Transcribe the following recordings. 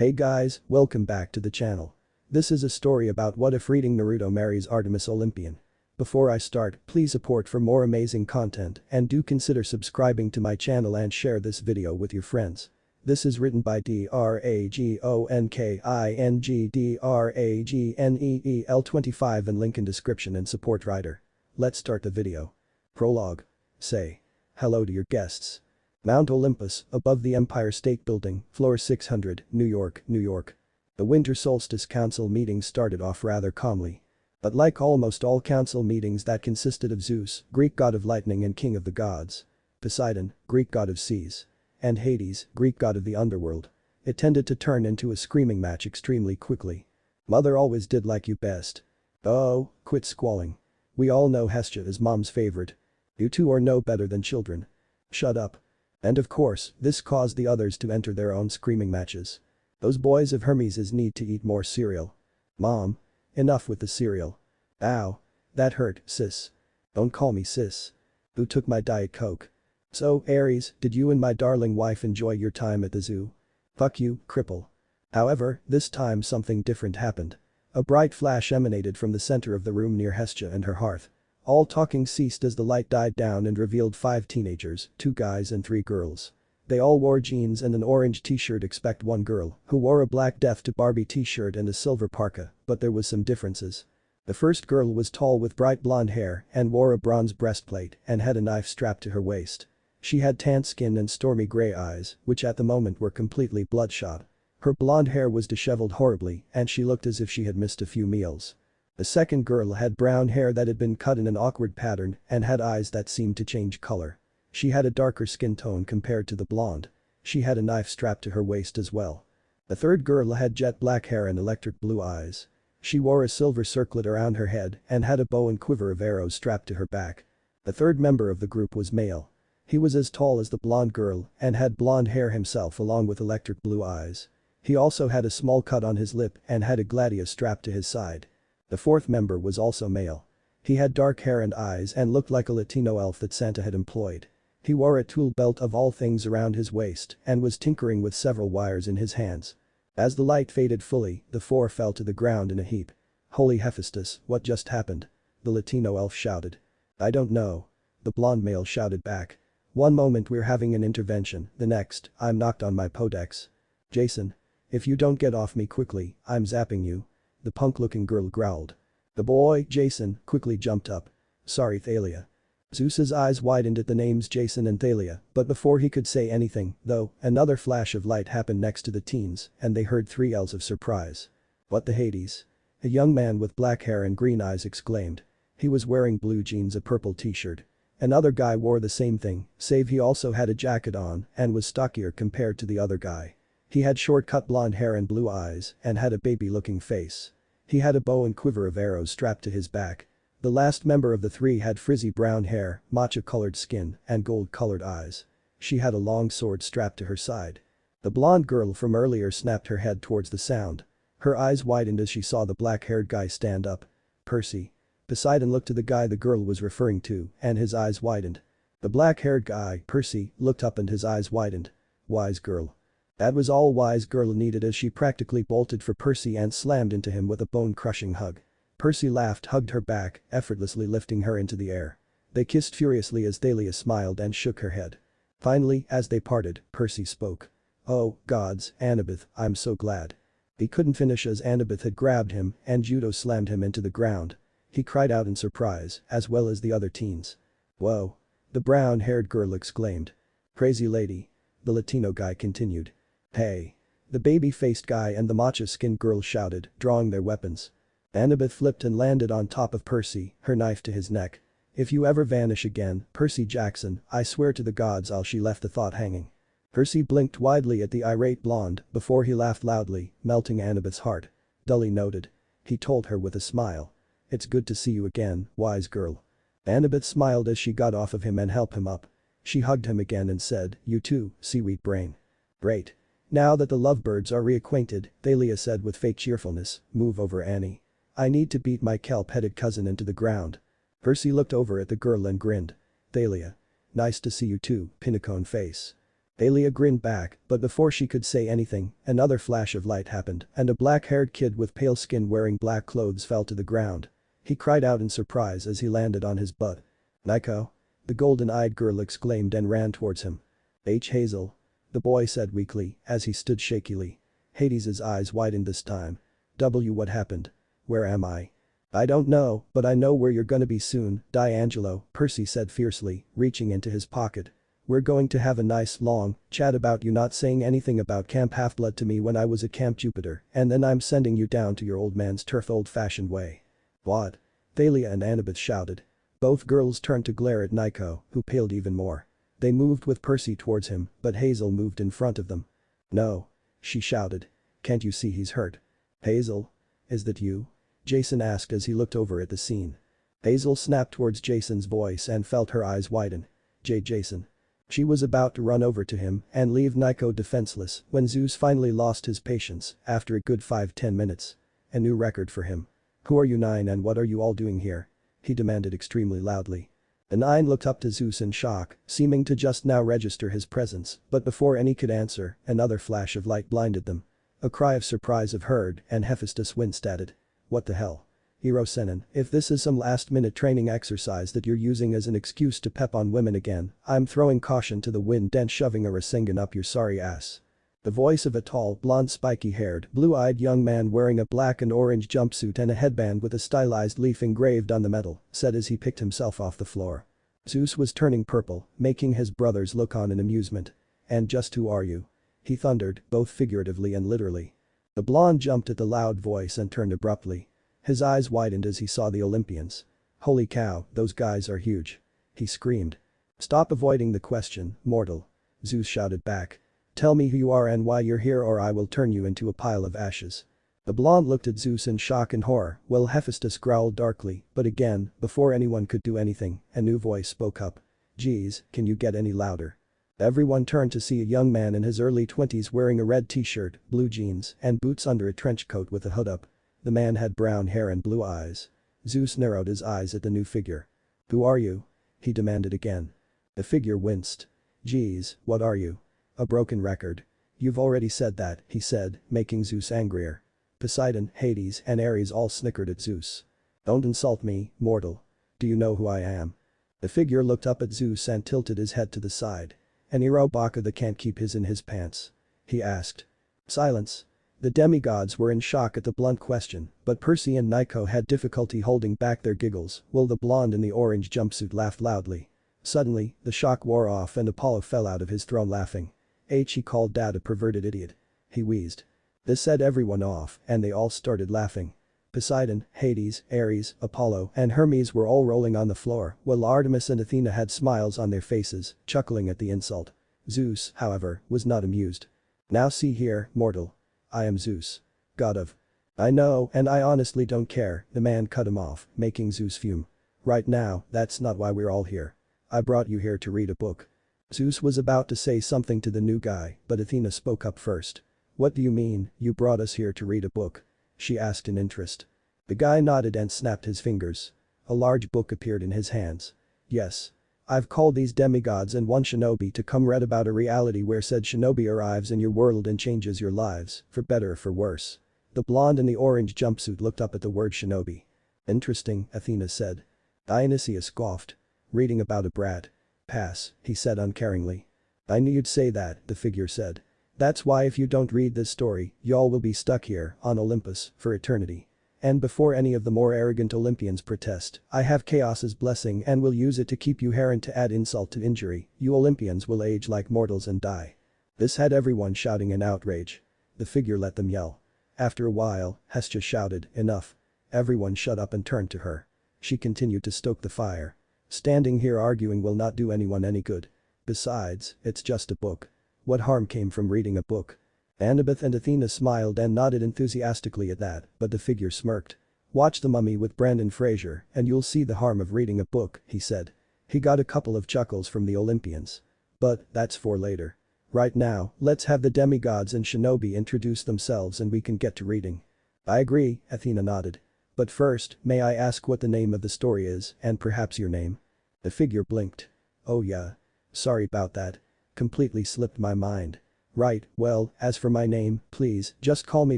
Hey guys, welcome back to the channel. This is a story about what if Reading Naruto marries Artemis Olympian. Before I start, please support for more amazing content and do consider subscribing to my channel and share this video with your friends. This is written by Dragonkineel25 and link in description and support writer. Let's start the video. Prologue. Say hello to your guests. Mount Olympus, above the Empire State Building, floor 600, New York, New York. The Winter Solstice Council meeting started off rather calmly. But like almost all council meetings that consisted of Zeus, Greek god of lightning and king of the gods, Poseidon, Greek god of seas, and Hades, Greek god of the underworld, it tended to turn into a screaming match extremely quickly. Mother always did like you best. Oh, quit squalling. We all know Hestia is mom's favorite. You two are no better than children. Shut up. And of course, this caused the others to enter their own screaming matches. Those boys of Hermes need to eat more cereal. Mom. Enough with the cereal. Ow. That hurt, sis. Don't call me sis. Who took my Diet Coke? So, Aries, did you and my darling wife enjoy your time at the zoo? Fuck you, cripple. However, this time something different happened. A bright flash emanated from the center of the room near Hestia and her hearth. All talking ceased as the light died down and revealed 5 teenagers, 2 guys and 3 girls. They all wore jeans and an orange t-shirt except one girl, who wore a black Death to Barbie t-shirt and a silver parka, but there was some differences. The first girl was tall with bright blonde hair and wore a bronze breastplate and had a knife strapped to her waist. She had tan skin and stormy gray eyes, which at the moment were completely bloodshot. Her blonde hair was disheveled horribly and she looked as if she had missed a few meals. The second girl had brown hair that had been cut in an awkward pattern and had eyes that seemed to change color. She had a darker skin tone compared to the blonde. She had a knife strapped to her waist as well. The third girl had jet black hair and electric blue eyes. She wore a silver circlet around her head and had a bow and quiver of arrows strapped to her back. The third member of the group was male. He was as tall as the blonde girl and had blonde hair himself along with electric blue eyes. He also had a small cut on his lip and had a gladius strapped to his side. The fourth member was also male. He had dark hair and eyes and looked like a Latino elf that Santa had employed. He wore a tool belt of all things around his waist and was tinkering with several wires in his hands. As the light faded fully, the 4 fell to the ground in a heap. Holy Hephaestus, what just happened? The Latino elf shouted. I don't know. The blonde male shouted back. One moment we're having an intervention, the next, I'm knocked on my podex. Jason. If you don't get off me quickly, I'm zapping you. The punk-looking girl growled. The boy, Jason, quickly jumped up. Sorry Thalia. Zeus's eyes widened at the names Jason and Thalia, but before he could say anything, though, another flash of light happened next to the teens and they heard 3 yells of surprise. What the Hades? A young man with black hair and green eyes exclaimed. He was wearing blue jeans, a purple t-shirt. Another guy wore the same thing, save he also had a jacket on and was stockier compared to the other guy. He had short-cut blonde hair and blue eyes and had a baby-looking face. He had a bow and quiver of arrows strapped to his back. The last member of the 3 had frizzy brown hair, matcha-colored skin, and gold-colored eyes. She had a long sword strapped to her side. The blonde girl from earlier snapped her head towards the sound. Her eyes widened as she saw the black-haired guy stand up. Percy. Poseidon looked to the guy the girl was referring to and his eyes widened. The black-haired guy, Percy, looked up and his eyes widened. Wise girl. That was all Wise Girl needed as she practically bolted for Percy and slammed into him with a bone-crushing hug. Percy laughed, hugged her back, effortlessly lifting her into the air. They kissed furiously as Thalia smiled and shook her head. Finally, as they parted, Percy spoke. Oh, gods, Annabeth, I'm so glad. He couldn't finish as Annabeth had grabbed him and judo slammed him into the ground. He cried out in surprise, as well as the other teens. Whoa. The brown-haired girl exclaimed. Crazy lady. The Latino guy continued. Hey. The baby-faced guy and the matcha-skinned girl shouted, drawing their weapons. Annabeth flipped and landed on top of Percy, her knife to his neck. If you ever vanish again, Percy Jackson, I swear to the gods she left the thought hanging. Percy blinked widely at the irate blonde before he laughed loudly, melting Annabeth's heart. Dully noted. He told her with a smile. It's good to see you again, wise girl. Annabeth smiled as she got off of him and helped him up. She hugged him again and said, you too, seaweed brain. Great. Now that the lovebirds are reacquainted, Thalia said with fake cheerfulness, move over Annie. I need to beat my kelp-headed cousin into the ground. Percy looked over at the girl and grinned. Thalia. Nice to see you too, Pinnacone face. Alia grinned back, but before she could say anything, another flash of light happened and a black-haired kid with pale skin wearing black clothes fell to the ground. He cried out in surprise as he landed on his butt. "Nico?" The golden-eyed girl exclaimed and ran towards him. Hazel. The boy said weakly as he stood shakily. Hades' eyes widened this time. What happened? Where am I? I don't know, but I know where you're gonna be soon, D'Angelo, Percy said fiercely, reaching into his pocket. We're going to have a nice long chat about you not saying anything about Camp Half-Blood to me when I was at Camp Jupiter, and then I'm sending you down to your old man's turf old-fashioned way. What? Thalia and Annabeth shouted. Both girls turned to glare at Nico, who paled even more. They moved with Percy towards him, but Hazel moved in front of them. "No," she shouted. "Can't you see he's hurt?" "Hazel? Is that you?" Jason asked as he looked over at the scene. Hazel snapped towards Jason's voice and felt her eyes widen. Jason. She was about to run over to him and leave Nico defenseless when Zeus finally lost his patience after a good 5-10 minutes. A new record for him. "Who are you 9 and what are you all doing here?" he demanded extremely loudly. The 9 looked up to Zeus in shock, seeming to just now register his presence, but before any could answer, another flash of light blinded them. A cry of surprise of heard and Hephaestus winced at it. "What the hell? Hirosenin, if this is some last-minute training exercise that you're using as an excuse to pep on women again, I'm throwing caution to the wind and shoving a Rasengan up your sorry ass." The voice of a tall, blonde spiky-haired, blue-eyed young man wearing a black and orange jumpsuit and a headband with a stylized leaf engraved on the metal, said as he picked himself off the floor. Zeus was turning purple, making his brothers look on in amusement. "And just who are you?" he thundered, both figuratively and literally. The blonde jumped at the loud voice and turned abruptly. His eyes widened as he saw the Olympians. "Holy cow, those guys are huge," he screamed. "Stop avoiding the question, mortal," Zeus shouted back. "Tell me who you are and why you're here or I will turn you into a pile of ashes." The blonde looked at Zeus in shock and horror while Hephaestus growled darkly, but again, before anyone could do anything, a new voice spoke up. "Geez, can you get any louder?" Everyone turned to see a young man in his early 20s wearing a red t-shirt, blue jeans, and boots under a trench coat with a hood up. The man had brown hair and blue eyes. Zeus narrowed his eyes at the new figure. "Who are you?" he demanded again. The figure winced. "Geez, what are you? A broken record?" "You've already said that," he said, making Zeus angrier. Poseidon, Hades, and Ares all snickered at Zeus. "Don't insult me, mortal. Do you know who I am?" The figure looked up at Zeus and tilted his head to the side. "An Irobaka that can't keep his in his pants?" he asked. Silence. The demigods were in shock at the blunt question, but Percy and Nico had difficulty holding back their giggles while the blonde in the orange jumpsuit laughed loudly. Suddenly, the shock wore off and Apollo fell out of his throne laughing. He called Dad a perverted idiot. He wheezed. This set everyone off and they all started laughing. Poseidon, Hades, Ares, Apollo, and Hermes were all rolling on the floor while Artemis and Athena had smiles on their faces, chuckling at the insult. Zeus, however, was not amused. "Now see here, mortal. I am Zeus. God of." "I know and I honestly don't care," the man cut him off, making Zeus fume. "Right now, that's not why we're all here. I brought you here to read a book." Zeus was about to say something to the new guy, but Athena spoke up first. "What do you mean, you brought us here to read a book?" she asked in interest. The guy nodded and snapped his fingers. A large book appeared in his hands. "Yes. I've called these demigods and one shinobi to come read about a reality where said shinobi arrives in your world and changes your lives, for better or for worse." The blonde in the orange jumpsuit looked up at the word shinobi. "Interesting," Athena said. Dionysius scoffed. "Reading about a brat. Pass," he said uncaringly. "I knew you'd say that," the figure said. "That's why if you don't read this story, y'all will be stuck here, on Olympus, for eternity. And before any of the more arrogant Olympians protest, I have Chaos's blessing and will use it to keep you here and to add insult to injury, you Olympians will age like mortals and die." This had everyone shouting in outrage. The figure let them yell. After a while, Hestia shouted, "Enough." Everyone shut up and turned to her. She continued to stoke the fire. "Standing here arguing will not do anyone any good. Besides, it's just a book. What harm came from reading a book?" Annabeth and Athena smiled and nodded enthusiastically at that, but the figure smirked. "Watch The Mummy with Brendan Fraser and you'll see the harm of reading a book," he said. He got a couple of chuckles from the Olympians. "But that's for later. Right now, let's have the demigods and shinobi introduce themselves and we can get to reading." "I agree," Athena nodded. "But first, may I ask what the name of the story is and perhaps your name?" The figure blinked. "Oh yeah. Sorry about that. completely slipped my mind. Right, well, as for my name, please, just call me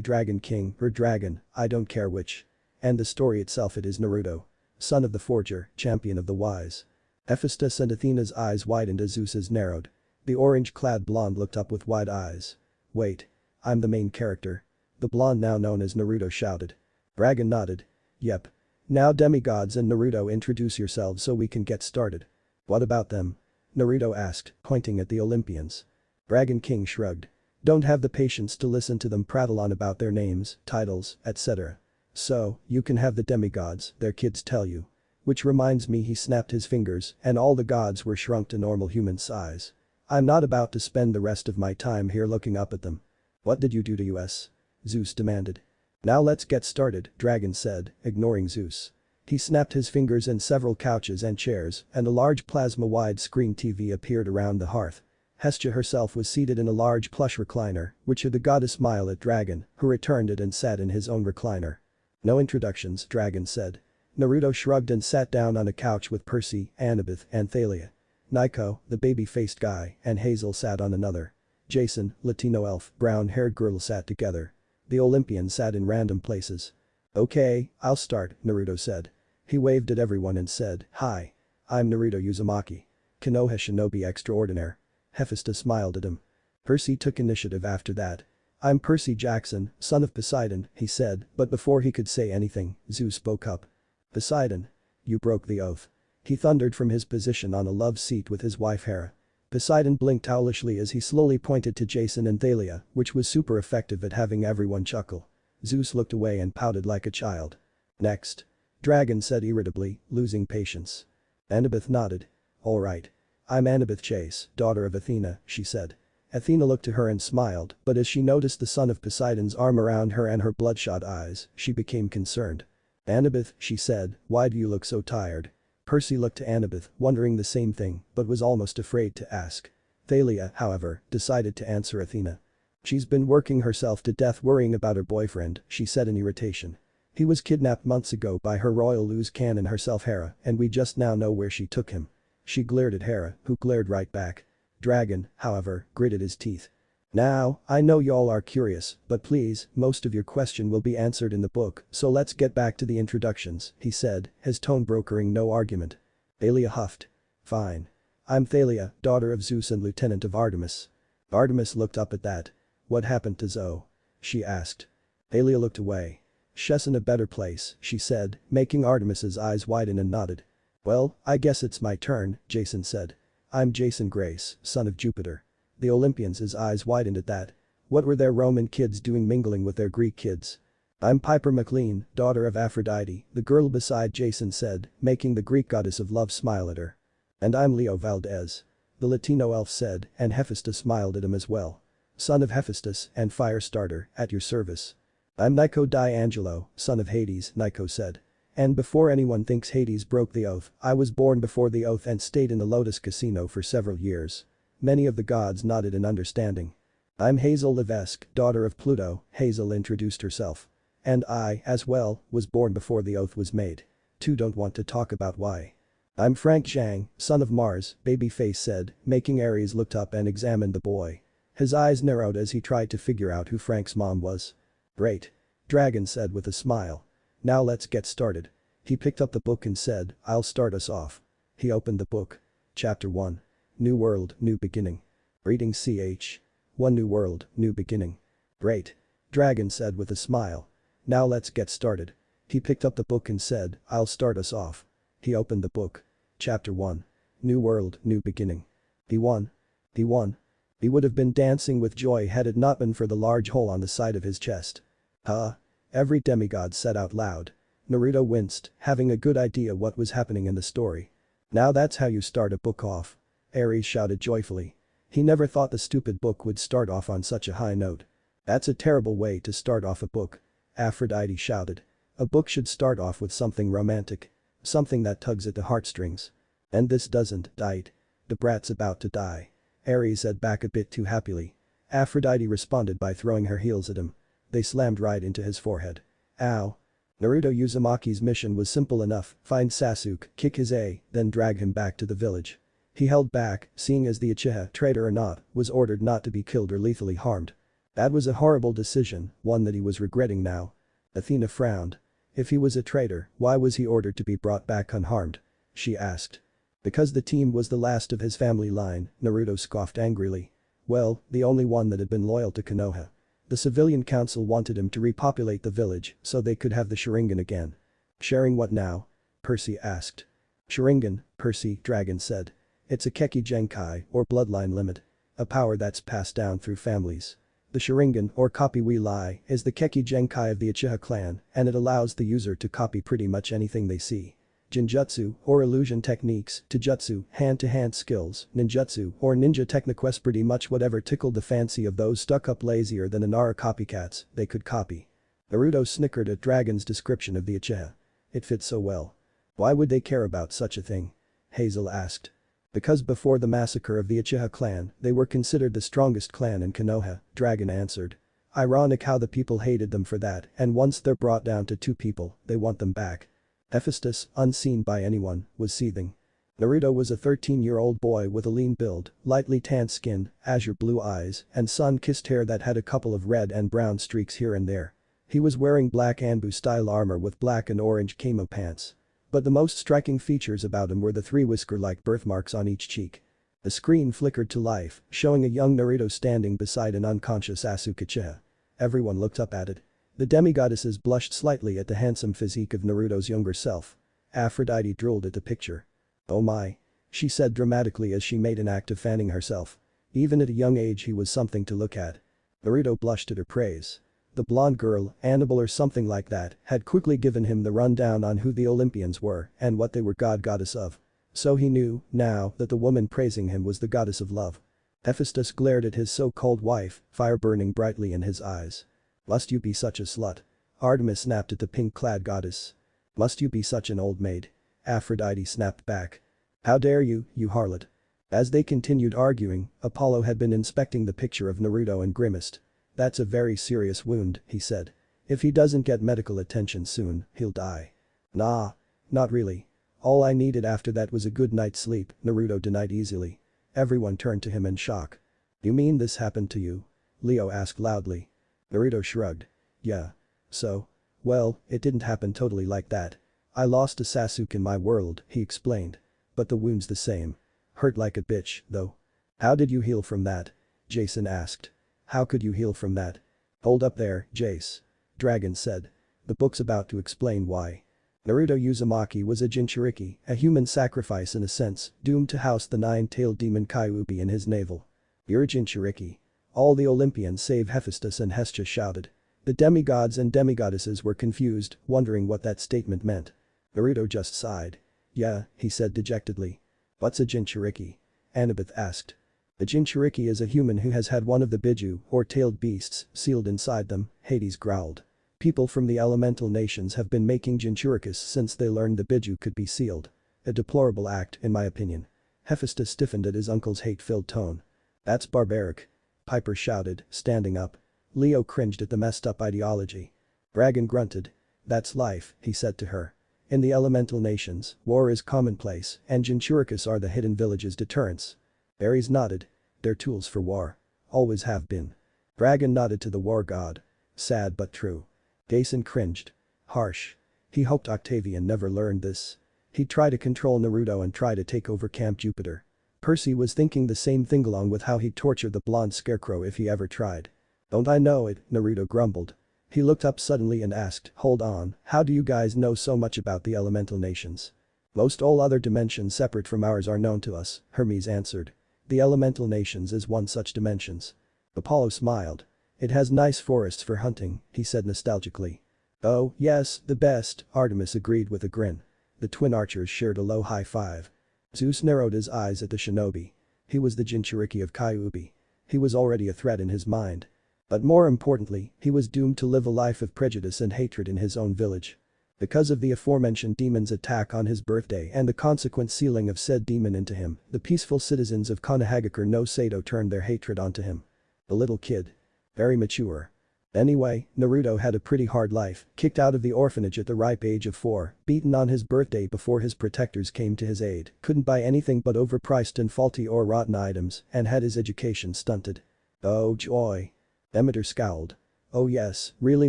Dragon King or Dragon, I don't care which. And the story itself, it is Naruto. Son of the Forger, champion of the wise. Hephaestus and Athena's eyes widened as Zeus's narrowed. The orange-clad blonde looked up with wide eyes. Wait. I'm the main character. The blonde now known as Naruto shouted. Dragon nodded. Yep. Now demigods and Naruto, introduce yourselves so we can get started. What about them? Naruto asked, pointing at the Olympians. Dragon King shrugged. Don't have the patience to listen to them prattle on about their names, titles, etc. So, you can have the demigods, their kids tell you. Which reminds me, he snapped his fingers and all the gods were shrunk to normal human size. I'm not about to spend the rest of my time here looking up at them. What did you do to us? Zeus demanded. Now let's get started, Dragon said, ignoring Zeus. He snapped his fingers and several couches and chairs and a large plasma widescreen TV appeared around the hearth. Hestia herself was seated in a large plush recliner, which had the goddess smile at Dragon, who returned it and sat in his own recliner. No introductions, Dragon said. Naruto shrugged and sat down on a couch with Percy, Annabeth, and Thalia. Nico, the baby-faced guy, and Hazel sat on another. Jason, Latino elf, brown-haired girl sat together. The Olympian sat in random places. Okay, I'll start, Naruto said. He waved at everyone and said, Hi. I'm Naruto Uzumaki. Konoha Shinobi Extraordinaire. Hephaestus smiled at him. Percy took initiative after that. I'm Percy Jackson, son of Poseidon, he said, but before he could say anything, Zeus spoke up. Poseidon. You broke the oath. He thundered from his position on a love seat with his wife Hera. Poseidon blinked owlishly as he slowly pointed to Jason and Thalia, which was super effective at having everyone chuckle. Zeus looked away and pouted like a child. Next. Dragon said irritably, losing patience. Annabeth nodded. Alright. I'm Annabeth Chase, daughter of Athena, she said. Athena looked to her and smiled, but as she noticed the son of Poseidon's arm around her and her bloodshot eyes, she became concerned. Annabeth, she said, why do you look so tired? Percy looked to Annabeth, wondering the same thing, but was almost afraid to ask. Thalia, however, decided to answer Athena. She's been working herself to death worrying about her boyfriend, she said in irritation. He was kidnapped months ago by her royal loose cannon herself Hera, and we just now know where she took him. She glared at Hera, who glared right back. Dragon, however, gritted his teeth. Now, I know y'all are curious, but please, most of your question will be answered in the book, so let's get back to the introductions, he said, his tone brokering no argument. Thalia huffed. Fine. I'm Thalia, daughter of Zeus and lieutenant of Artemis. Artemis looked up at that. What happened to Zoe? She asked. Thalia looked away. She's in a better place, she said, making Artemis's eyes widen and nodded. Well, I guess it's my turn, Jason said. I'm Jason Grace, son of Jupiter. The Olympians' eyes widened at that. What were their Roman kids doing mingling with their Greek kids? I'm Piper McLean, daughter of Aphrodite, the girl beside Jason said, making the Greek goddess of love smile at her. And I'm Leo Valdez. The Latino elf said, and Hephaestus smiled at him as well. Son of Hephaestus and fire starter, at your service. I'm Nico D'Angelo, son of Hades, Nico said. And before anyone thinks Hades broke the oath, I was born before the oath and stayed in the Lotus Casino for several years. Many of the gods nodded in understanding. I'm Hazel Levesque, daughter of Pluto, Hazel introduced herself. And I, as well, was born before the oath was made. Two don't want to talk about why. I'm Frank Zhang, son of Mars, Babyface said, making Ares looked up and examined the boy. His eyes narrowed as he tried to figure out who Frank's mom was. Great. Dragon said with a smile. Now let's get started. He picked up the book and said, I'll start us off. He opened the book. Chapter 1. New World, New Beginning. Reading ch. 1 New World, New Beginning. Great. Dragon said with a smile. Now let's get started. He picked up the book and said, I'll start us off. He opened the book. Chapter 1. New World, New Beginning. He won. He won. He would have been dancing with joy had it not been for the large hole on the side of his chest. Huh? Every demigod said out loud. Naruto winced, having a good idea what was happening in the story. Now that's how you start a book off. Ares shouted joyfully. He never thought the stupid book would start off on such a high note. That's a terrible way to start off a book. Aphrodite shouted. A book should start off with something romantic. Something that tugs at the heartstrings. And this doesn't, died. The brat's about to die. Ares said back a bit too happily. Aphrodite responded by throwing her heels at him. They slammed right into his forehead. Ow. Naruto Uzumaki's mission was simple enough, find Sasuke, kick his A, then drag him back to the village. He held back, seeing as the Uchiha, traitor or not, was ordered not to be killed or lethally harmed. That was a horrible decision, one that he was regretting now. Athena frowned. If he was a traitor, why was he ordered to be brought back unharmed? She asked. Because the team was the last of his family line, Naruto scoffed angrily. Well, the only one that had been loyal to Konoha. The civilian council wanted him to repopulate the village so they could have the Sharingan again. Sharing what now? Percy asked. Sharingan, Percy, Dragon said. It's a Keki Genkai, or bloodline limit. A power that's passed down through families. The Sharingan, or Copy We Lie, is the Keki Genkai of the Uchiha clan, and it allows the user to copy pretty much anything they see. Jinjutsu, or illusion techniques, Taijutsu, hand-to-hand skills, ninjutsu, or ninja techniques, pretty much whatever tickled the fancy of those stuck up lazier than Inara copycats, they could copy. Naruto snickered at Dragon's description of the Uchiha. It fit so well. Why would they care about such a thing? Hazel asked. Because before the massacre of the Uchiha clan, they were considered the strongest clan in Konoha, Dragon answered. Ironic how the people hated them for that, and once they're brought down to 2 people, they want them back. Hephaestus, unseen by anyone, was seething. Naruto was a 13-year-old boy with a lean build, lightly tanned skin, azure blue eyes, and sun-kissed hair that had a couple of red and brown streaks here and there. He was wearing black Anbu-style armor with black and orange camo pants. But the most striking features about him were the 3 whisker-like birthmarks on each cheek. The screen flickered to life, showing a young Naruto standing beside an unconscious Asuka Uchiha. Everyone looked up at it. The demigoddesses blushed slightly at the handsome physique of Naruto's younger self. Aphrodite drooled at the picture. Oh my. She said dramatically as she made an act of fanning herself. Even at a young age he was something to look at. Naruto blushed at her praise. The blonde girl, Annabelle or something like that, had quickly given him the rundown on who the Olympians were and what they were goddess of. So he knew, now, that the woman praising him was the goddess of love. Hephaestus glared at his so-called wife, fire burning brightly in his eyes. Must you be such a slut? Artemis snapped at the pink-clad goddess. Must you be such an old maid? Aphrodite snapped back. How dare you, you harlot. As they continued arguing, Apollo had been inspecting the picture of Naruto and grimaced. That's a very serious wound, he said. If he doesn't get medical attention soon, he'll die. Nah. Not really. All I needed after that was a good night's sleep, Naruto denied easily. Everyone turned to him in shock. You mean this happened to you? Leo asked loudly. Naruto shrugged. Yeah. So? Well, it didn't happen totally like that. I lost a Sasuke in my world, he explained. But the wound's the same. Hurt like a bitch, though. How did you heal from that? Jason asked. How could you heal from that? Hold up there, Jace. Dragon said. The book's about to explain why. Naruto Uzumaki was a Jinchuriki, a human sacrifice in a sense, doomed to house the 9-tailed demon Kyuubi in his navel. You're a Jinchuriki. All the Olympians save Hephaestus and Hestia shouted. The demigods and demigoddesses were confused, wondering what that statement meant. Naruto just sighed. Yeah, he said dejectedly. What's a Jinchuriki? Annabeth asked. A Jinchuriki is a human who has had one of the Biju, or tailed beasts, sealed inside them, Hades growled. People from the elemental nations have been making Jinchurikis since they learned the Biju could be sealed. A deplorable act, in my opinion. Hephaestus stiffened at his uncle's hate-filled tone. That's barbaric. Piper shouted, standing up. Leo cringed at the messed-up ideology. Dragon grunted. That's life, he said to her. In the elemental nations, war is commonplace, and Jinchurikis are the hidden village's deterrents. Ares nodded. They're tools for war. Always have been. Dragon nodded to the war god. Sad but true. Jason cringed. Harsh. He hoped Octavian never learned this. He'd try to control Naruto and try to take over Camp Jupiter. Percy was thinking the same thing along with how he'd torture the blonde scarecrow if he ever tried. Don't I know it, Naruto grumbled. He looked up suddenly and asked, hold on, how do you guys know so much about the elemental nations? Most all other dimensions separate from ours are known to us, Hermes answered. The elemental nations is one such dimensions. Apollo smiled. It has nice forests for hunting, he said nostalgically. Oh, yes, the best, Artemis agreed with a grin. The twin archers shared a low high five. Zeus narrowed his eyes at the shinobi. He was the Jinchuriki of Kyuubi. He was already a threat in his mind. But more importantly, he was doomed to live a life of prejudice and hatred in his own village. Because of the aforementioned demon's attack on his birthday and the consequent sealing of said demon into him, the peaceful citizens of Konohagakure no Sato turned their hatred onto him. The little kid. Very mature. Anyway, Naruto had a pretty hard life, kicked out of the orphanage at the ripe age of 4, beaten on his birthday before his protectors came to his aid, couldn't buy anything but overpriced and faulty or rotten items, and had his education stunted. Oh joy. Demeter scowled. Oh yes, really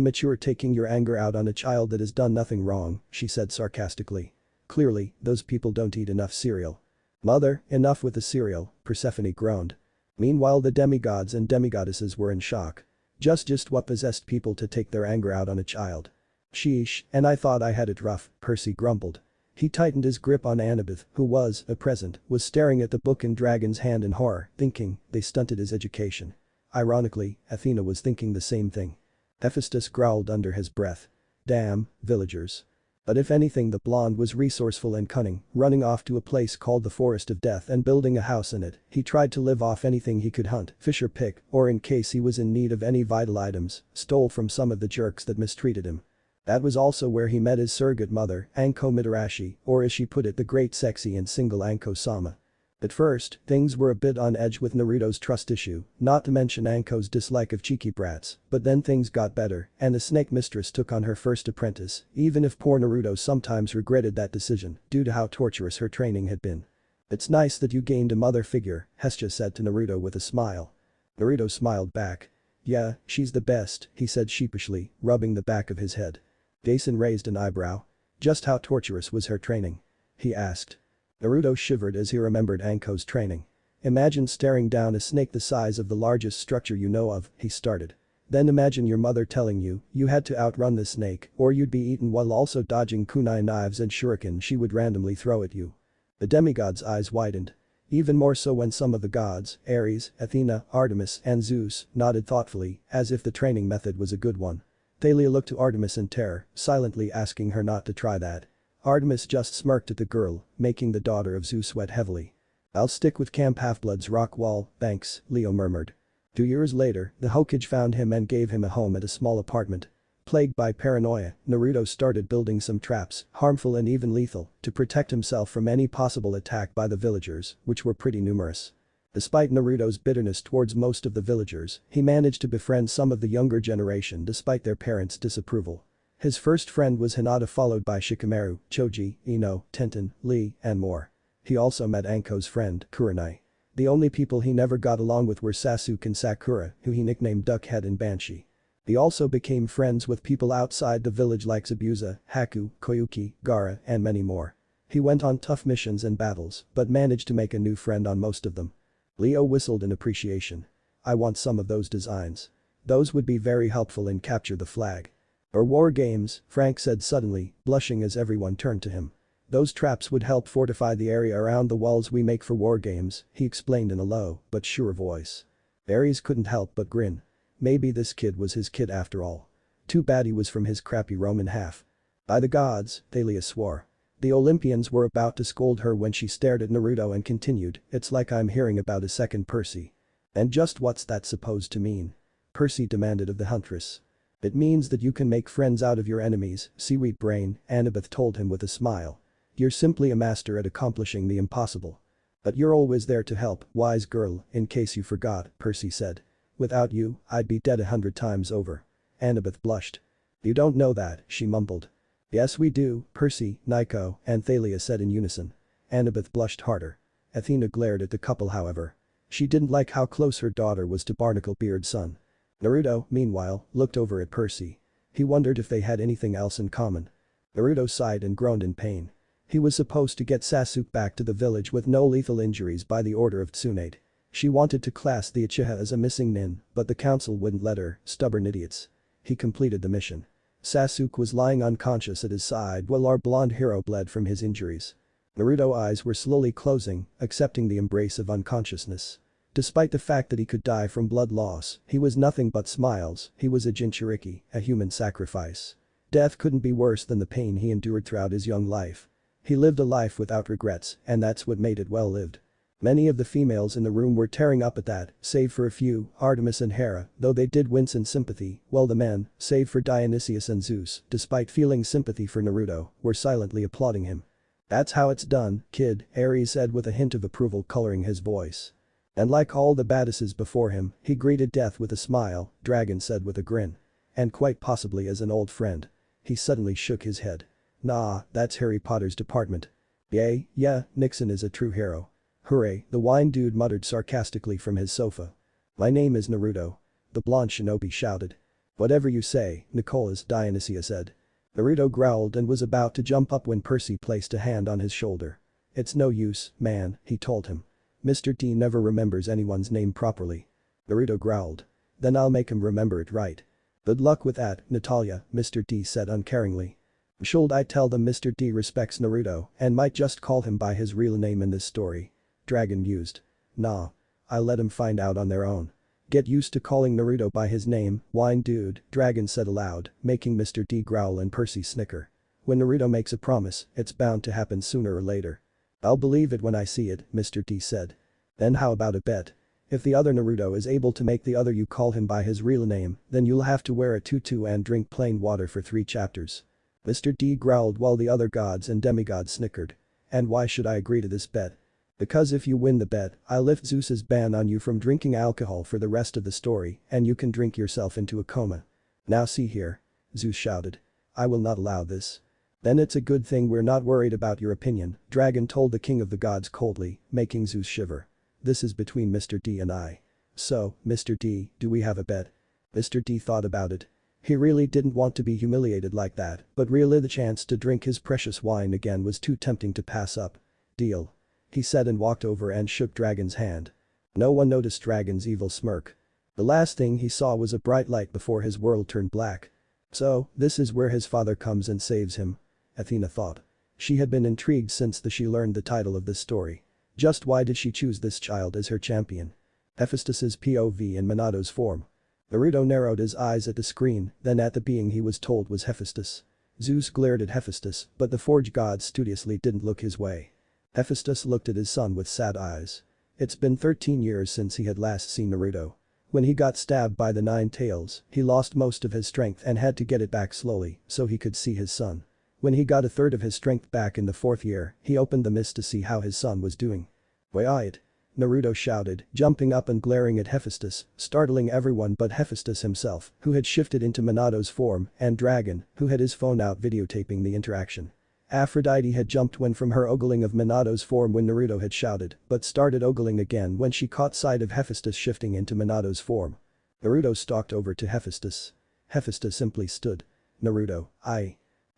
mature taking your anger out on a child that has done nothing wrong, she said sarcastically. Clearly, those people don't eat enough cereal. Mother, enough with the cereal, Persephone groaned. Meanwhile the demigods and demigoddesses were in shock. Just what possessed people to take their anger out on a child? Sheesh, and I thought I had it rough, Percy grumbled. He tightened his grip on Annabeth, who was, at present, was staring at the book in Dragon's hand in horror, thinking, they stunted his education. Ironically, Athena was thinking the same thing. Hephaestus growled under his breath. Damn, villagers. But if anything the blonde was resourceful and cunning, running off to a place called the Forest of Death and building a house in it. He tried to live off anything he could hunt, fish or pick, or in case he was in need of any vital items, stole from some of the jerks that mistreated him. That was also where he met his surrogate mother, Anko Mitarashi, or as she put it the great sexy and single Anko-sama. At first, things were a bit on edge with Naruto's trust issue, not to mention Anko's dislike of cheeky brats, but then things got better and the snake mistress took on her first apprentice, even if poor Naruto sometimes regretted that decision due to how torturous her training had been. It's nice that you gained a mother figure, Hestia said to Naruto with a smile. Naruto smiled back. Yeah, she's the best, he said sheepishly, rubbing the back of his head. Jason raised an eyebrow. Just how torturous was her training? He asked. Naruto shivered as he remembered Anko's training. Imagine staring down a snake the size of the largest structure you know of, he started. Then imagine your mother telling you you had to outrun the snake or you'd be eaten while also dodging kunai knives and shuriken she would randomly throw at you. The demigod's eyes widened. Even more so when some of the gods, Ares, Athena, Artemis, and Zeus, nodded thoughtfully, as if the training method was a good one. Thalia looked to Artemis in terror, silently asking her not to try that. Artemis just smirked at the girl, making the daughter of Zeus sweat heavily. I'll stick with Camp Half-Blood's rock wall, thanks, Leo murmured. 2 years later, the Hokage found him and gave him a home at a small apartment. Plagued by paranoia, Naruto started building some traps, harmful and even lethal, to protect himself from any possible attack by the villagers, which were pretty numerous. Despite Naruto's bitterness towards most of the villagers, he managed to befriend some of the younger generation despite their parents' disapproval. His first friend was Hinata, followed by Shikamaru, Choji, Ino, Tenten, Lee, and more. He also met Anko's friend, Kurenai. The only people he never got along with were Sasuke and Sakura, who he nicknamed Duckhead and Banshee. He also became friends with people outside the village like Zabuza, Haku, Koyuki, Gaara, and many more. He went on tough missions and battles, but managed to make a new friend on most of them. Leo whistled in appreciation. I want some of those designs. Those would be very helpful in Capture the Flag. Or war games, Frank said suddenly, blushing as everyone turned to him. Those traps would help fortify the area around the walls we make for war games, he explained in a low, but sure voice. Ares couldn't help but grin. Maybe this kid was his kid after all. Too bad he was from his crappy Roman half. By the gods, Thalia swore. The Olympians were about to scold her when she stared at Naruto and continued, it's like I'm hearing about a second Percy. And just what's that supposed to mean? Percy demanded of the huntress. It means that you can make friends out of your enemies, seaweed brain, Annabeth told him with a smile. You're simply a master at accomplishing the impossible. But you're always there to help, wise girl, in case you forgot, Percy said. Without you, I'd be dead 100 times over. Annabeth blushed. You don't know that, she mumbled. Yes we do, Percy, Nico, and Thalia said in unison. Annabeth blushed harder. Athena glared at the couple however. She didn't like how close her daughter was to Barnacle-Beard's son. Naruto, meanwhile, looked over at Percy. He wondered if they had anything else in common. Naruto sighed and groaned in pain. He was supposed to get Sasuke back to the village with no lethal injuries by the order of Tsunade. She wanted to class the Uchiha as a missing nin, but the council wouldn't let her, stubborn idiots. He completed the mission. Sasuke was lying unconscious at his side while our blonde hero bled from his injuries. Naruto's eyes were slowly closing, accepting the embrace of unconsciousness. Despite the fact that he could die from blood loss, he was nothing but smiles, he was a Jinchuriki, a human sacrifice. Death couldn't be worse than the pain he endured throughout his young life. He lived a life without regrets, and that's what made it well lived. Many of the females in the room were tearing up at that, save for a few, Artemis and Hera, though they did wince in sympathy, while the men, save for Dionysius and Zeus, despite feeling sympathy for Naruto, were silently applauding him. That's how it's done, kid, Ares said with a hint of approval coloring his voice. And like all the badasses before him, he greeted death with a smile, Dragon said with a grin. And quite possibly as an old friend. He suddenly shook his head. Nah, that's Harry Potter's department. Yay, yeah, Nixon is a true hero. Hooray, the wine dude muttered sarcastically from his sofa. My name is Naruto. The blonde shinobi shouted. Whatever you say, Nicholas, Dionysia said. Naruto growled and was about to jump up when Percy placed a hand on his shoulder. It's no use, man, he told him. Mr. D never remembers anyone's name properly. Naruto growled. Then I'll make him remember it right. Good luck with that, Natalia, Mr. D said uncaringly. Should I tell them Mr. D respects Naruto and might just call him by his real name in this story? Dragon mused. Nah. I'll let him find out on their own. Get used to calling Naruto by his name, wine dude, Dragon said aloud, making Mr. D growl and Percy snicker. When Naruto makes a promise, it's bound to happen sooner or later. I'll believe it when I see it, Mr. D said. Then how about a bet? If the other Naruto is able to make the other you call him by his real name, then you'll have to wear a tutu and drink plain water for 3 chapters. Mr. D growled while the other gods and demigods snickered. And why should I agree to this bet? Because if you win the bet, I'll lift Zeus's ban on you from drinking alcohol for the rest of the story and you can drink yourself into a coma. Now see here. Zeus shouted. I will not allow this. Then it's a good thing we're not worried about your opinion, Dragon told the king of the gods coldly, making Zeus shiver. This is between Mr. D and I. So, Mr. D, do we have a bet? Mr. D thought about it. He really didn't want to be humiliated like that, but really the chance to drink his precious wine again was too tempting to pass up. Deal. He said and walked over and shook Dragon's hand. No one noticed Dragon's evil smirk. The last thing he saw was a bright light before his world turned black. So, this is where his father comes and saves him. Athena thought. She had been intrigued since she learned the title of this story. Just why did she choose this child as her champion? Hephaestus's POV in Minato's form. Naruto narrowed his eyes at the screen, then at the being he was told was Hephaestus. Zeus glared at Hephaestus, but the forge god studiously didn't look his way. Hephaestus looked at his son with sad eyes. It's been 13 years since he had last seen Naruto. When he got stabbed by the 9 tails, he lost most of his strength and had to get it back slowly so he could see his son. When he got a third of his strength back in the 4th year, he opened the mist to see how his son was doing. Wait! Naruto shouted, jumping up and glaring at Hephaestus, startling everyone but Hephaestus himself, who had shifted into Minato's form, and Dragon, who had his phone out videotaping the interaction. Aphrodite had jumped from her ogling of Minato's form when Naruto had shouted, but started ogling again when she caught sight of Hephaestus shifting into Minato's form. Naruto stalked over to Hephaestus. Hephaestus simply stood. Naruto,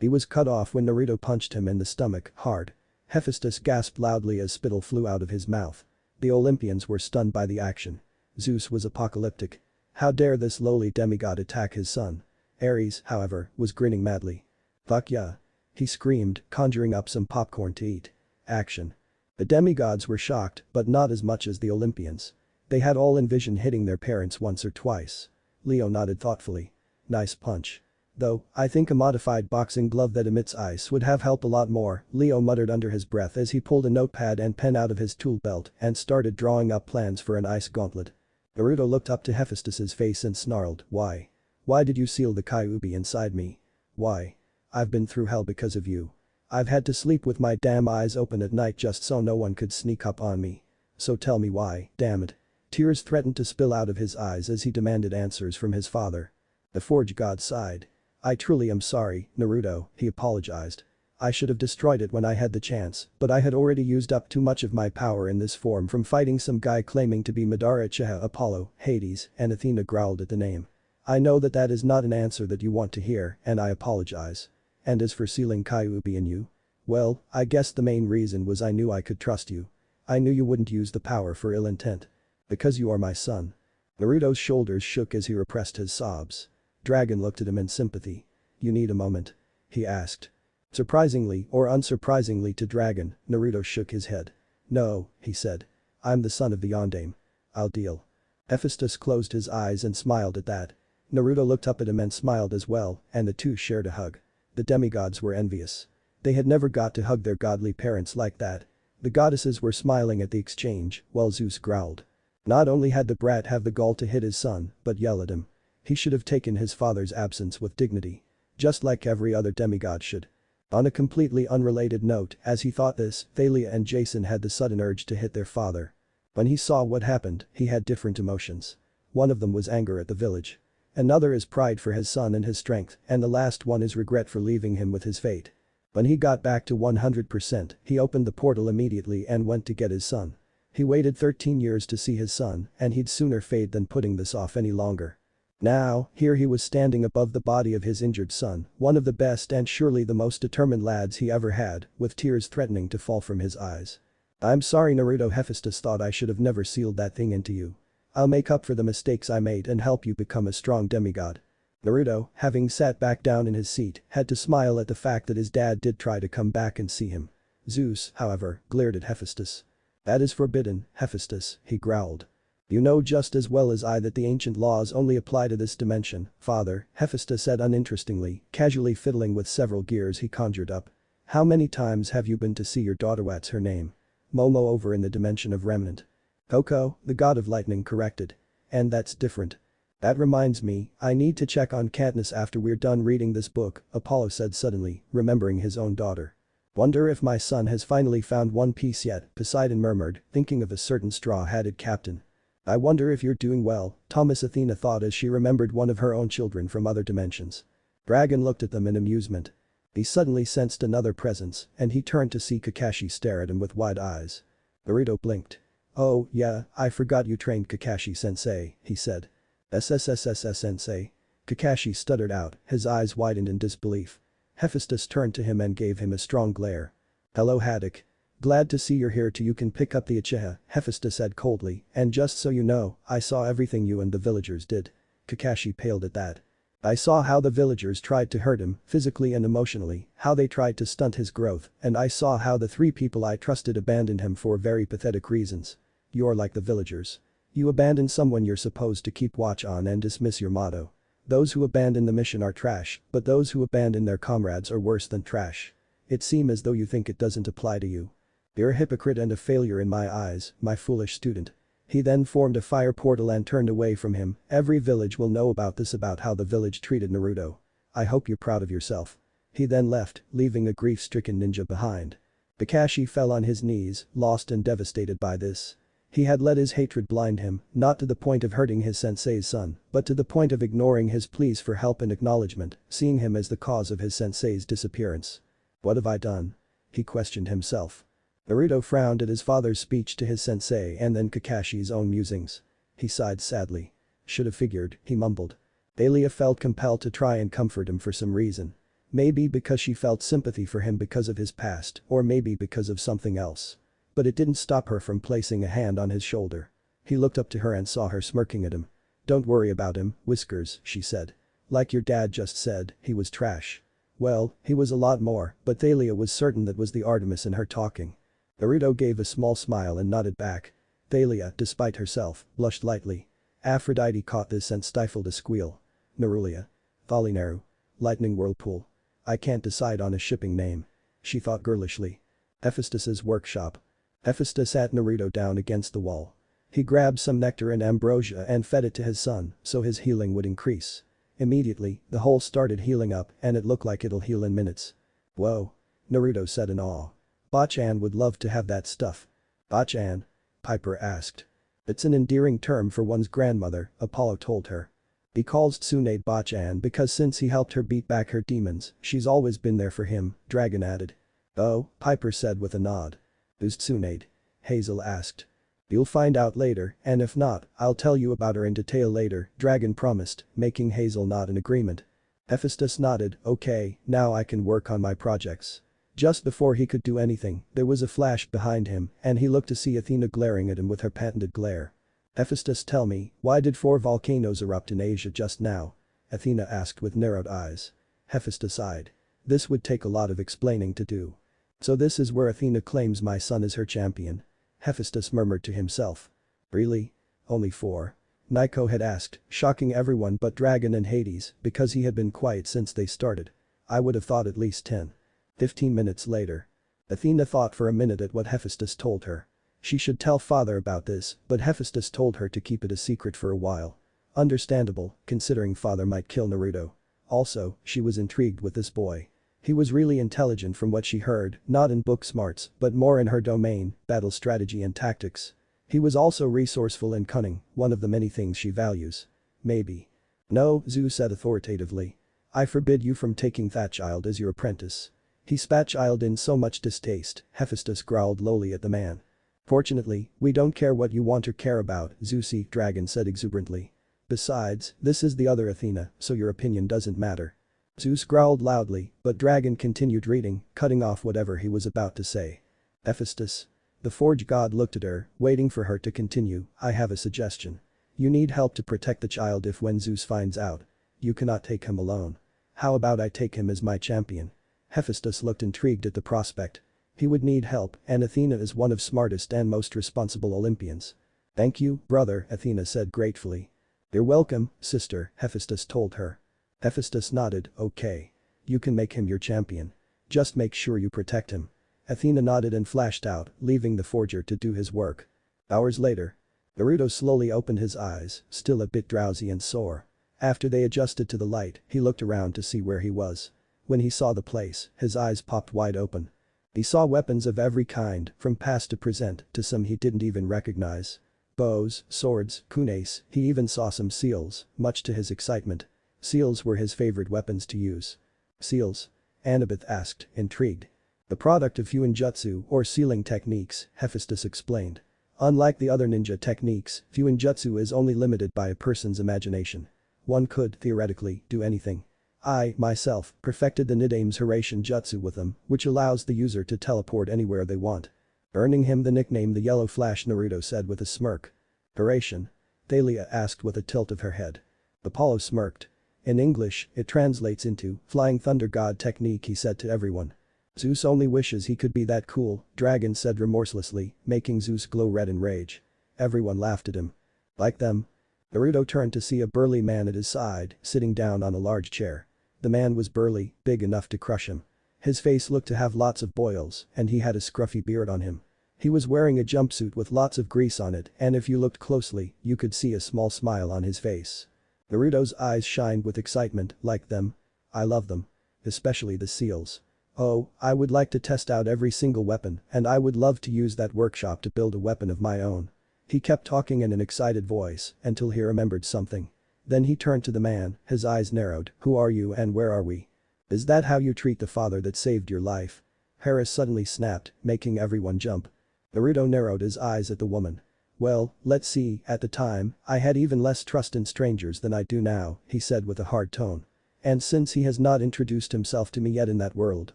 He was cut off when Naruto punched him in the stomach, hard. Hephaestus gasped loudly as spittle flew out of his mouth. The Olympians were stunned by the action. Zeus was apocalyptic. How dare this lowly demigod attack his son? Ares, however, was grinning madly. Fuck yeah. He screamed, conjuring up some popcorn to eat. Action. The demigods were shocked, but not as much as the Olympians. They had all envisioned hitting their parents once or twice. Leo nodded thoughtfully. Nice punch. Though, I think a modified boxing glove that emits ice would have helped a lot more, Leo muttered under his breath as he pulled a notepad and pen out of his tool belt and started drawing up plans for an ice gauntlet. Naruto looked up to Hephaestus's face and snarled, Why? Why did you seal the Kyuubi inside me? Why? I've been through hell because of you. I've had to sleep with my damn eyes open at night just so no one could sneak up on me. So tell me why, damn it. Tears threatened to spill out of his eyes as he demanded answers from his father. The forge god sighed. I truly am sorry, Naruto, he apologized. I should have destroyed it when I had the chance, but I had already used up too much of my power in this form from fighting some guy claiming to be Madara Uchiha Apollo, Hades, and Athena growled at the name. I know that is not an answer that you want to hear, and I apologize. And as for sealing Kyuubi in you? Well, I guess the main reason was I knew I could trust you. I knew you wouldn't use the power for ill intent. Because you are my son. Naruto's shoulders shook as he repressed his sobs. Dragon looked at him in sympathy. You need a moment? He asked. Surprisingly or unsurprisingly to Dragon, Naruto shook his head. No, he said. I'm the son of the Yondaime. I'll deal. Hephaestus closed his eyes and smiled at that. Naruto looked up at him and smiled as well, and the two shared a hug. The demigods were envious. They had never got to hug their godly parents like that. The goddesses were smiling at the exchange, while Zeus growled. Not only had the brat have the gall to hit his son, but yell at him. He should have taken his father's absence with dignity. Just like every other demigod should. On a completely unrelated note, as he thought this, Thalia and Jason had the sudden urge to hit their father. When he saw what happened, he had different emotions. One of them was anger at the village. Another is pride for his son and his strength, and the last one is regret for leaving him with his fate. When he got back to 100%, he opened the portal immediately and went to get his son. He waited 13 years to see his son, and he'd sooner fade than putting this off any longer. Now, here he was standing above the body of his injured son, one of the best and surely the most determined lads he ever had, with tears threatening to fall from his eyes. "I'm sorry, Naruto. Hephaestus thought I should have never sealed that thing into you. I'll make up for the mistakes I made and help you become a strong demigod." Naruto, having sat back down in his seat, had to smile at the fact that his dad did try to come back and see him. Zeus, however, glared at Hephaestus. "That is forbidden, Hephaestus," he growled. "You know just as well as I that the ancient laws only apply to this dimension, father," Hephaestus said uninterestingly, casually fiddling with several gears he conjured up. "How many times have you been to see your daughter? What's her name?" "Momo over in the dimension of remnant." "Coco, the god of lightning corrected. And that's different. That reminds me, I need to check on Katniss after we're done reading this book," Apollo said suddenly, remembering his own daughter. "Wonder if my son has finally found One Piece yet," Poseidon murmured, thinking of a certain straw-hatted captain. "I wonder if you're doing well," Thomas Athena thought as she remembered one of her own children from other dimensions. Dragon looked at them in amusement. He suddenly sensed another presence, and he turned to see Kakashi stare at him with wide eyes. Naruto blinked. "Oh, yeah, I forgot you trained Kakashi-sensei," he said. "SSSSS-sensei?" Kakashi stuttered out, his eyes widened in disbelief. Hephaestus turned to him and gave him a strong glare. "Hello, Haddock. Glad to see you're here too. You can pick up the Uchiha," Hephaestus said coldly, "and just so you know, I saw everything you and the villagers did." Kakashi paled at that. "I saw how the villagers tried to hurt him, physically and emotionally, how they tried to stunt his growth, and I saw how the 3 people I trusted abandoned him for very pathetic reasons. You're like the villagers. You abandon someone you're supposed to keep watch on and dismiss your motto. Those who abandon the mission are trash, but those who abandon their comrades are worse than trash. It seems as though you think it doesn't apply to you. You're a hypocrite and a failure in my eyes, my foolish student." He then formed a fire portal and turned away from him. "Every village will know about this, about how the village treated Naruto. I hope you're proud of yourself." He then left, leaving a grief-stricken ninja behind. Kakashi fell on his knees, lost and devastated by this. He had let his hatred blind him, not to the point of hurting his sensei's son, but to the point of ignoring his pleas for help and acknowledgement, seeing him as the cause of his sensei's disappearance. "What have I done?" he questioned himself. Naruto frowned at his father's speech to his sensei and then Kakashi's own musings. He sighed sadly. "Should have figured," he mumbled. Thalia felt compelled to try and comfort him for some reason. Maybe because she felt sympathy for him because of his past, or maybe because of something else. But it didn't stop her from placing a hand on his shoulder. He looked up to her and saw her smirking at him. "Don't worry about him, Whiskers," she said. "Like your dad just said, he was trash." Well, he was a lot more, but Thalia was certain that was the Artemis in her talking. Naruto gave a small smile and nodded back. Thalia, despite herself, blushed lightly. Aphrodite caught this and stifled a squeal. "Narulia. Thalinaru. Lightning Whirlpool. I can't decide on a shipping name," she thought girlishly. "Hephaestus's workshop." Hephaestus sat Naruto down against the wall. He grabbed some nectar and ambrosia and fed it to his son so his healing would increase. Immediately, the hole started healing up and it looked like it'll heal in minutes. "Whoa," Naruto said in awe. "Bachan would love to have that stuff." "Bachan?" Piper asked. "It's an endearing term for one's grandmother," Apollo told her. He calls Tsunade Bachan because since he helped her beat back her demons, she's always been there for him, Dragon added. "Oh," Piper said with a nod. "Who's Tsunade?" Hazel asked. "You'll find out later, and if not, I'll tell you about her in detail later," Dragon promised, making Hazel nod in agreement. Hephaestus nodded. "Okay, now I can work on my projects." Just before he could do anything, there was a flash behind him and he looked to see Athena glaring at him with her patented glare. "Hephaestus, tell me, why did 4 volcanoes erupt in Asia just now?" Athena asked with narrowed eyes. Hephaestus sighed. "This would take a lot of explaining to do." "So this is where Athena claims my son is her champion?" Hephaestus murmured to himself. "Really? Only 4?" Nico had asked, shocking everyone but Dragon and Hades because he had been quiet since they started. "I would have thought at least 10. 15 minutes later. Athena thought for a minute at what Hephaestus told her. She should tell father about this, but Hephaestus told her to keep it a secret for a while. Understandable, considering father might kill Naruto. Also, she was intrigued with this boy. He was really intelligent from what she heard, not in book smarts, but more in her domain, battle strategy and tactics. He was also resourceful and cunning, one of the many things she values. Maybe. No, Zeus said authoritatively. I forbid you from taking that child as your apprentice. He spat child in so much distaste, Hephaestus growled lowly at the man. Fortunately, we don't care what you want or care about, Zeusy dragon said exuberantly. Besides, this is the other Athena, so your opinion doesn't matter. Zeus growled loudly, but dragon continued reading, cutting off whatever he was about to say. Hephaestus. The forge god looked at her, waiting for her to continue. I have a suggestion. You need help to protect the child if when Zeus finds out. You cannot take him alone. How about I take him as my champion? Hephaestus looked intrigued at the prospect. He would need help, and Athena is one of smartest and most responsible Olympians. Thank you, brother, Athena said gratefully. You're welcome, sister, Hephaestus told her. Hephaestus nodded, okay. You can make him your champion. Just make sure you protect him. Athena nodded and flashed out, leaving the forger to do his work. Hours later. Naruto slowly opened his eyes, still a bit drowsy and sore. After they adjusted to the light, he looked around to see where he was. When he saw the place, his eyes popped wide open. He saw weapons of every kind, from past to present, to some he didn't even recognize. Bows, swords, kunes, he even saw some seals, much to his excitement. Seals were his favorite weapons to use. Seals? Annabeth asked, intrigued. The product of Fuinjutsu or sealing techniques, Hephaestus explained. Unlike the other ninja techniques, Fuinjutsu is only limited by a person's imagination. One could, theoretically, do anything. I, myself, perfected the Nidame's Hiraishin Jutsu with them, which allows the user to teleport anywhere they want. Earning him the nickname the Yellow Flash, Naruto said with a smirk. Hiraishin? Thalia asked with a tilt of her head. Apollo smirked. In English, it translates into flying thunder god technique, he said to everyone. Zeus only wishes he could be that cool, Dragon said remorselessly, making Zeus glow red in rage. Everyone laughed at him. Like them? Naruto turned to see a burly man at his side, sitting down on a large chair. The man was burly, big enough to crush him. His face looked to have lots of boils, and he had a scruffy beard on him. He was wearing a jumpsuit with lots of grease on it, and if you looked closely, you could see a small smile on his face. Naruto's eyes shined with excitement, like them. I love them. Especially the seals. Oh, I would like to test out every single weapon, and I would love to use that workshop to build a weapon of my own. He kept talking in an excited voice, until he remembered something. Then he turned to the man, his eyes narrowed. Who are you and where are we? Is that how you treat the father that saved your life? Harris suddenly snapped, making everyone jump. Naruto narrowed his eyes at the woman. Well, let's see, at the time, I had even less trust in strangers than I do now, he said with a hard tone. And since he has not introduced himself to me yet in that world,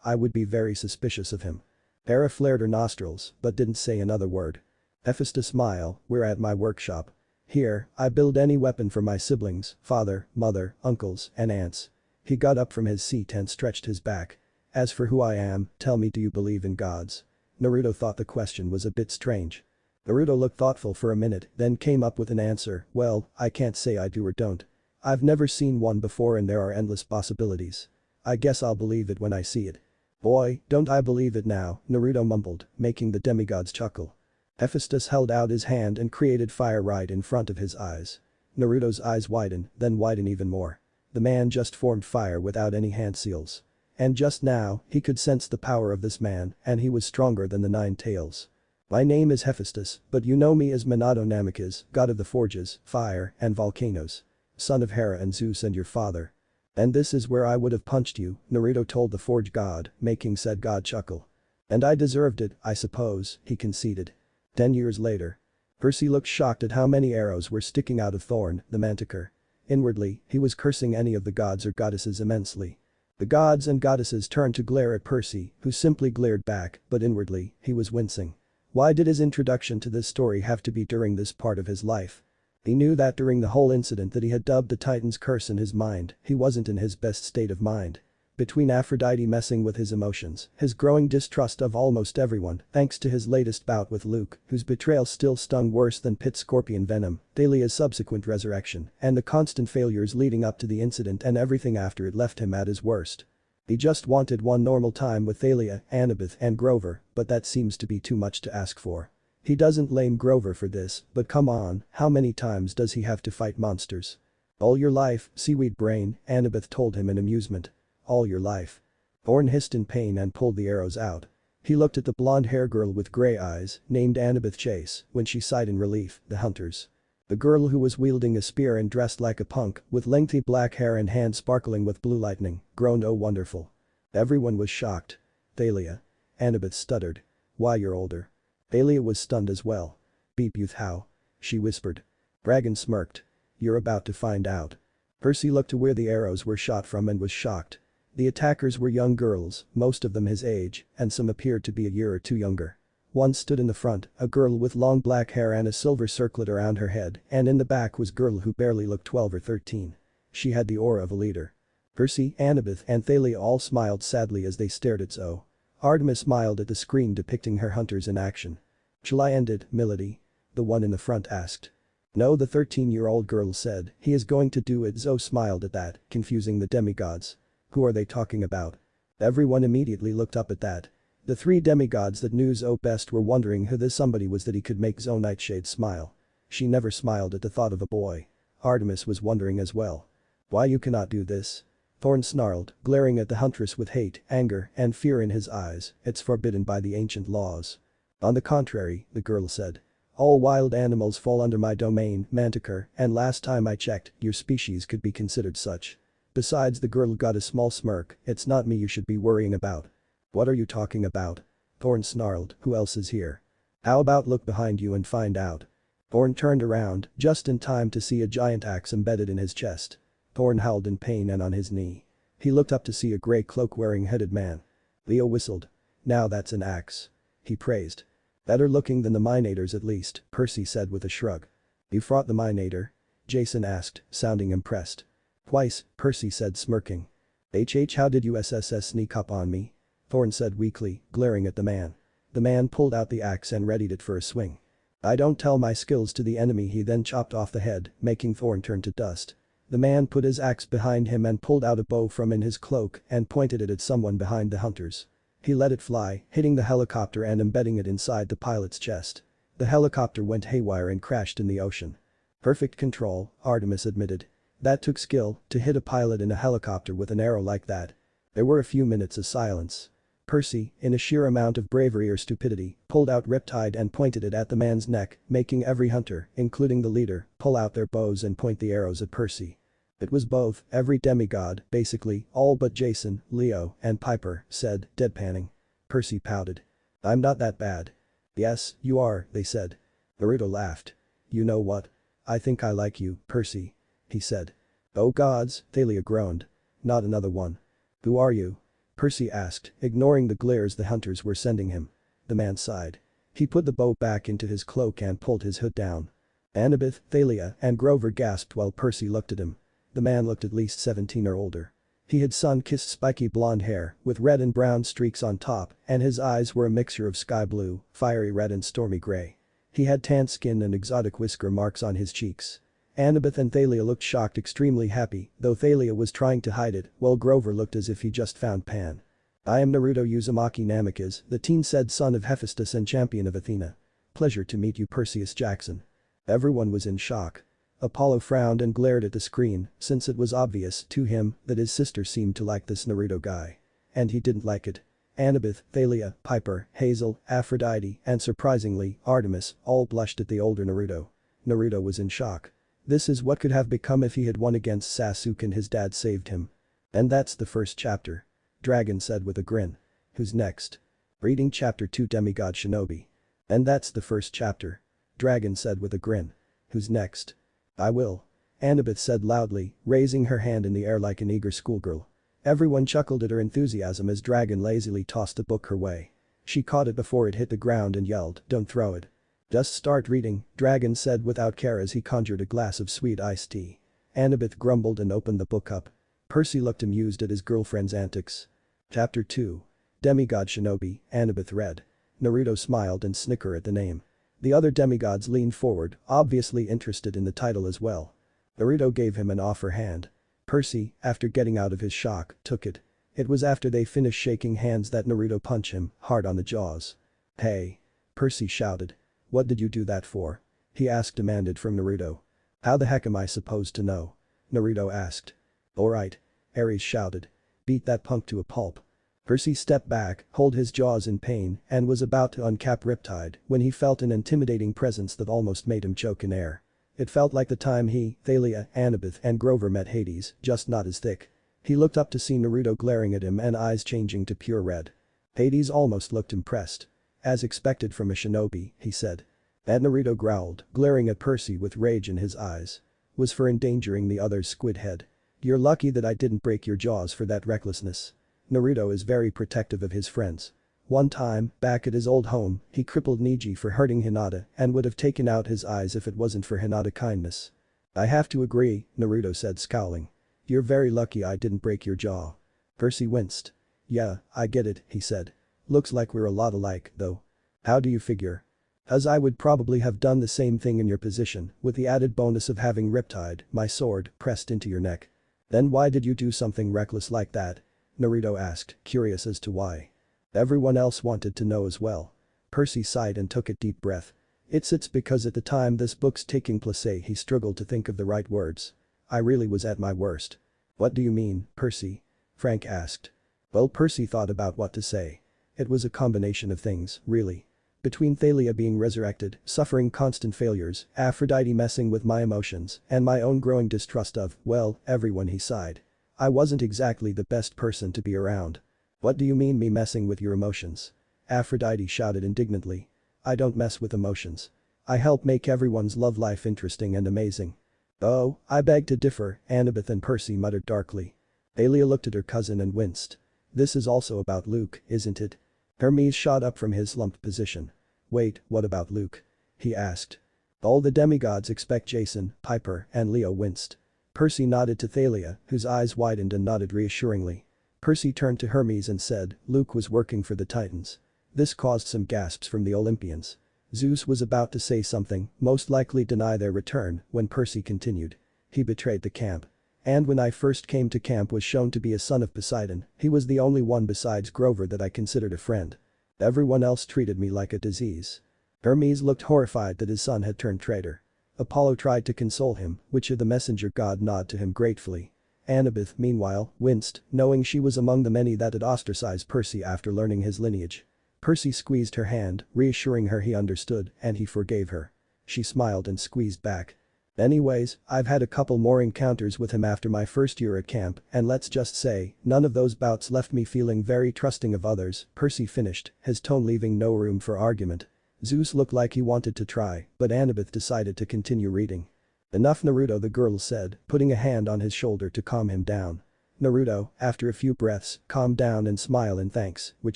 I would be very suspicious of him. Hera flared her nostrils, but didn't say another word. Hephaestus smiled, we're at my workshop. Here, I build any weapon for my siblings, father, mother, uncles, and aunts. He got up from his seat and stretched his back. As for who I am, tell me, do you believe in gods? Naruto thought the question was a bit strange. Naruto looked thoughtful for a minute, then came up with an answer. Well, I can't say I do or don't. I've never seen one before and there are endless possibilities. I guess I'll believe it when I see it. Boy, don't I believe it now, Naruto mumbled, making the demigods chuckle. Hephaestus held out his hand and created fire right in front of his eyes. Naruto's eyes widened, then widened even more. The man just formed fire without any hand seals. And just now, he could sense the power of this man, and he was stronger than the 9 tails. My name is Hephaestus, but you know me as Minato Namikaze, god of the forges, fire, and volcanoes. Son of Hera and Zeus and your father. And this is where I would have punched you, Naruto told the forge god, making said god chuckle. And I deserved it, I suppose, he conceded. 10 years later. Percy looked shocked at how many arrows were sticking out of Thorn, the manticore. Inwardly, he was cursing any of the gods or goddesses immensely. The gods and goddesses turned to glare at Percy, who simply glared back, but inwardly, he was wincing. Why did his introduction to this story have to be during this part of his life? He knew that during the whole incident that he had dubbed the Titan's curse in his mind, he wasn't in his best state of mind. Between Aphrodite messing with his emotions, his growing distrust of almost everyone, thanks to his latest bout with Luke, whose betrayal still stung worse than pit scorpion venom, Thalia's subsequent resurrection, and the constant failures leading up to the incident and everything after it left him at his worst. He just wanted one normal time with Thalia, Annabeth, and Grover, but that seems to be too much to ask for. He doesn't blame Grover for this, but come on, how many times does he have to fight monsters? All your life, seaweed brain, Annabeth told him in amusement. All your life. Thorn hissed in pain and pulled the arrows out. He looked at the blonde hair girl with gray eyes, named Annabeth Chase, when she sighed in relief, the hunters. The girl who was wielding a spear and dressed like a punk, with lengthy black hair and hands sparkling with blue lightning, groaned, "Oh wonderful." Everyone was shocked. Thalia. Annabeth stuttered. "Why, you're older." Thalia was stunned as well. "Beep youth how?" she whispered. Dragon smirked. "You're about to find out." Percy looked to where the arrows were shot from and was shocked. The attackers were young girls, most of them his age, and some appeared to be a year or two younger. One stood in the front, a girl with long black hair and a silver circlet around her head, and in the back was a girl who barely looked 12 or 13. She had the aura of a leader. Percy, Annabeth and Thalia all smiled sadly as they stared at Zoe. Artemis smiled at the screen depicting her hunters in action. "Shall I end it, Milady?" the one in the front asked. "No," the 13-year-old girl said, "he is going to do it." Zoe smiled at that, confusing the demigods. Who are they talking about? Everyone immediately looked up at that. The 3 demigods that knew Zoe best were wondering who this somebody was that he could make Zoe Nightshade smile. She never smiled at the thought of a boy. Artemis was wondering as well. "Why you cannot do this?" Thorn snarled, glaring at the huntress with hate, anger, and fear in his eyes. "It's forbidden by the ancient laws." "On the contrary," the girl said. "All wild animals fall under my domain, Manticore, and last time I checked, your species could be considered such." Besides, the girl got a small smirk. "It's not me you should be worrying about." "What are you talking about?" Thorn snarled. "Who else is here?" "How about look behind you and find out?" Thorn turned around, just in time to see a giant axe embedded in his chest. Thorn howled in pain and on his knee. He looked up to see a grey cloak-wearing headed man. Leo whistled. "Now that's an axe," he praised. "Better looking than the Minators at least," Percy said with a shrug. "You fought the Minator?" Jason asked, sounding impressed. "Twice," Percy said smirking. How did you sneak up on me?" Thorn said weakly, glaring at the man. The man pulled out the axe and readied it for a swing. "I don't tell my skills to the enemy." He then chopped off the head, making Thorn turn to dust. The man put his axe behind him and pulled out a bow from in his cloak and pointed it at someone behind the hunters. He let it fly, hitting the helicopter and embedding it inside the pilot's chest. The helicopter went haywire and crashed in the ocean. "Perfect control," Artemis admitted. "That took skill, to hit a pilot in a helicopter with an arrow like that." There were a few minutes of silence. Percy, in a sheer amount of bravery or stupidity, pulled out Riptide and pointed it at the man's neck, making every hunter, including the leader, pull out their bows and point the arrows at Percy. It was both, every demigod, basically, all but Jason, Leo, and Piper, said, deadpanning. Percy pouted. "I'm not that bad." "Yes, you are," they said. Naruto laughed. "You know what? I think I like you, Percy," he said. "Oh gods," Thalia groaned. "Not another one." "Who are you?" Percy asked, ignoring the glares the hunters were sending him. The man sighed. He put the bow back into his cloak and pulled his hood down. Annabeth, Thalia, and Grover gasped while Percy looked at him. The man looked at least 17 or older. He had sun-kissed spiky blonde hair with red and brown streaks on top, and his eyes were a mixture of sky blue, fiery red and stormy gray. He had tan skin and exotic whisker marks on his cheeks. Annabeth and Thalia looked shocked, extremely happy, though Thalia was trying to hide it, while Grover looked as if he just found Pan. "I am Naruto Uzumaki Namikaze," the teen said, "son of Hephaestus and champion of Athena. Pleasure to meet you, Perseus Jackson." Everyone was in shock. Apollo frowned and glared at the screen, since it was obvious to him that his sister seemed to like this Naruto guy. And he didn't like it. Annabeth, Thalia, Piper, Hazel, Aphrodite, and surprisingly, Artemis, all blushed at the older Naruto. Naruto was in shock. This is what could have become if he had won against Sasuke and his dad saved him. "And that's the first chapter," Dragon said with a grin. "Who's next?" Reading Chapter 2 Demigod Shinobi. "And that's the first chapter," Dragon said with a grin. "Who's next?" "I will," Annabeth said loudly, raising her hand in the air like an eager schoolgirl. Everyone chuckled at her enthusiasm as Dragon lazily tossed a book her way. She caught it before it hit the ground and yelled, "Don't throw it." "Just start reading," Dragon said without care as he conjured a glass of sweet iced tea. Annabeth grumbled and opened the book up. Percy looked amused at his girlfriend's antics. Chapter 2. Demigod Shinobi, Annabeth read. Naruto smiled and snickered at the name. The other demigods leaned forward, obviously interested in the title as well. Naruto gave him an offer hand. Percy, after getting out of his shock, took it. It was after they finished shaking hands that Naruto punched him hard on the jaws. "Hey!" Percy shouted. "What did you do that for?" he asked, demanded from Naruto. "How the heck am I supposed to know?" Naruto asked. "Alright," Ares shouted. "Beat that punk to a pulp." Percy stepped back, hold his jaws in pain, and was about to uncap Riptide when he felt an intimidating presence that almost made him choke in air. It felt like the time he, Thalia, Annabeth and Grover met Hades, just not as thick. He looked up to see Naruto glaring at him and eyes changing to pure red. Hades almost looked impressed. As expected from a shinobi, he said. And Naruto growled, glaring at Percy with rage in his eyes. Was for endangering the other's squid head. You're lucky that I didn't break your jaws for that recklessness. Naruto is very protective of his friends. One time, back at his old home, he crippled Neji for hurting Hinata and would have taken out his eyes if it wasn't for Hinata kindness. I have to agree, Naruto said scowling. You're very lucky I didn't break your jaw. Percy winced. Yeah, I get it, he said. Looks like we're a lot alike, though. How do you figure? As I would probably have done the same thing in your position, with the added bonus of having Riptide, my sword, pressed into your neck. Then why did you do something reckless like that? Naruto asked, curious as to why. Everyone else wanted to know as well. Percy sighed and took a deep breath. It's because at the time this book's taking place he struggled to think of the right words. I really was at my worst. What do you mean, Percy? Frank asked. Well, Percy thought about what to say. It was a combination of things, really. Between Thalia being resurrected, suffering constant failures, Aphrodite messing with my emotions, and my own growing distrust of, well, everyone, he sighed. I wasn't exactly the best person to be around. What do you mean me messing with your emotions? Aphrodite shouted indignantly. I don't mess with emotions. I help make everyone's love life interesting and amazing. Oh, I beg to differ, Annabeth and Percy muttered darkly. Thalia looked at her cousin and winced. This is also about Luke, isn't it? Hermes shot up from his slumped position. Wait, what about Luke? He asked. All the demigods expect Jason, Piper, and Leo winced. Percy nodded to Thalia, whose eyes widened and nodded reassuringly. Percy turned to Hermes and said, Luke was working for the Titans. This caused some gasps from the Olympians. Zeus was about to say something, most likely deny their return, when Percy continued. He betrayed the camp. And when I first came to camp was shown to be a son of Poseidon, he was the only one besides Grover that I considered a friend. Everyone else treated me like a disease. Hermes looked horrified that his son had turned traitor. Apollo tried to console him, which the messenger god nodded to him gratefully. Annabeth, meanwhile, winced, knowing she was among the many that had ostracized Percy after learning his lineage. Percy squeezed her hand, reassuring her he understood and he forgave her. She smiled and squeezed back. Anyways, I've had a couple more encounters with him after my first year at camp and let's just say, none of those bouts left me feeling very trusting of others, Percy finished, his tone leaving no room for argument. Zeus looked like he wanted to try, but Annabeth decided to continue reading. Enough, Naruto, the girl said, putting a hand on his shoulder to calm him down. Naruto, after a few breaths, calmed down and smiled in thanks, which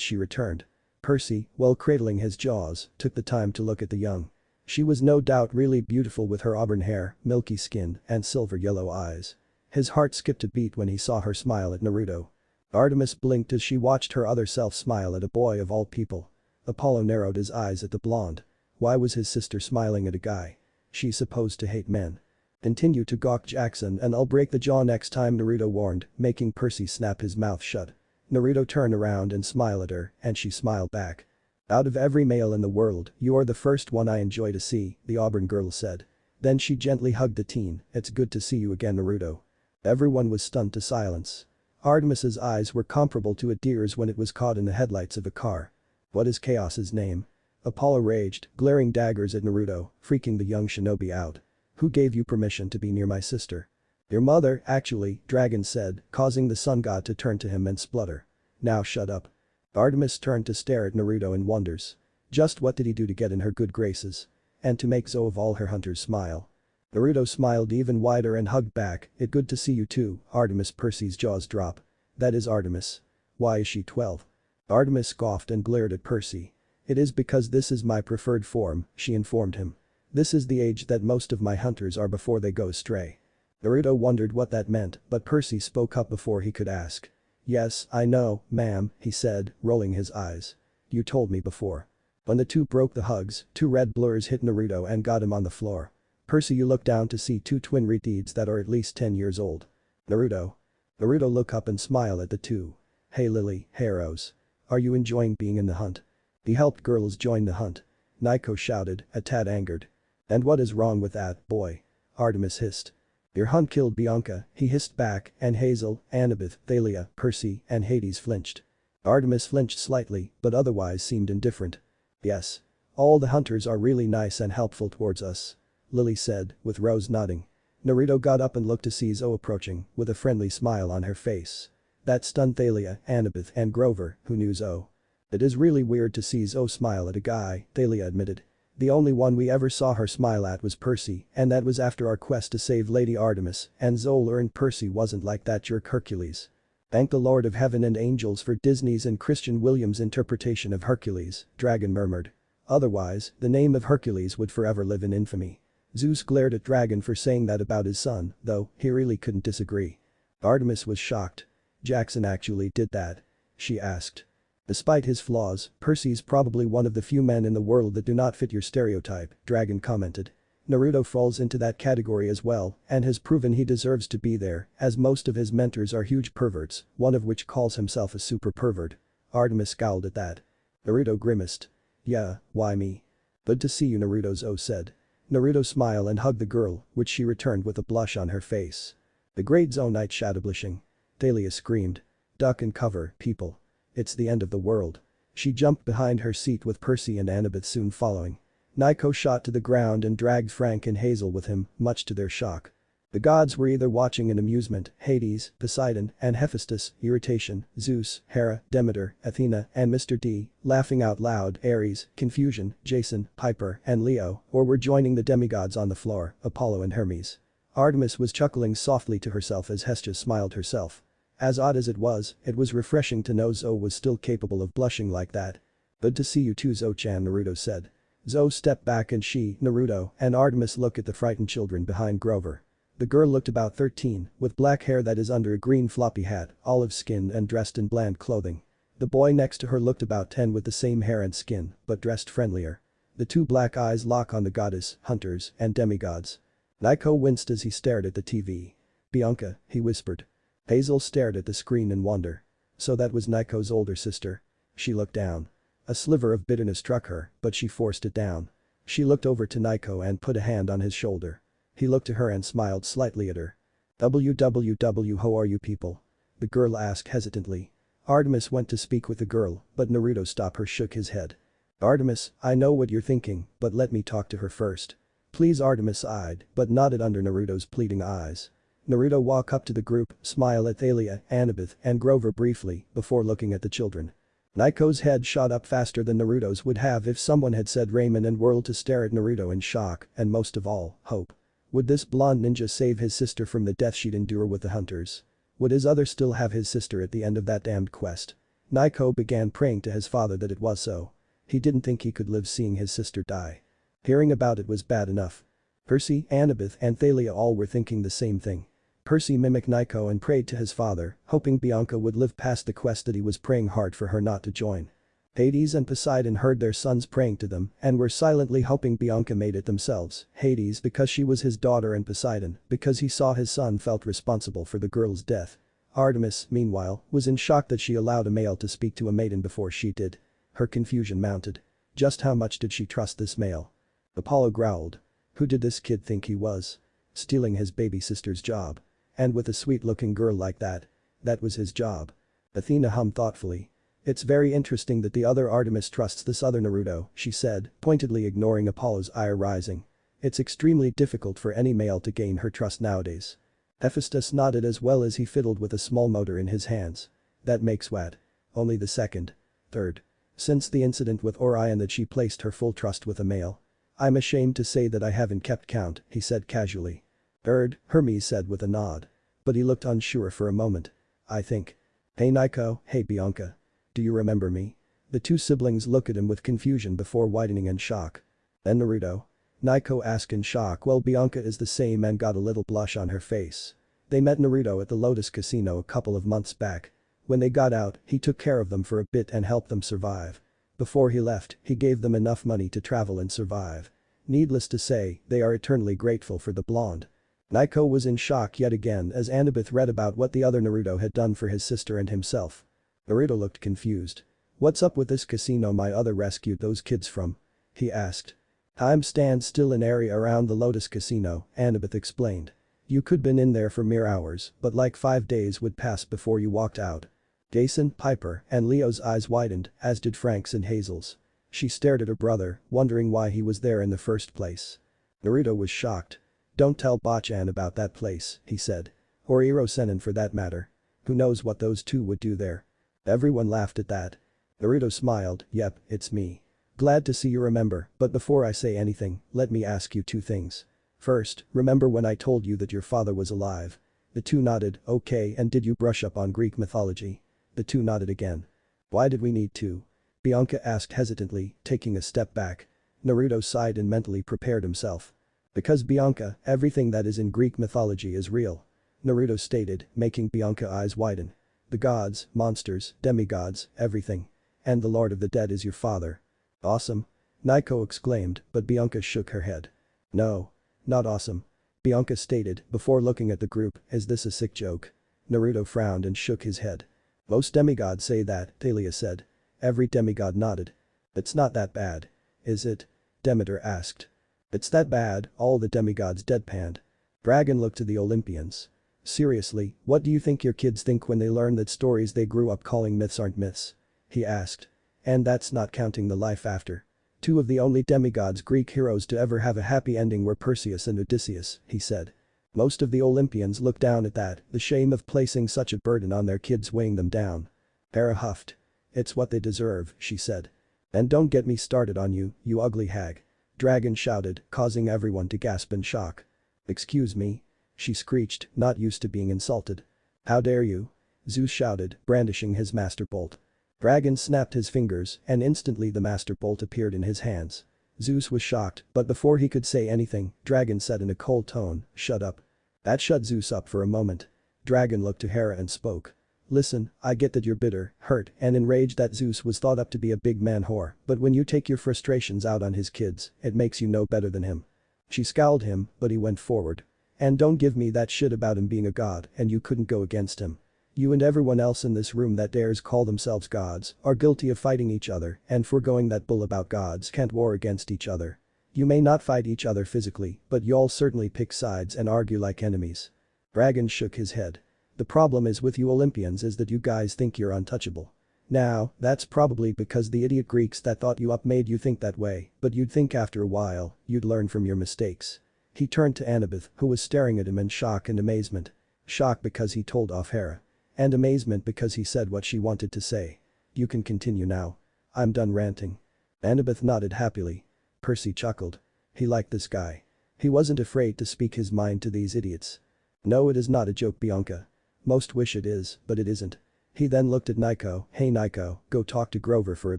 she returned. Percy, while cradling his jaws, took the time to look at the young. She was no doubt really beautiful with her auburn hair, milky skin, and silver yellow eyes. His heart skipped a beat when he saw her smile at Naruto. Artemis blinked as she watched her other self smile at a boy of all people. Apollo narrowed his eyes at the blonde. Why was his sister smiling at a guy? She's supposed to hate men. Continue to gawk, Jackson, and I'll break the jaw next time, Naruto warned, making Percy snap his mouth shut. Naruto turned around and smiled at her, and she smiled back. Out of every male in the world, you're the first one I enjoy to see, the auburn girl said. Then she gently hugged the teen. It's good to see you again, Naruto. Everyone was stunned to silence. Artemis's eyes were comparable to a deer's when it was caught in the headlights of a car. What is Chaos's name? Apollo raged, glaring daggers at Naruto, freaking the young shinobi out. Who gave you permission to be near my sister? Your mother, actually, Dragon said, causing the sun god to turn to him and splutter. Now shut up. Artemis turned to stare at Naruto in wonders. Just what did he do to get in her good graces? And to make so of all her hunters smile? Naruto smiled even wider and hugged back. It good to see you too, Artemis. Percy's jaws drop. That is Artemis. Why is she 12? Artemis scoffed and glared at Percy. It is because this is my preferred form, she informed him. This is the age that most of my hunters are before they go astray. Naruto wondered what that meant, but Percy spoke up before he could ask. Yes, I know, ma'am, he said, rolling his eyes. You told me before. When the two broke the hugs, two red blurs hit Naruto and got him on the floor. Percy, you look down to see two twin redeeds that are at least 10 years old. Naruto. Naruto look up and smile at the two. Hey Lily, hey Rose. Are you enjoying being in the hunt? He helped girls join the hunt. Naiko shouted, a tad angered. And what is wrong with that, boy? Artemis hissed. Your hunt killed Bianca, he hissed back, and Hazel, Annabeth, Thalia, Percy, and Hades flinched. Artemis flinched slightly, but otherwise seemed indifferent. Yes. All the hunters are really nice and helpful towards us. Lily said, with Rose nodding. Naruto got up and looked to see Zoe approaching, with a friendly smile on her face. That stunned Thalia, Annabeth and Grover, who knew Zoe. It is really weird to see Zoe smile at a guy, Thalia admitted. The only one we ever saw her smile at was Percy, and that was after our quest to save Lady Artemis, and Zoe learned Percy wasn't like that jerk Hercules. Thank the Lord of Heaven and angels for Disney's and Christian Williams' interpretation of Hercules, Dragon murmured. Otherwise, the name of Hercules would forever live in infamy. Zeus glared at Dragon for saying that about his son, though he really couldn't disagree. Artemis was shocked. Jackson actually did that? She asked. Despite his flaws, Percy's probably one of the few men in the world that do not fit your stereotype, Dragon commented. Naruto falls into that category as well and has proven he deserves to be there, as most of his mentors are huge perverts, one of which calls himself a super pervert. Artemis scowled at that. Naruto grimaced. Yeah, why me? Good to see you, Naruto, Zoe said. Naruto smiled and hugged the girl, which she returned with a blush on her face. The great Zoe Knight shadowblishing. Thalia screamed. Duck and cover, people. It's the end of the world. She jumped behind her seat with Percy and Annabeth soon following. Nico shot to the ground and dragged Frank and Hazel with him, much to their shock. The gods were either watching in amusement, Hades, Poseidon, and Hephaestus, irritation, Zeus, Hera, Demeter, Athena, and Mr. D, laughing out loud, Ares, confusion, Jason, Piper, and Leo, or were joining the demigods on the floor, Apollo and Hermes. Artemis was chuckling softly to herself as Hestia smiled herself. As odd as it was refreshing to know Zoe was still capable of blushing like that. Good to see you too, Zoe-chan, Naruto said. Zoe stepped back and she, Naruto, and Artemis looked at the frightened children behind Grover. The girl looked about 13, with black hair that is under a green floppy hat, olive skin and dressed in bland clothing. The boy next to her looked about 10 with the same hair and skin, but dressed friendlier. The two black eyes lock on the goddess, hunters, and demigods. Nico winced as he stared at the TV. Bianca, he whispered. Hazel stared at the screen in wonder. So that was Nico's older sister. She looked down. A sliver of bitterness struck her, but she forced it down. She looked over to Nico and put a hand on his shoulder. He looked to her and smiled slightly at her. "WWW, how are you people?" the girl asked hesitantly. Artemis went to speak with the girl, but Naruto stopped her, shook his head. "Artemis, I know what you're thinking, but let me talk to her first." "Please," Artemis sighed, but nodded under Naruto's pleading eyes. Naruto walked up to the group, smiled at Thalia, Annabeth, and Grover briefly, before looking at the children. Nico's head shot up faster than Naruto's would have if someone had said Raymond and whirled to stare at Naruto in shock, and most of all, hope. Would this blonde ninja save his sister from the death she'd endure with the hunters? Would his other still have his sister at the end of that damned quest? Nico began praying to his father that it was so. He didn't think he could live seeing his sister die. Hearing about it was bad enough. Percy, Annabeth, and Thalia all were thinking the same thing. Percy mimicked Nico and prayed to his father, hoping Bianca would live past the quest that he was praying hard for her not to join. Hades and Poseidon heard their sons praying to them and were silently hoping Bianca made it themselves, Hades because she was his daughter and Poseidon because he saw his son felt responsible for the girl's death. Artemis, meanwhile, was in shock that she allowed a male to speak to a maiden before she did. Her confusion mounted. Just how much did she trust this male? Apollo growled. Who did this kid think he was? Stealing his baby sister's job. And with a sweet-looking girl like that. That was his job. Athena hummed thoughtfully. It's very interesting that the other Artemis trusts this other Naruto, she said, pointedly ignoring Apollo's ire rising. It's extremely difficult for any male to gain her trust nowadays. Hephaestus nodded as well as he fiddled with a small motor in his hands. That makes what? Only the second. Third. Since the incident with Orion that she placed her full trust with a male. I'm ashamed to say that I haven't kept count, he said casually. Hermes said with a nod. But he looked unsure for a moment. I think. Hey Nico, hey Bianca. Do you remember me? The two siblings looked at him with confusion before widening in shock. Then Naruto? Nico asked in shock while Bianca is the same and got a little blush on her face. They met Naruto at the Lotus Casino a couple of months back. When they got out, he took care of them for a bit and helped them survive. Before he left, he gave them enough money to travel and survive. Needless to say, they are eternally grateful for the blonde. Nico was in shock yet again as Annabeth read about what the other Naruto had done for his sister and himself. Naruto looked confused. What's up with this casino my other rescued those kids from? He asked. Time stands still in area around the Lotus Casino, Annabeth explained. You could been in there for mere hours, but like 5 days would pass before you walked out. Jason, Piper, and Leo's eyes widened, as did Frank's and Hazel's. She stared at her brother, wondering why he was there in the first place. Naruto was shocked. Don't tell Bachan about that place, he said. Or Iro-Senin for that matter. Who knows what those two would do there. Everyone laughed at that. Naruto smiled, yep, it's me. Glad to see you remember, but before I say anything, let me ask you two things. First, remember when I told you that your father was alive? The two nodded, okay, and did you brush up on Greek mythology? The two nodded again. Why did we need to? Bianca asked hesitantly, taking a step back. Naruto sighed and mentally prepared himself. Because Bianca, everything that is in Greek mythology is real. Naruto stated, making Bianca eyes widen. The gods, monsters, demigods, everything. And the Lord of the Dead is your father. Awesome. Naiko exclaimed, but Bianca shook her head. No. Not awesome. Bianca stated, before looking at the group, is this a sick joke? Naruto frowned and shook his head. Most demigods say that, Thalia said. Every demigod nodded. It's not that bad. Is it? Demeter asked. It's that bad, all the demigods deadpanned. Dragon looked to the Olympians. Seriously, what do you think your kids think when they learn that stories they grew up calling myths aren't myths? He asked. And that's not counting the life after. Two of the only demigods Greek heroes to ever have a happy ending were Perseus and Odysseus, he said. Most of the Olympians looked down at that, the shame of placing such a burden on their kids weighing them down. Hera huffed. It's what they deserve, she said. And don't get me started on you, you ugly hag. Dragon shouted, causing everyone to gasp in shock. Excuse me? She screeched, not used to being insulted. How dare you? Zeus shouted, brandishing his master bolt. Dragon snapped his fingers, and instantly the master bolt appeared in his hands. Zeus was shocked, but before he could say anything, Dragon said in a cold tone, shut up. That shut Zeus up for a moment. Dragon looked to Hera and spoke. Listen, I get that you're bitter, hurt, and enraged that Zeus was thought up to be a big man whore, but when you take your frustrations out on his kids, it makes you no better than him. She scowled him, but he went forward. And don't give me that shit about him being a god and you couldn't go against him. You and everyone else in this room that dares call themselves gods are guilty of fighting each other and foregoing that bull about gods can't war against each other. You may not fight each other physically, but y'all certainly pick sides and argue like enemies. Dragon shook his head. The problem is with you Olympians is that you guys think you're untouchable. Now, that's probably because the idiot Greeks that thought you up made you think that way, but you'd think after a while, you'd learn from your mistakes. He turned to Annabeth, who was staring at him in shock and amazement. Shock because he told off Hera. And amazement because he said what she wanted to say. You can continue now. I'm done ranting. Annabeth nodded happily. Percy chuckled. He liked this guy. He wasn't afraid to speak his mind to these idiots. No, it is not a joke, Bianca. Most wish it is, but it isn't. He then looked at Naiko. Hey Naiko, go talk to Grover for a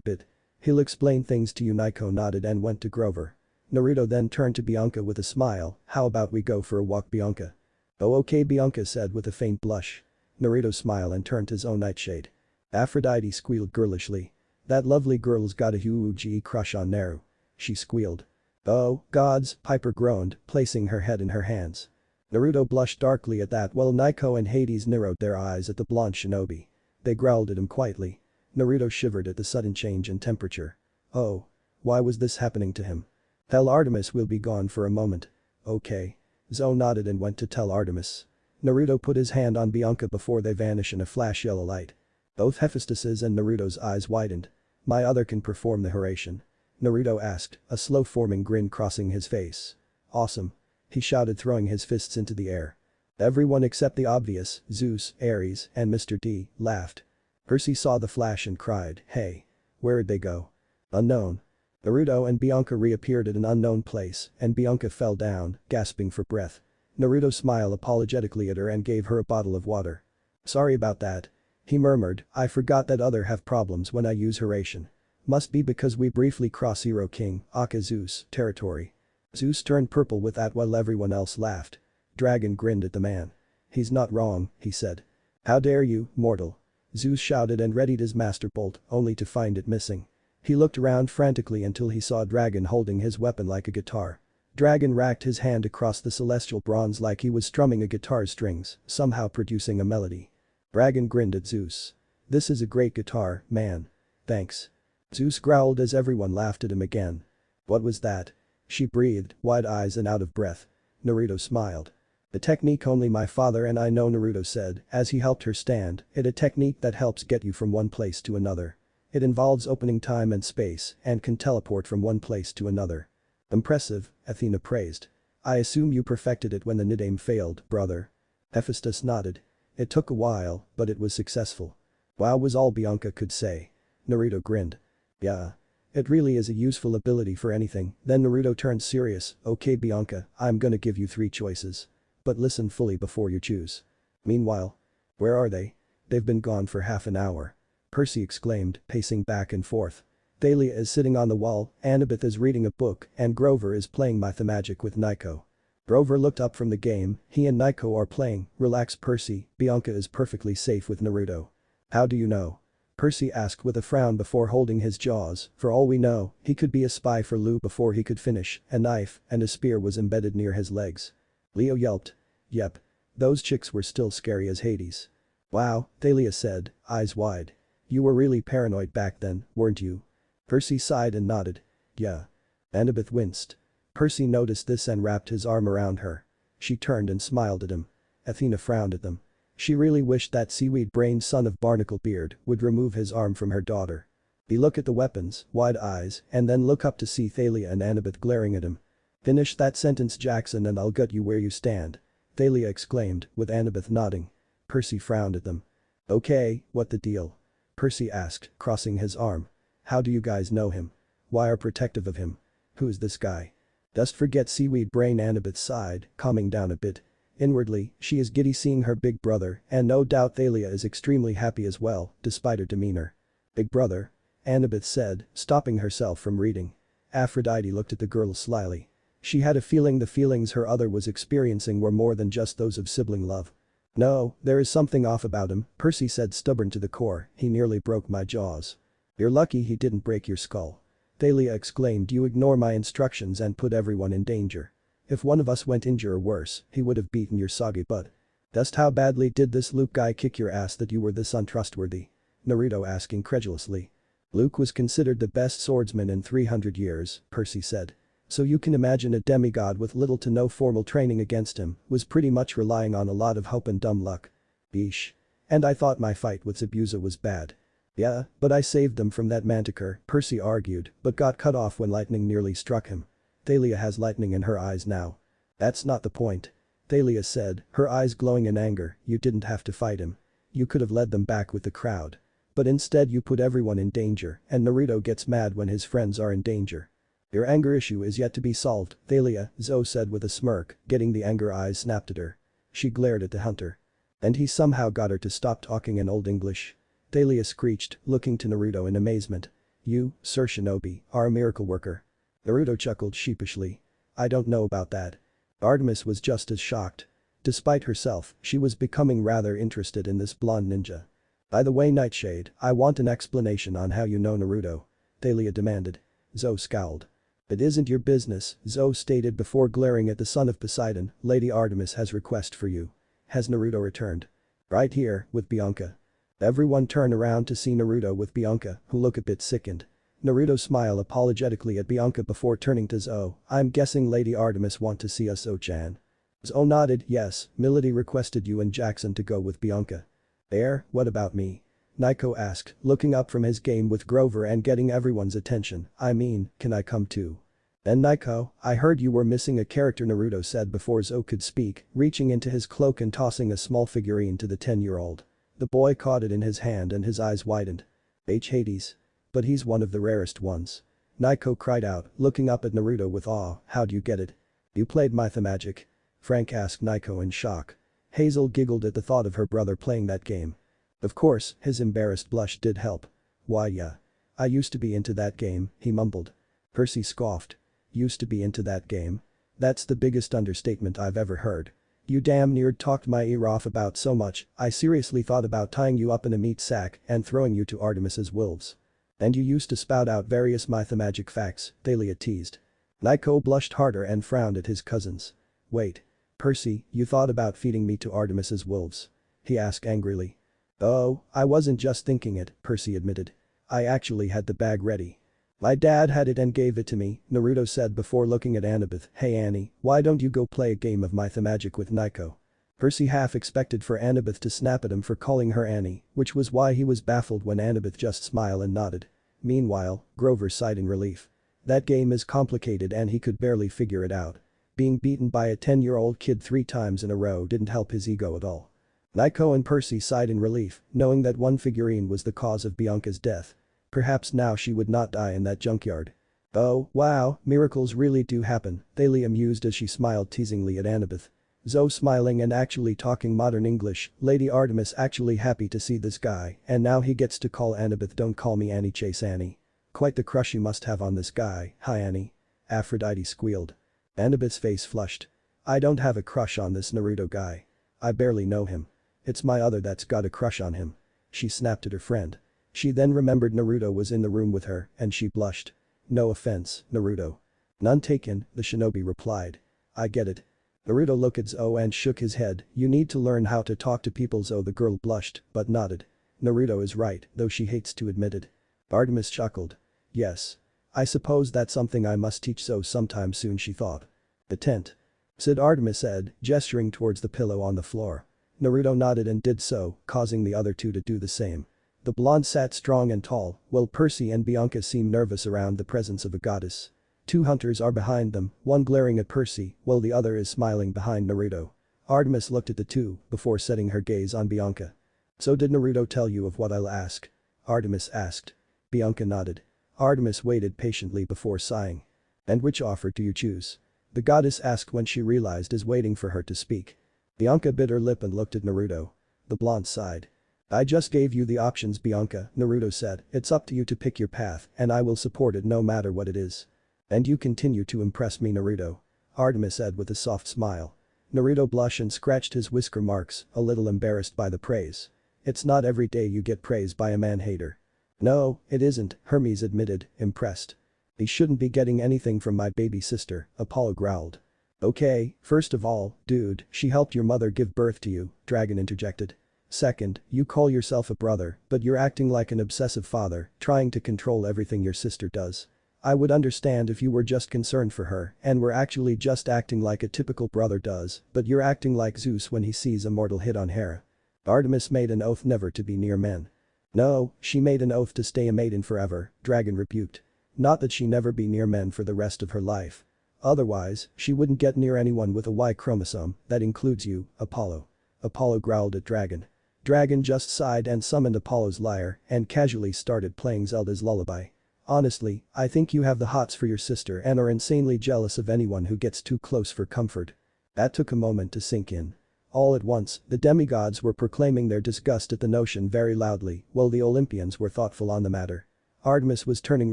bit. He'll explain things to you. Naiko nodded and went to Grover. Naruto then turned to Bianca with a smile. How about we go for a walk, Bianca? Oh okay, Bianca said with a faint blush. Naruto smiled and turned his own nightshade. Aphrodite squealed girlishly. That lovely girl's got a huge crush on Naru. She squealed. Oh, gods, Piper groaned, placing her head in her hands. Naruto blushed darkly at that while Naiko and Hades narrowed their eyes at the blonde shinobi. They growled at him quietly. Naruto shivered at the sudden change in temperature. Oh. Why was this happening to him? Tell Artemis we'll be gone for a moment. Okay. Zo nodded and went to tell Artemis. Naruto put his hand on Bianca before they vanish in a flash yellow light. Both Hephaestus's and Naruto's eyes widened. My other can perform the Horatian? Naruto asked, a slow-forming grin crossing his face. Awesome. He shouted, throwing his fists into the air. Everyone except the obvious, Zeus, Ares, and Mr. D, laughed. Percy saw the flash and cried, hey. Where'd they go? Unknown. Naruto and Bianca reappeared at an unknown place, and Bianca fell down, gasping for breath. Naruto smiled apologetically at her and gave her a bottle of water. Sorry about that. He murmured, I forgot that other have problems when I use Horatian. Must be because we briefly cross Hero King, Aka Zeus, territory. Zeus turned purple with that while everyone else laughed. Dragon grinned at the man. He's not wrong, he said. How dare you, mortal. Zeus shouted and readied his master bolt, only to find it missing. He looked around frantically until he saw Dragon holding his weapon like a guitar. Dragon racked his hand across the celestial bronze like he was strumming a guitar's strings, somehow producing a melody. Dragon grinned at Zeus. This is a great guitar, man. Thanks. Zeus growled as everyone laughed at him again. What was that? She breathed, wide eyes and out of breath. Naruto smiled. The technique only my father and I know, Naruto said as he helped her stand. It's a technique that helps get you from one place to another. It involves opening time and space and can teleport from one place to another. Impressive, Athena praised. I assume you perfected it when the Nidame failed, brother. Hephaestus nodded. It took a while, but it was successful. Wow was all Bianca could say. Naruto grinned. Yeah. It really is a useful ability for anything. Then Naruto turned serious. Okay Bianca, I'm gonna give you 3 choices. But listen fully before you choose. Meanwhile. Where are they? They've been gone for half an hour. Percy exclaimed, pacing back and forth. Thalia is sitting on the wall, Annabeth is reading a book, and Grover is playing Mathemagic with Nico. Grover looked up from the game, he and Nico are playing. Relax Percy, Bianca is perfectly safe with Naruto. How do you know? Percy asked with a frown before holding his jaws. For all we know, he could be a spy for Lou before he could finish. A knife and a spear was embedded near his legs. Leo yelped. Yep. Those chicks were still scary as Hades. Wow, Thalia said, eyes wide. You were really paranoid back then, weren't you? Percy sighed and nodded. Yeah. Annabeth winced. Percy noticed this and wrapped his arm around her. She turned and smiled at him. Athena frowned at them. She really wished that seaweed-brained son of Barnacle Beard would remove his arm from her daughter. He looked at the weapons, wide eyes, and then look up to see Thalia and Annabeth glaring at him. Finish that sentence Jackson and I'll gut you where you stand. Thalia exclaimed, with Annabeth nodding. Percy frowned at them. Okay, what the deal? Percy asked, crossing his arm. How do you guys know him? Why are protective of him? Who's this guy? Just forget seaweed brain Annabeth sighed, calming down a bit. Inwardly, she is giddy seeing her big brother and no doubt Thalia is extremely happy as well, despite her demeanor. Big brother? Annabeth said, stopping herself from reading. Aphrodite looked at the girl slyly. She had a feeling the feelings her other was experiencing were more than just those of sibling love. No, there is something off about him, Percy said stubborn to the core, he nearly broke my jaws. You're lucky he didn't break your skull. Thalia exclaimed you ignore my instructions and put everyone in danger. If one of us went injured or worse, he would have beaten your soggy butt. Just how badly did this Luke guy kick your ass that you were this untrustworthy? Naruto asked incredulously. Luke was considered the best swordsman in 300 years, Percy said. So you can imagine a demigod with little to no formal training against him was pretty much relying on a lot of hope and dumb luck. Beesh. And I thought my fight with Zabuza was bad. Yeah, but I saved them from that manticore, Percy argued, but got cut off when lightning nearly struck him. Thalia has lightning in her eyes now. That's not the point. Thalia said, her eyes glowing in anger, you didn't have to fight him. You could have led them back with the crowd. But instead you put everyone in danger and Naruto gets mad when his friends are in danger. Your anger issue is yet to be solved, Thalia, Zoe said with a smirk, getting the anger eyes snapped at her. She glared at the hunter. And he somehow got her to stop talking in Old English. Thalia screeched, looking to Naruto in amazement. You, Sir Shinobi, are a miracle worker. Naruto chuckled sheepishly. I don't know about that. Artemis was just as shocked. Despite herself, she was becoming rather interested in this blonde ninja. By the way Nightshade, I want an explanation on how you know Naruto. Thalia demanded. Zoe scowled. It isn't your business, Zoe stated before glaring at the son of Poseidon, Lady Artemis has request for you. Has Naruto returned? Right here, with Bianca. Everyone turned around to see Naruto with Bianca, who looked a bit sickened. Naruto smiled apologetically at Bianca before turning to Zoe, I'm guessing Lady Artemis want to see us Zoe-chan. Zoe nodded, yes, Milady requested you and Jackson to go with Bianca. There, what about me? Nico asked, looking up from his game with Grover and getting everyone's attention, I mean, can I come too? Then Nico, I heard you were missing a character Naruto said before Zoe could speak, reaching into his cloak and tossing a small figurine to the 10-year-old. The boy caught it in his hand and his eyes widened. Hades. But he's one of the rarest ones. Nico cried out, looking up at Naruto with awe, how'd you get it? You played Mathemagic? Frank asked Nico in shock. Hazel giggled at the thought of her brother playing that game. Of course, his embarrassed blush did help. Why yeah. I used to be into that game, he mumbled. Percy scoffed. Used to be into that game? That's the biggest understatement I've ever heard. You damn near talked my ear off about so much, I seriously thought about tying you up in a meat sack and throwing you to Artemis's wolves. And you used to spout out various Mathemagic facts, Thalia teased. Nico blushed harder and frowned at his cousins. Wait. Percy, you thought about feeding me to Artemis's wolves? He asked angrily. Oh, I wasn't just thinking it, Percy admitted. I actually had the bag ready. My dad had it and gave it to me, Naruto said before looking at Annabeth. Hey Annie, why don't you go play a game of Mathemagic with Nico? Percy half expected for Annabeth to snap at him for calling her Annie, which was why he was baffled when Annabeth just smiled and nodded. Meanwhile, Grover sighed in relief. That game is complicated and he could barely figure it out. Being beaten by a 10-year-old kid 3 times in a row didn't help his ego at all. Naiko and Percy sighed in relief, knowing that one figurine was the cause of Bianca's death. Perhaps now she would not die in that junkyard. Oh, wow, miracles really do happen, Thalia mused as she smiled teasingly at Annabeth. Zoe smiling and actually talking modern English, Lady Artemis actually happy to see this guy, and now he gets to call Annabeth don't call me Annie Chase Annie. Quite the crush you must have on this guy, hi Annie. Aphrodite squealed. Annabeth's face flushed. I don't have a crush on this Naruto guy. I barely know him. It's my other that's got a crush on him. She snapped at her friend. She then remembered Naruto was in the room with her, and she blushed. No offense, Naruto. None taken, the shinobi replied. I get it. Naruto looked at Zoe and shook his head, you need to learn how to talk to people. Zoe the girl blushed, but nodded. Naruto is right, though she hates to admit it. Artemis chuckled. Yes. I suppose that's something I must teach Zoe sometime soon, she thought. The tent. Said Artemis said, gesturing towards the pillow on the floor. Naruto nodded and did so, causing the other two to do the same. The blonde sat strong and tall, while Percy and Bianca seemed nervous around the presence of a goddess. 2 hunters are behind them, one glaring at Percy, while the other is smiling behind Naruto. Artemis looked at the two, before setting her gaze on Bianca. So did Naruto tell you of what I'll ask? Artemis asked. Bianca nodded. Artemis waited patiently before sighing. And which offer do you choose? The goddess asked when she realized is waiting for her to speak. Bianca bit her lip and looked at Naruto. The blonde sighed. I just gave you the options, Bianca, Naruto said, it's up to you to pick your path and I will support it no matter what it is. And you continue to impress me, Naruto. Artemis said with a soft smile. Naruto blushed and scratched his whisker marks, a little embarrassed by the praise. It's not every day you get praise by a man-hater. No, it isn't, Hermes admitted, impressed. He shouldn't be getting anything from my baby sister, Apollo growled. Okay, first of all, dude, she helped your mother give birth to you, Dragon interjected. Second, you call yourself a brother, but you're acting like an obsessive father, trying to control everything your sister does. I would understand if you were just concerned for her and were actually just acting like a typical brother does, but you're acting like Zeus when he sees a mortal hit on Hera. Artemis made an oath never to be near men. No, she made an oath to stay a maiden forever, Dragon rebuked. Not that she never be near men for the rest of her life. Otherwise, she wouldn't get near anyone with a Y chromosome, that includes you, Apollo. Apollo growled at Dragon. Dragon just sighed and summoned Apollo's lyre and casually started playing Zelda's lullaby. Honestly, I think you have the hots for your sister and are insanely jealous of anyone who gets too close for comfort. That took a moment to sink in. All at once, the demigods were proclaiming their disgust at the notion very loudly, while the Olympians were thoughtful on the matter. Artemis was turning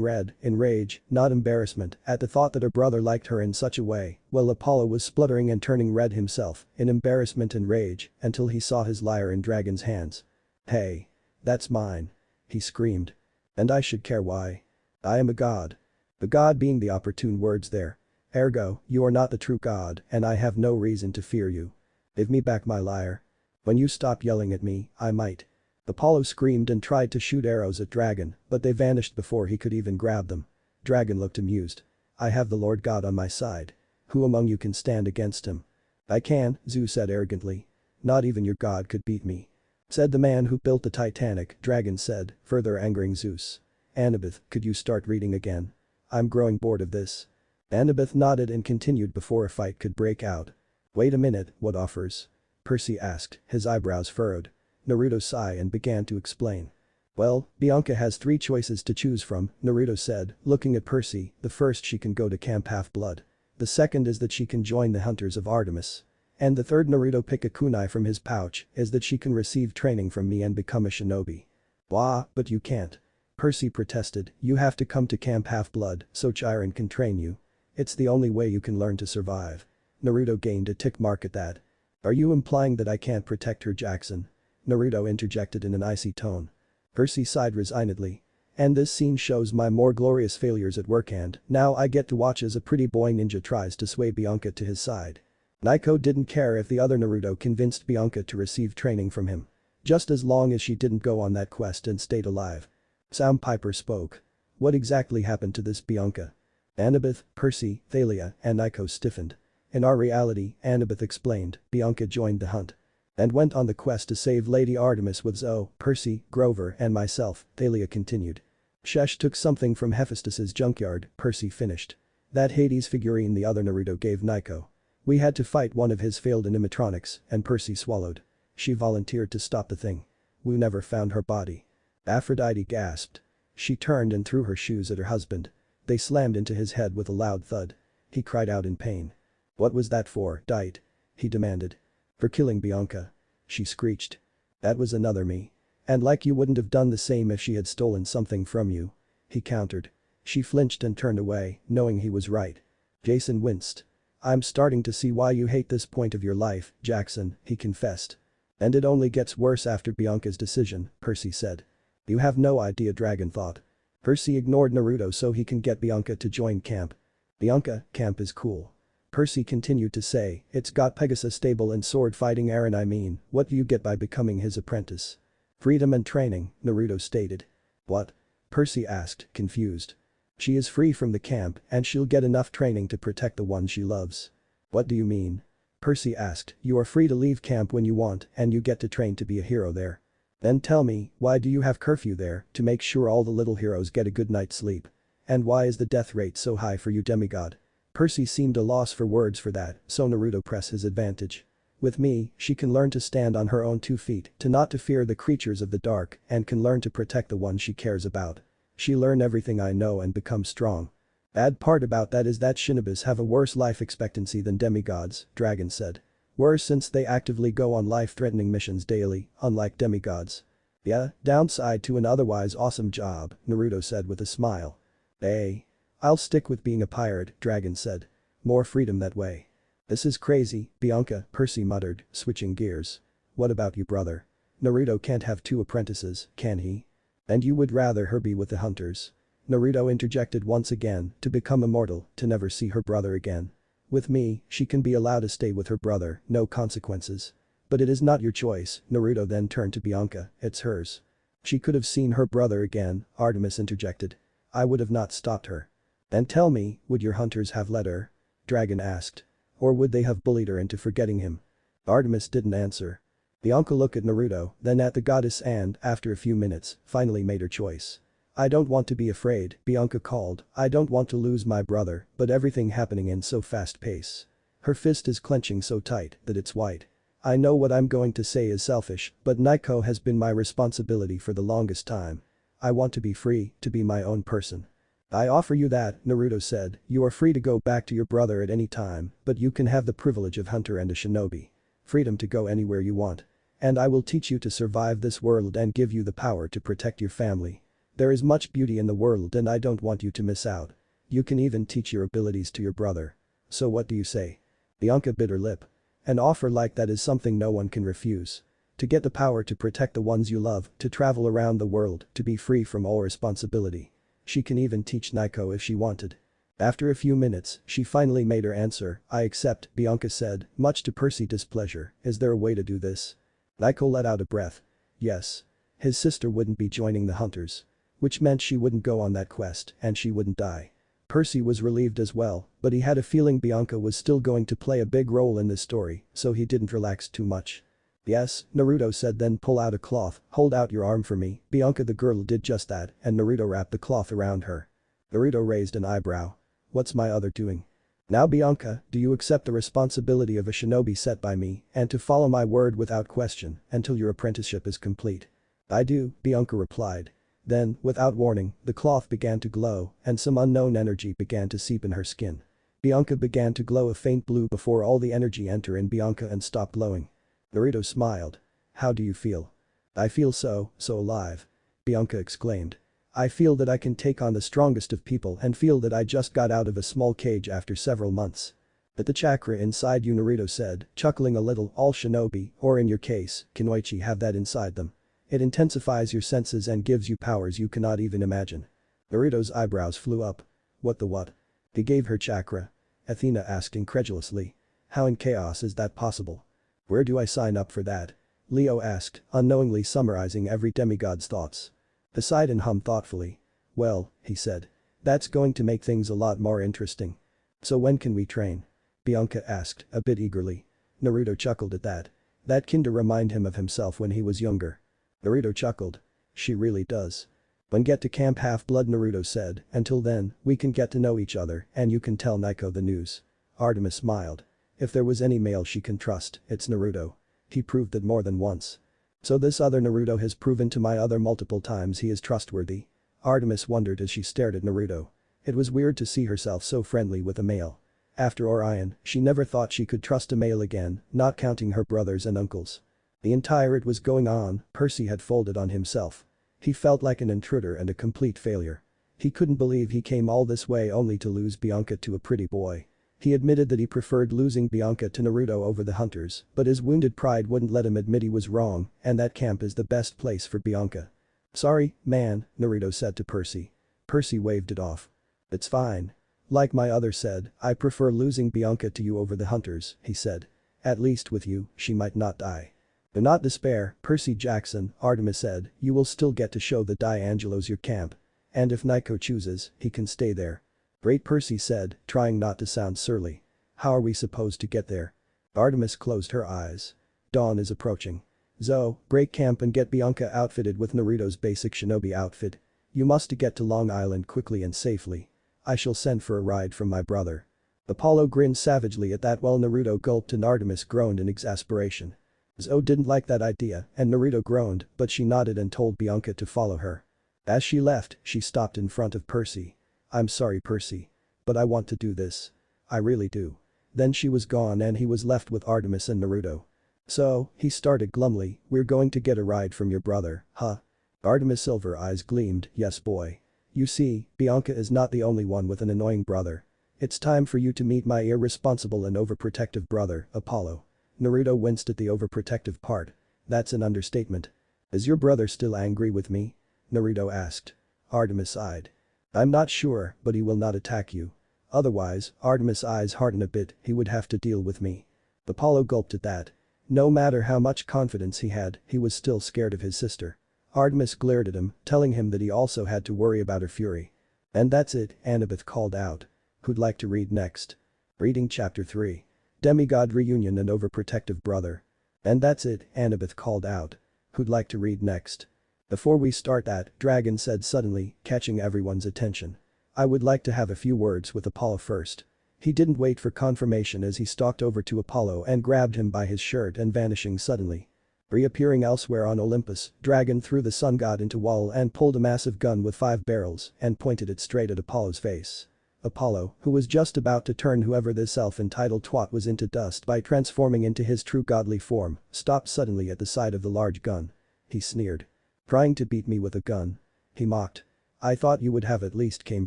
red, in rage, not embarrassment, at the thought that her brother liked her in such a way, while Apollo was spluttering and turning red himself, in embarrassment and rage, until he saw his lyre in Dragon's hands. Hey. That's mine. He screamed. And I should care why. I am a god. The god being the opportune words there. Ergo, you are not the true god and I have no reason to fear you. Give me back my lyre. When you stop yelling at me, I might. Apollo screamed and tried to shoot arrows at Dragon, but they vanished before he could even grab them. Dragon looked amused. I have the Lord God on my side. Who among you can stand against him? I can, Zeus said arrogantly. Not even your god could beat me. Said the man who built the Titanic, Dragon said, further angering Zeus. Annabeth, could you start reading again? I'm growing bored of this. Annabeth nodded and continued before a fight could break out. Wait a minute, what offers? Percy asked, his eyebrows furrowed. Naruto sighed and began to explain. Well, Bianca has 3 choices to choose from, Naruto said, looking at Percy. The first, she can go to Camp Half-Blood. The second is that she can join the Hunters of Artemis. And the third, Naruto picked a kunai from his pouch, is that she can receive training from me and become a shinobi. Wah, but you can't. Percy protested, you have to come to Camp Half-Blood so Chiron can train you. It's the only way you can learn to survive. Naruto gained a tick mark at that. Are you implying that I can't protect her, Jackson? Naruto interjected in an icy tone. Percy sighed resignedly. And this scene shows my more glorious failures at work and now I get to watch as a pretty boy ninja tries to sway Bianca to his side. Naiko didn't care if the other Naruto convinced Bianca to receive training from him. Just as long as she didn't go on that quest and stayed alive. Soundpiper spoke. What exactly happened to this Bianca? Annabeth, Percy, Thalia, and Naiko stiffened. In our reality, Annabeth explained, Bianca joined the hunt. And went on the quest to save Lady Artemis with Zoe, Percy, Grover and myself, Thalia continued. Shesh took something from Hephaestus's junkyard, Percy finished. That Hades figurine the other Naruto gave Naiko. We had to fight one of his failed animatronics, and Percy swallowed. She volunteered to stop the thing. We never found her body. Aphrodite gasped. She turned and threw her shoes at her husband. They slammed into his head with a loud thud. He cried out in pain. "What was that for, Dite?" he demanded. "For killing Bianca," she screeched. "That was another me. And like you wouldn't have done the same if she had stolen something from you," he countered. She flinched and turned away, knowing he was right. Jason winced. "I'm starting to see why you hate this point of your life, Jackson," he confessed. "And it only gets worse after Bianca's decision," Percy said. "You have no idea," Dragon thought. Percy ignored Naruto so he can get Bianca to join camp. "Bianca, camp is cool." Percy continued to say, "It's got Pegasus stable and sword fighting Aaron. I mean, what do you get by becoming his apprentice?" "Freedom and training," Naruto stated. "What?" Percy asked, confused. "She is free from the camp and she'll get enough training to protect the one she loves." "What do you mean?" Percy asked. "You are free to leave camp when you want and you get to train to be a hero there." "Then tell me, why do you have curfew there to make sure all the little heroes get a good night's sleep? And why is the death rate so high for you, Demigod?" Percy seemed a loss for words for that, so Naruto pressed his advantage. "With me, she can learn to stand on her own 2 feet, to not to fear the creatures of the dark, and can learn to protect the one she cares about. She learn everything I know and become strong." "Bad part about that is that shinobis have a worse life expectancy than demigods," Dragon said. "Worse since they actively go on life-threatening missions daily, unlike demigods." "Yeah, downside to an otherwise awesome job," Naruto said with a smile. "Hey. I'll stick with being a pirate," Dragon said. "More freedom that way." "This is crazy, Bianca," Percy muttered, switching gears. "What about you, brother? Naruto can't have 2 apprentices, can he? And you would rather her be with the hunters?" Naruto interjected once again, "to become immortal, to never see her brother again. With me, she can be allowed to stay with her brother, no consequences." "But it is not your choice," Naruto then turned to Bianca, "it's hers." "She could have seen her brother again," Artemis interjected. "I would have not stopped her." "Then tell me, would your hunters have let her?" Dragon asked. "Or would they have bullied her into forgetting him?" Artemis didn't answer. Bianca looked at Naruto, then at the goddess and, after a few minutes, finally made her choice. "I don't want to be afraid," Bianca called. "I don't want to lose my brother, but everything happening in so fast pace." Her fist is clenching so tight that it's white. "I know what I'm going to say is selfish, but Nico has been my responsibility for the longest time. I want to be free, to be my own person." "I offer you that," Naruto said. "You are free to go back to your brother at any time, but you can have the privilege of hunter and a shinobi. Freedom to go anywhere you want. And I will teach you to survive this world and give you the power to protect your family. There is much beauty in the world and I don't want you to miss out. You can even teach your abilities to your brother. So what do you say?" Bianca bit her lip. An offer like that is something no one can refuse. To get the power to protect the ones you love, to travel around the world, to be free from all responsibility. She can even teach Nico if she wanted. After a few minutes, she finally made her answer. "I accept," Bianca said, much to Percy's displeasure. "Is there a way to do this?" Nico let out a breath. Yes. His sister wouldn't be joining the hunters. Which meant she wouldn't go on that quest and she wouldn't die. Percy was relieved as well, but he had a feeling Bianca was still going to play a big role in this story, so he didn't relax too much. "Yes," Naruto said, "then pull out a cloth, hold out your arm for me." Bianca the girl did just that and Naruto wrapped the cloth around her. Naruto raised an eyebrow. "What's my other doing?" "Now Bianca, do you accept the responsibility of a shinobi set by me and to follow my word without question until your apprenticeship is complete?" "I do," Bianca replied. Then, without warning, the cloth began to glow and some unknown energy began to seep in her skin. Bianca began to glow a faint blue before all the energy entered in Bianca and stopped glowing. Naruto smiled. "How do you feel?" "I feel so alive," Bianca exclaimed. "I feel that I can take on the strongest of people and feel that I just got out of a small cage after several months." "But the chakra inside you," Naruto said, chuckling a little. "All shinobi, or in your case, kunoichi, have that inside them. It intensifies your senses and gives you powers you cannot even imagine." Naruto's eyebrows flew up. "What the what?" "He gave her chakra?" Athena asked incredulously. "How in chaos is that possible?" "Where do I sign up for that?" Leo asked, unknowingly summarizing every demigod's thoughts. Poseidon hummed thoughtfully. "Well," he said. "That's going to make things a lot more interesting." "So when can we train?" Bianca asked, a bit eagerly. Naruto chuckled at that. That kinda reminded him of himself when he was younger. Naruto chuckled. "She really does." "When get to Camp Half-Blood," Naruto said. "Until then, we can get to know each other and you can tell Nico the news." Artemis smiled. If there was any male she can trust, it's Naruto. He proved it more than once. So this other Naruto has proven to my other multiple times he is trustworthy. Artemis wondered as she stared at Naruto. It was weird to see herself so friendly with a male. After Orion, she never thought she could trust a male again, not counting her brothers and uncles. The entire it was going on, Percy had folded on himself. He felt like an intruder and a complete failure. He couldn't believe he came all this way only to lose Bianca to a pretty boy. He admitted that he preferred losing Bianca to Naruto over the hunters, but his wounded pride wouldn't let him admit he was wrong, and that camp is the best place for Bianca. "Sorry, man," Naruto said to Percy. Percy waved it off. "It's fine. Like my other said, I prefer losing Bianca to you over the hunters," he said. "At least with you, she might not die." "Do not despair, Percy Jackson," Artemis said, "you will still get to show the D'Angelos your camp. And if Nico chooses, he can stay there." "Great," Percy said, trying not to sound surly. "How are we supposed to get there?" Artemis closed her eyes. "Dawn is approaching. Zo, break camp and get Bianca outfitted with Naruto's basic shinobi outfit. You must get to Long Island quickly and safely. I shall send for a ride from my brother." Apollo grinned savagely at that while Naruto gulped and Artemis groaned in exasperation. Zo didn't like that idea and Naruto groaned, but she nodded and told Bianca to follow her. As she left, she stopped in front of Percy. "I'm sorry, Percy. But I want to do this. I really do." Then she was gone and he was left with Artemis and Naruto. "So," he started glumly, "we're going to get a ride from your brother, huh?" Artemis' silver eyes gleamed, "Yes, boy. You see, Bianca is not the only one with an annoying brother. It's time for you to meet my irresponsible and overprotective brother, Apollo." Naruto winced at the overprotective part. "That's an understatement. Is your brother still angry with me?" Naruto asked. Artemis sighed. "I'm not sure, but he will not attack you. Otherwise," Artemis' eyes hardened a bit, "he would have to deal with me." Apollo gulped at that. No matter how much confidence he had, he was still scared of his sister. Artemis glared at him, telling him that he also had to worry about her fury. "And that's it," Annabeth called out. "Who'd like to read next?" Reading Chapter 3. Demigod Reunion and Overprotective Brother. "And that's it," Annabeth called out. "Who'd like to read next?" "Before we start that," Dragon said suddenly, catching everyone's attention. "I would like to have a few words with Apollo first." He didn't wait for confirmation as he stalked over to Apollo and grabbed him by his shirt and vanishing suddenly. Reappearing elsewhere on Olympus, Dragon threw the sun god into wall and pulled a massive gun with 5 barrels and pointed it straight at Apollo's face. Apollo, who was just about to turn whoever this self-entitled twat was into dust by transforming into his true godly form, stopped suddenly at the sight of the large gun. He sneered. "Trying to beat me with a gun?" he mocked. "I thought you would have at least came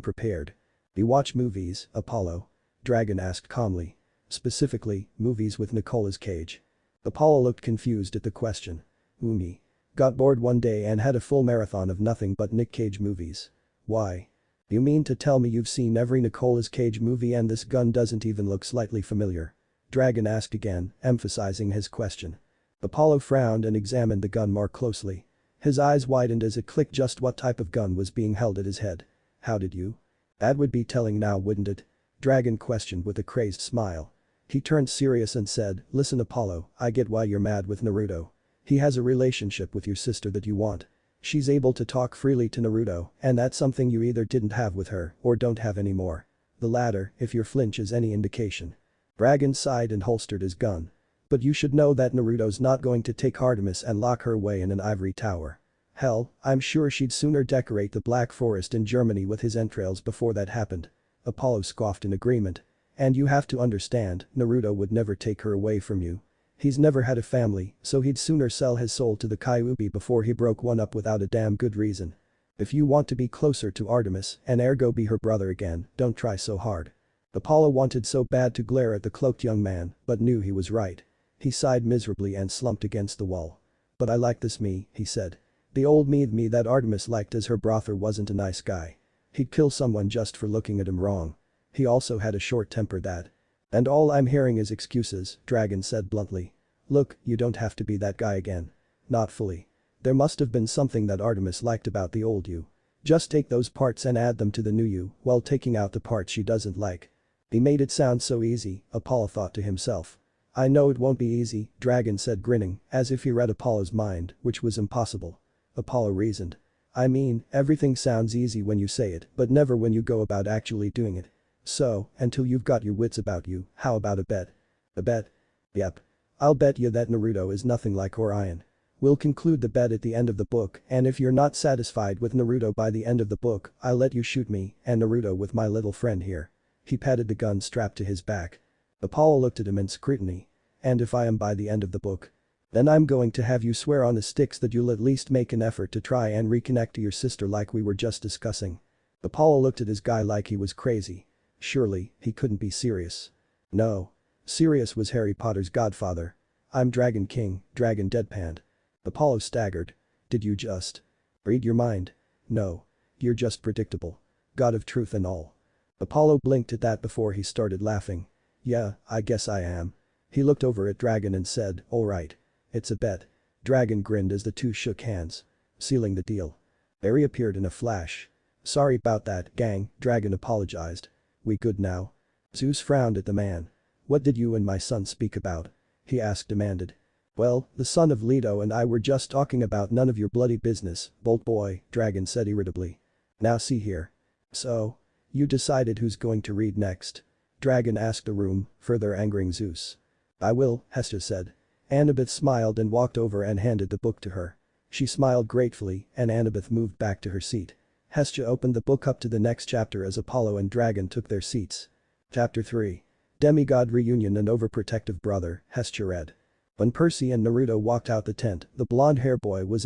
prepared." "You watch movies, Apollo?" Dragon asked calmly. "Specifically, movies with Nicolas Cage." Apollo looked confused at the question. "Me. Got bored one day and had a full marathon of nothing but Nick Cage movies." "Why? You mean to tell me you've seen every Nicolas Cage movie and this gun doesn't even look slightly familiar?" Dragon asked again, emphasizing his question. Apollo frowned and examined the gun more closely. His eyes widened as it clicked just what type of gun was being held at his head. "How did you?" "That would be telling now, wouldn't it?" Dragon questioned with a crazed smile. He turned serious and said, "Listen, Apollo, I get why you're mad with Naruto. He has a relationship with your sister that you want. She's able to talk freely to Naruto, and that's something you either didn't have with her or don't have anymore. The latter, if your flinch is any indication." Dragon sighed and holstered his gun. "But you should know that Naruto's not going to take Artemis and lock her away in an ivory tower. Hell, I'm sure she'd sooner decorate the Black Forest in Germany with his entrails before that happened." Apollo scoffed in agreement. "And you have to understand, Naruto would never take her away from you. He's never had a family, so he'd sooner sell his soul to the Kyuubi before he broke one up without a damn good reason. If you want to be closer to Artemis and ergo be her brother again, don't try so hard." Apollo wanted so bad to glare at the cloaked young man, but knew he was right. He sighed miserably and slumped against the wall. "But I like this me," he said. "The old me that Artemis liked as her brother wasn't a nice guy. He'd kill someone just for looking at him wrong. He also had a short temper that." "And all I'm hearing is excuses," Dragon said bluntly. "Look, you don't have to be that guy again. Not fully. There must have been something that Artemis liked about the old you. Just take those parts and add them to the new you while taking out the parts she doesn't like." He made it sound so easy, Apollo thought to himself. "I know it won't be easy," Dragon said grinning, as if he read Apollo's mind, which was impossible. Apollo reasoned. "I mean, everything sounds easy when you say it, but never when you go about actually doing it. So, until you've got your wits about you, how about a bet?" A bet? Yep. I'll bet you that Naruto is nothing like Orion. We'll conclude the bet at the end of the book, and if you're not satisfied with Naruto by the end of the book, I'll let you shoot me and Naruto with my little friend here. He patted the gun strapped to his back. Apollo looked at him in scrutiny. And if I am by the end of the book? Then I'm going to have you swear on the sticks that you'll at least make an effort to try and reconnect to your sister like we were just discussing. Apollo looked at his guy like he was crazy. Surely, he couldn't be serious. No. Sirius was Harry Potter's godfather. I'm Dragon King, Dragon deadpanned. Apollo staggered. Did you just read your mind? No. You're just predictable. God of truth and all. Apollo blinked at that before he started laughing. Yeah, I guess I am. He looked over at Dragon and said, alright. It's a bet. Dragon grinned as the two shook hands. Sealing the deal. Barry appeared in a flash. Sorry about that, gang, Dragon apologized. We good now? Zeus frowned at the man. What did you and my son speak about? He asked demanded. Well, the son of Leto and I were just talking about none of your bloody business, Bolt boy, Dragon said irritably. Now see here. So? You decided who's going to read next? Dragon asked the room, further angering Zeus. I will, Hephaestus said. Annabeth smiled and walked over and handed the book to her. She smiled gratefully and Annabeth moved back to her seat. Hestia opened the book up to the next chapter as Apollo and Dragon took their seats. Chapter 3. Demigod Reunion and Overprotective Brother, Hestia read. When Percy and Naruto walked out the tent, the blonde-haired boy was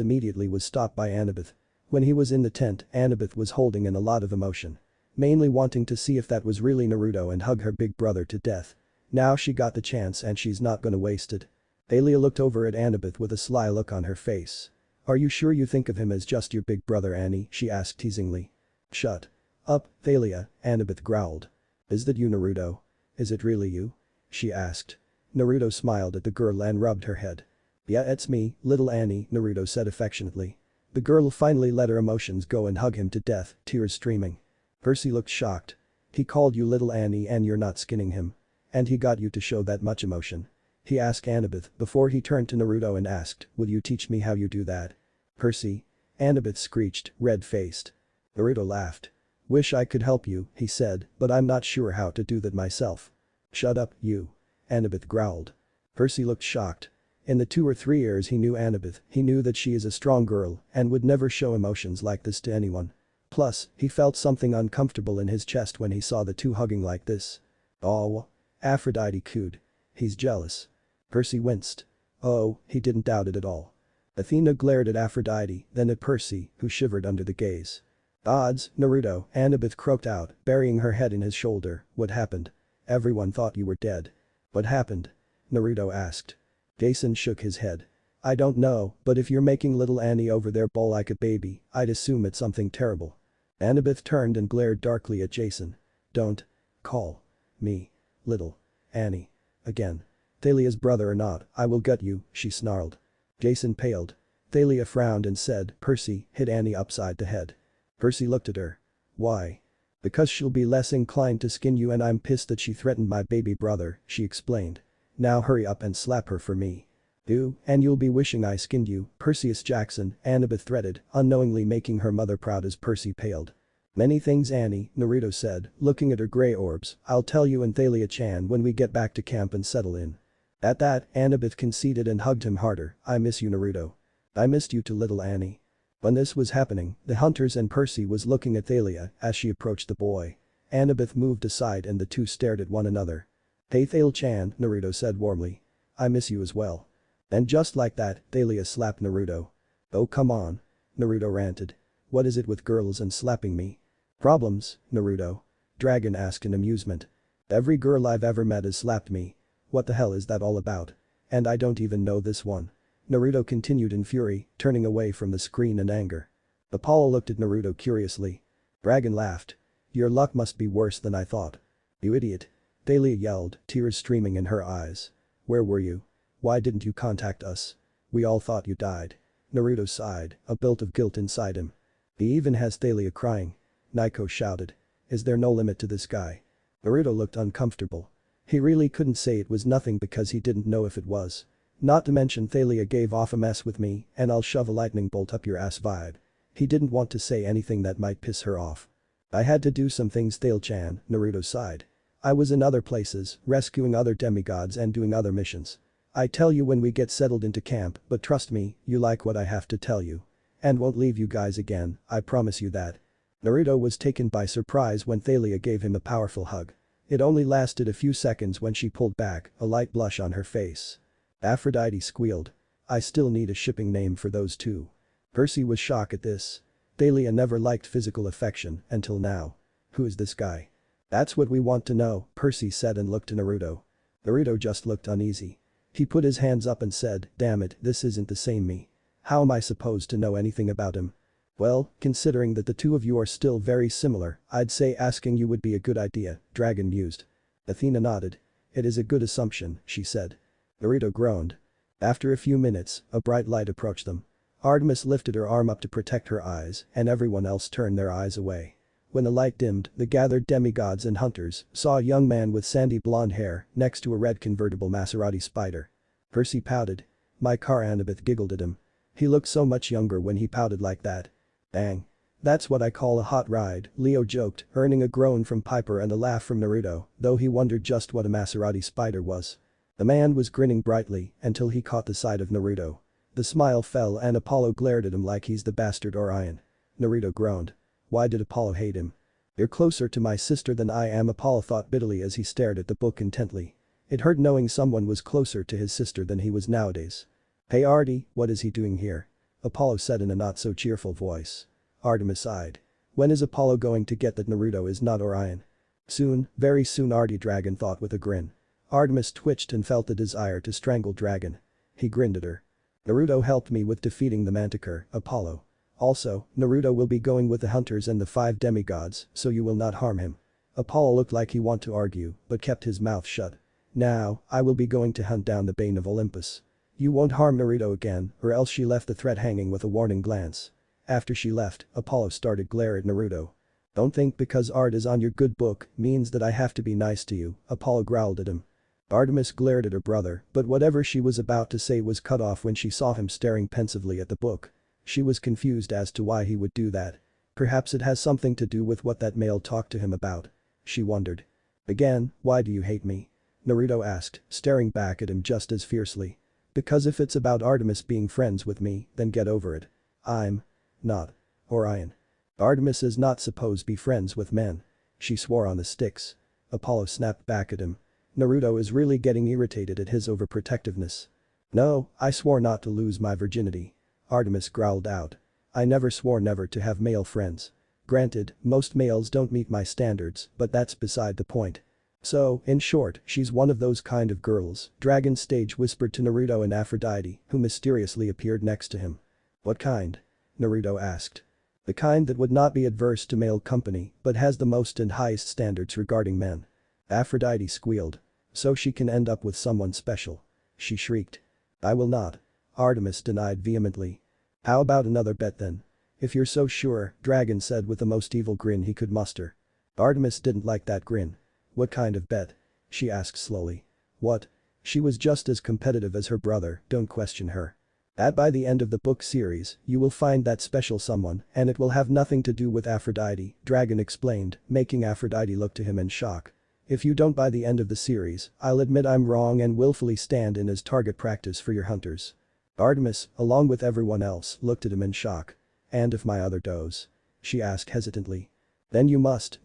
stopped by Annabeth. When he was in the tent, Annabeth was holding in a lot of emotion. Mainly wanting to see if that was really Naruto and hug her big brother to death. Now she got the chance and she's not gonna waste it. Thalia looked over at Annabeth with a sly look on her face. Are you sure you think of him as just your big brother Annie? She asked teasingly. Shut up, Thalia, Annabeth growled. Is that you Naruto? Is it really you? She asked. Naruto smiled at the girl and rubbed her head. Yeah, it's me, little Annie, Naruto said affectionately. The girl finally let her emotions go and hug him to death, tears streaming. Percy looked shocked. He called you little Annie and you're not skinning him. And he got you to show that much emotion? He asked Annabeth before he turned to Naruto and asked, will you teach me how you do that? Percy? Annabeth screeched, red-faced. Naruto laughed. Wish I could help you, he said, but I'm not sure how to do that myself. Shut up, you. Annabeth growled. Percy looked shocked. In the 2 or 3 years he knew Annabeth, he knew that she is a strong girl and would never show emotions like this to anyone. Plus, he felt something uncomfortable in his chest when he saw the two hugging like this. Oh. Aphrodite cooed. He's jealous. Percy winced. Oh, he didn't doubt it at all. Athena glared at Aphrodite, then at Percy, who shivered under the gaze. Odds, Naruto, Annabeth croaked out, burying her head in his shoulder, what happened? Everyone thought you were dead. What happened? Naruto asked. Jason shook his head. I don't know, but if you're making little Annie over there bawl like a baby, I'd assume it's something terrible. Annabeth turned and glared darkly at Jason. Don't call me little Annie again. Thalia's brother or not, I will gut you, she snarled. Jason paled. Thalia frowned and said, Percy, hit Annie upside the head. Percy looked at her. Why? Because she'll be less inclined to skin you and I'm pissed that she threatened my baby brother, she explained. Now hurry up and slap her for me. Do, and you'll be wishing I skinned you, Perseus Jackson, Annabeth threatened, unknowingly making her mother proud as Percy paled. Many things Annie, Naruto said, looking at her grey orbs, I'll tell you and Thalia-chan when we get back to camp and settle in. At that, Annabeth conceded and hugged him harder, I miss you Naruto. I missed you too little Annie. When this was happening, the hunters and Percy was looking at Thalia as she approached the boy. Annabeth moved aside and the two stared at one another. Hey Thalia-chan, Naruto said warmly. I miss you as well. And just like that, Thalia slapped Naruto. Oh come on. Naruto ranted. What is it with girls and slapping me? Problems, Naruto? Dragon asked in amusement. Every girl I've ever met has slapped me. What the hell is that all about? And I don't even know this one. Naruto continued in fury, turning away from the screen in anger. Apollo looked at Naruto curiously. Dragon laughed. Your luck must be worse than I thought. You idiot. Thalia yelled, tears streaming in her eyes. Where were you? Why didn't you contact us? We all thought you died. Naruto sighed, a built of guilt inside him. He even has Thalia crying. Naiko shouted. Is there no limit to this guy? Naruto looked uncomfortable. He really couldn't say it was nothing because he didn't know if it was. Not to mention Thalia gave off a mess with me and I'll shove a lightning bolt up your ass vibe. He didn't want to say anything that might piss her off. I had to do some things Thalia-chan, Naruto sighed. I was in other places, rescuing other demigods and doing other missions. I tell you when we get settled into camp, but trust me, you like what I have to tell you. And won't leave you guys again, I promise you that. Naruto was taken by surprise when Thalia gave him a powerful hug. It only lasted a few seconds when she pulled back, a light blush on her face. Aphrodite squealed. I still need a shipping name for those two. Percy was shocked at this. Thalia never liked physical affection until now. Who is this guy? That's what we want to know, Percy said and looked to Naruto. Naruto just looked uneasy. He put his hands up and said, damn it, this isn't the same me. How am I supposed to know anything about him? Well, considering that the two of you are still very similar, I'd say asking you would be a good idea, Dragon mused. Athena nodded. It is a good assumption, she said. Naruto groaned. After a few minutes, a bright light approached them. Artemis lifted her arm up to protect her eyes, and everyone else turned their eyes away. When the light dimmed, the gathered demigods and hunters saw a young man with sandy blonde hair next to a red convertible Maserati spider. Percy pouted. My car Annabeth giggled at him. He looked so much younger when he pouted like that. Dang. That's what I call a hot ride, Leo joked, earning a groan from Piper and a laugh from Naruto, though he wondered just what a Maserati spider was. The man was grinning brightly until he caught the sight of Naruto. The smile fell and Apollo glared at him like he's the bastard Orion. Naruto groaned. Why did Apollo hate him? You're closer to my sister than I am, Apollo thought bitterly as he stared at the book intently. It hurt knowing someone was closer to his sister than he was nowadays. Hey Artie, what is he doing here? Apollo said in a not so cheerful voice. Artemis sighed. When is Apollo going to get that Naruto is not Orion? Soon, very soon, Artie Dragon thought with a grin. Artemis twitched and felt the desire to strangle Dragon. He grinned at her. Naruto helped me with defeating the Manticore, Apollo. Also, Naruto will be going with the hunters and the 5 demigods, so you will not harm him. Apollo looked like he wanted to argue, but kept his mouth shut. Now, I will be going to hunt down the Bane of Olympus. You won't harm Naruto again, or else. She left the threat hanging with a warning glance. After she left, Apollo started glare at Naruto. Don't think because art is on your good book means that I have to be nice to you, Apollo growled at him. Artemis glared at her brother, but whatever she was about to say was cut off when she saw him staring pensively at the book. She was confused as to why he would do that. Perhaps it has something to do with what that male talked to him about. She wondered. Again, why do you hate me? Naruto asked, staring back at him just as fiercely. Because if it's about Artemis being friends with me, then get over it. I'm not Orion. Artemis is not supposed to be friends with men. She swore on the sticks. Apollo snapped back at him. Naruto is really getting irritated at his overprotectiveness. No, I swore not to lose my virginity. Artemis growled out. I never swore never to have male friends. Granted, most males don't meet my standards, but that's beside the point. So, in short, she's one of those kind of girls, Dragon Stage whispered to Naruto and Aphrodite, who mysteriously appeared next to him. What kind? Naruto asked. The kind that would not be adverse to male company, but has the most and highest standards regarding men. Aphrodite squealed. So she can end up with someone special. She shrieked. I will not. Artemis denied vehemently. How about another bet then? If you're so sure, Dragon said with the most evil grin he could muster. Artemis didn't like that grin. What kind of bet? She asked slowly. What? She was just as competitive as her brother, don't question her. That by the end of the book series, you will find that special someone and it will have nothing to do with Aphrodite, Dragon explained, making Aphrodite look to him in shock. If you don't by the end of the series, I'll admit I'm wrong and willfully stand in as target practice for your hunters. Artemis, along with everyone else, looked at him in shock. And if my other does? She asked hesitantly. Then you must,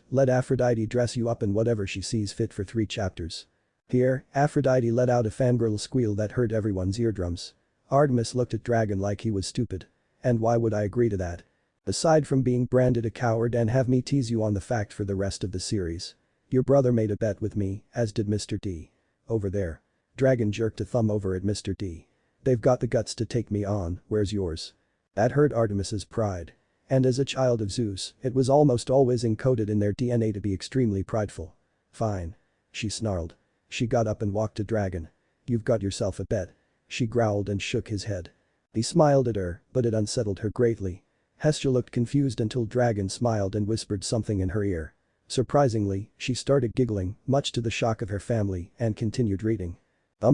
let Aphrodite dress you up in whatever she sees fit for 3 chapters. Here, Aphrodite let out a fangirl squeal that hurt everyone's eardrums. Artemis looked at Dragon like he was stupid. And why would I agree to that? Aside from being branded a coward and have me tease you on the fact for the rest of the series. Your brother made a bet with me, as did Mr. D. Over there. Dragon jerked a thumb over at Mr. D. They've got the guts to take me on, where's yours? That hurt Artemis's pride. And as a child of Zeus, it was almost always encoded in their DNA to be extremely prideful. Fine. She snarled. She got up and walked to Dragon. You've got yourself a bet. She growled and shook his head. He smiled at her, but it unsettled her greatly. Hestia looked confused until Dragon smiled and whispered something in her ear. Surprisingly, she started giggling, much to the shock of her family, and continued reading.